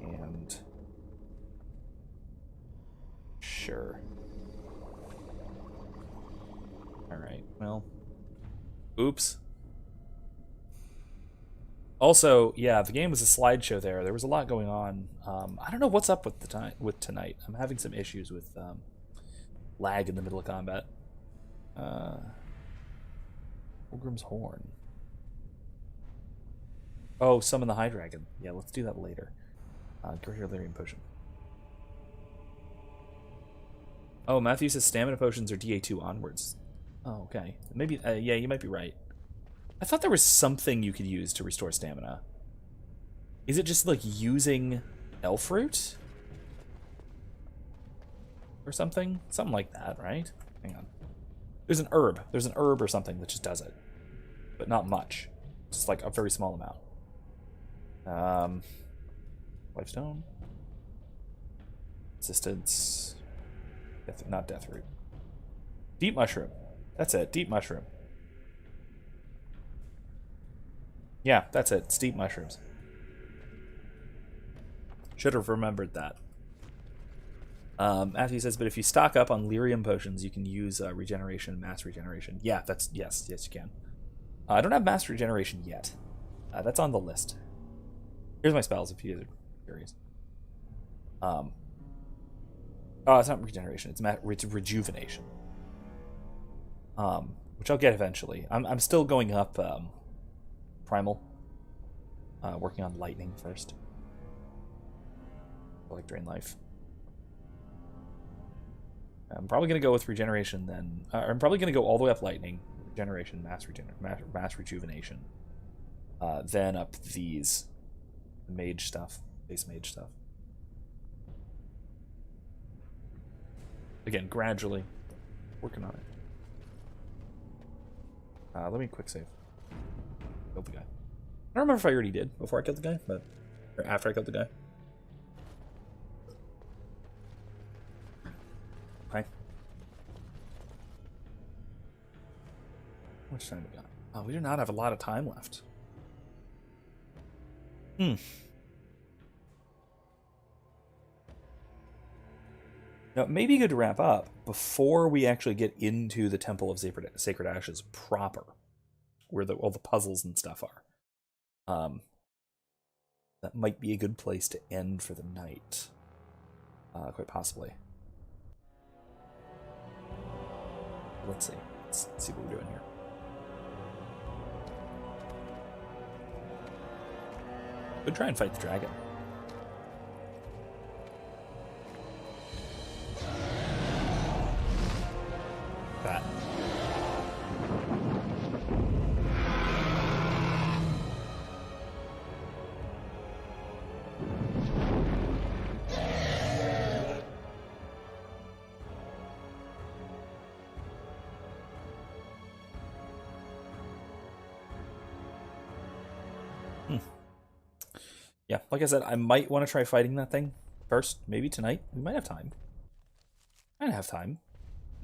And... sure. Alright, well... Oops. Also, yeah, the game was a slideshow there. There was a lot going on. I don't know what's up with tonight. I'm having some issues with lag in the middle of combat. Pilgrim's Horn. Oh, summon the High Dragon. Yeah, let's do that later. Greater Lyrium Potion. Oh, Matthew says stamina potions are DA2 onwards. Oh, okay. Maybe, yeah, you might be right. I thought there was something you could use to restore stamina. Is it just like using elf root? Or something? Something like that, right? Hang on. There's an herb. There's an herb or something that just does it. But not much. Just like a very small amount. Lifestone. Resistance. Not death root. Deep mushroom. That's it. Deep mushroom. Yeah, that's it. Steep mushrooms. Should have remembered that. Matthew says, but if you stock up on lyrium potions, you can use regeneration, mass regeneration. Yeah, that's yes, you can. I don't have mass regeneration yet. That's on the list. Here's my spells if you guys are curious. Oh, it's not regeneration. It's rejuvenation. Which I'll get eventually. I'm still going up. Primal. Working on lightning first. I like Drain Life. I'm probably going to go with regeneration then. I'm probably going to go all the way up lightning, regeneration, mass rejuvenation. Then up these mage stuff, base mage stuff. Again, gradually working on it. Let me quick save. Killed the guy. I don't remember if I already did before I killed the guy, but or after I killed the guy. Hi. How much time do we got? Oh, we do not have a lot of time left. Now, it may be good to wrap up before we actually get into the Temple of Sacred Ashes proper, where all the puzzles and stuff are. That might be a good place to end for the night. Quite possibly. Let's see. Let's see what we're doing here. Could try and fight the dragon. That. Yeah, like I said, I might want to try fighting that thing first. Maybe tonight. We might have time. Might have time.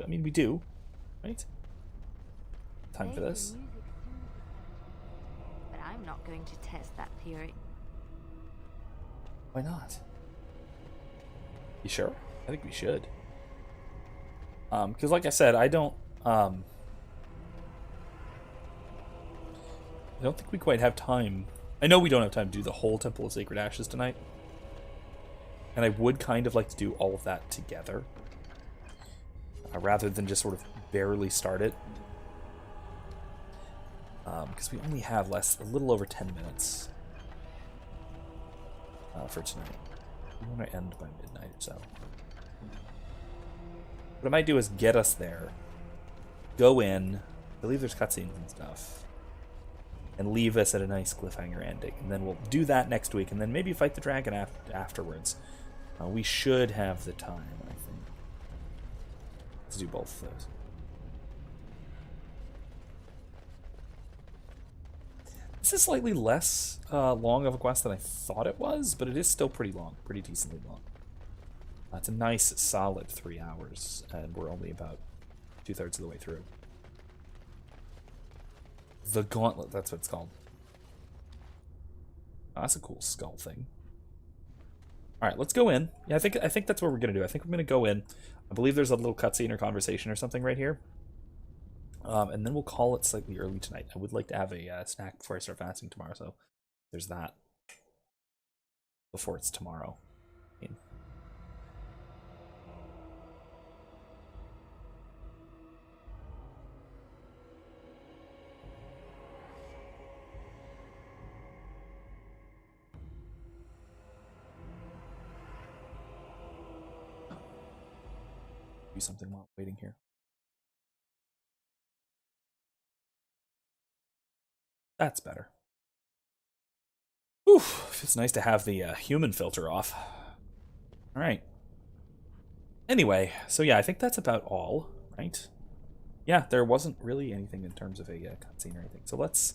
I mean, we do. Right? Time for this. But I'm not going to test that theory. Why not? You sure? I think we should. Because like I said, I don't think we quite have time. I know we don't have time to do the whole Temple of Sacred Ashes tonight. And I would kind of like to do all of that together. Rather than just sort of barely start it. Because we only have a little over 10 minutes for tonight. We want to end by midnight or so. What I might do is get us there, go in, I believe there's cutscenes and stuff, and leave us at a nice cliffhanger ending. And then we'll do that next week, and then maybe fight the dragon afterwards. We should have the time, I think. Let's do both of those. This is slightly less long of a quest than I thought it was, but it is still pretty long, pretty decently long. It's a nice, solid 3 hours, and we're only about 2/3 of the way through. The Gauntlet, that's what it's called. Oh, that's a cool skull thing. Alright, let's go in. Yeah, I think that's what we're going to do. I think we're going to go in. I believe there's a little cutscene or conversation or something right here. And then we'll call it slightly early tonight. I would like to have a snack before I start fasting tomorrow, so there's that. Before it's tomorrow. Do something while waiting here. That's better. Oof, it's nice to have the human filter off. All right. Anyway, so yeah, I think that's about all, right? Yeah, there wasn't really anything in terms of a cutscene or anything. So let's...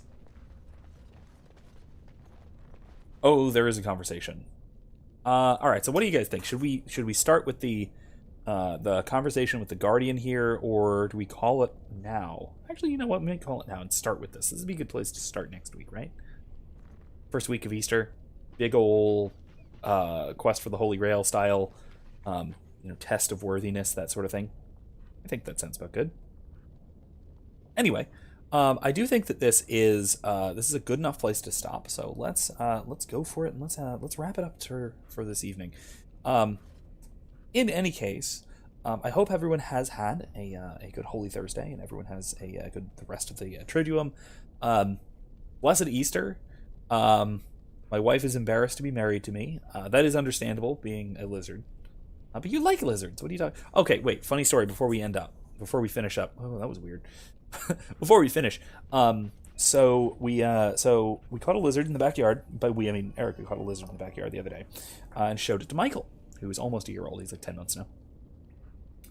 Oh, there is a conversation. All right, so what do you guys think? Should we start with the conversation with the Guardian here, or do we call it now? Actually, you know what? We might call it now and start with this. This would be a good place to start next week, right? First week of Easter. Big ol' quest for the Holy Grail style, test of worthiness, that sort of thing. I think that sounds about good. Anyway, I do think that this is a good enough place to stop. So let's go for it, and let's wrap it up for this evening. In any case, I hope everyone has had a good Holy Thursday, and everyone has a good the rest of the Triduum. Blessed Easter. My wife is embarrassed to be married to me. That is understandable, being a lizard. But you like lizards. What are you talking? Okay, wait. Funny story before we finish up. Oh, that was weird. Before we finish, so we caught a lizard in the backyard. By we, I mean Erica caught a lizard in the backyard the other day, and showed it to Michael, who is almost a year old. He's like 10 months now,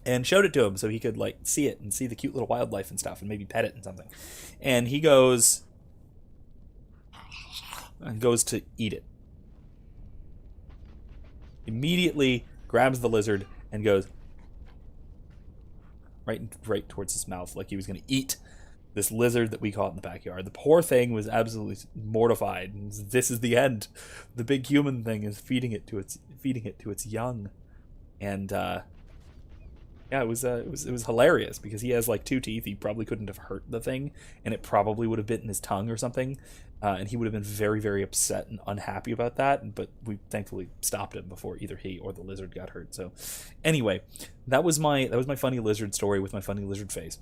and showed it to him so he could like see it and see the cute little wildlife and stuff, and maybe pet it and something. And he goes to eat it. Immediately grabs the lizard and goes right towards his mouth, like he was going to eat this lizard that we caught in the backyard. The poor thing was absolutely mortified. This is the end. The big human thing is feeding it to its young, and yeah, it was hilarious because he has like 2 teeth. He probably couldn't have hurt the thing, and it probably would have bitten his tongue or something, and he would have been very, very upset and unhappy about that. But we thankfully stopped him before either he or the lizard got hurt. So, anyway, that was my funny lizard story with my funny lizard face.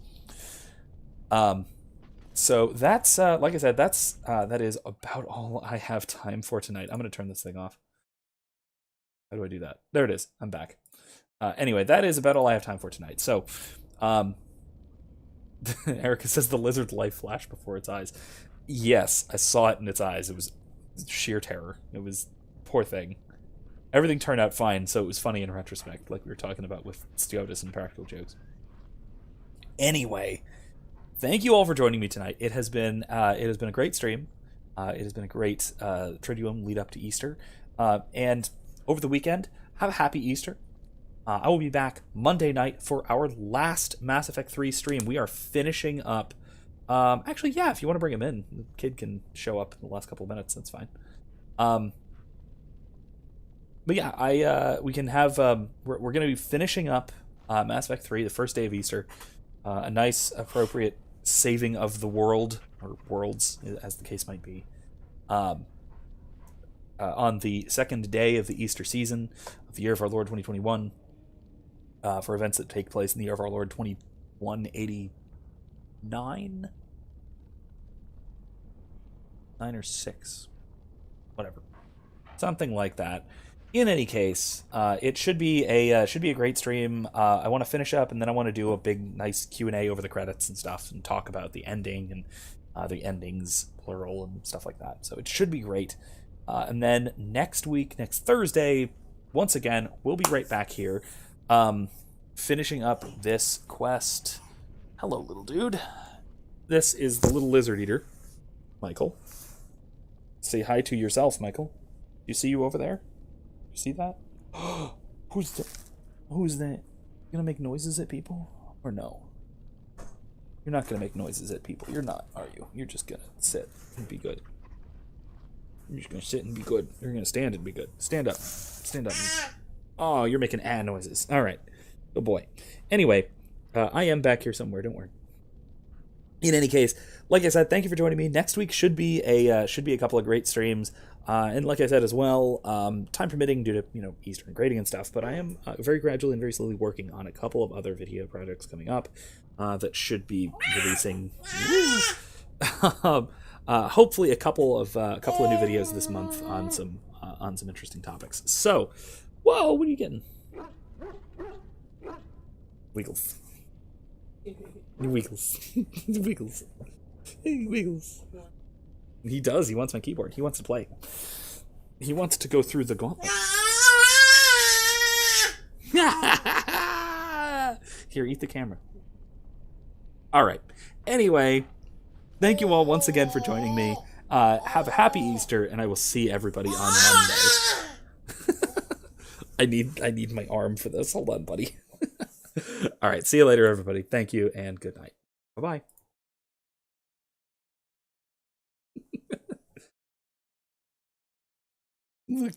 So that's like I said, that is about all I have time for tonight. I'm gonna turn this thing off. How do I do that? There it is. I'm back. Anyway, that is about all I have time for tonight. So, Erica says the lizard's life flashed before its eyes. Yes, I saw it in its eyes. It was sheer terror. It was poor thing. Everything turned out fine, so it was funny in retrospect, like we were talking about with SCOTUS and practical jokes. Anyway, thank you all for joining me tonight. It has been a great stream. It has been a great Triduum lead up to Easter. And over the weekend, have a happy Easter. I will be back Monday night for our last Mass Effect 3 stream. We are finishing up. Actually, yeah, if you want to bring him in, the kid can show up in the last couple of minutes. That's fine. But yeah, we can have. We're going to be finishing up Mass Effect 3, the first day of Easter. A nice, appropriate saving of the world, or worlds, as the case might be. On the second day of the Easter season of the year of our Lord 2021. For events that take place in the year of our Lord 2189? 9 or 6. Whatever. Something like that. In any case, it should be a great stream. I want to finish up, and then I want to do a big, nice Q&A over the credits and stuff, and talk about the ending and the endings, plural, and stuff like that. So it should be great. And then next Thursday, once again, we'll be right back here. Finishing up this quest. Hello, little dude. This is the little lizard eater, Michael. Say hi to yourself, Michael. You see you over there? You see that? Who's that? You gonna make noises at people? Or no? You're not gonna make noises at people. You're not, are you? You're just gonna sit and be good. You're just gonna sit and be good. You're gonna stand and be good. Stand up. Stand up. Oh, you're making noises. All right. Oh boy. Anyway, I am back here somewhere. Don't worry. In any case, like I said, thank you for joining me. Next week should be a couple of great streams, and like I said as well, time permitting due to Easter and grading and stuff. But I am very gradually and very slowly working on a couple of other video projects coming up that should be releasing. Hopefully, a couple of new videos this month on some interesting topics. So, whoa, what are you getting? Wiggles. Wiggles. Wiggles. Wiggles. He does. He wants my keyboard. He wants to play. He wants to go through the gauntlet. Here, eat the camera. All right. Anyway, thank you all once again for joining me. Have a happy Easter, and I will see everybody on Monday. I need my arm for this. Hold on, buddy. All right. See you later, everybody. Thank you, and good night. Bye-bye. Cute.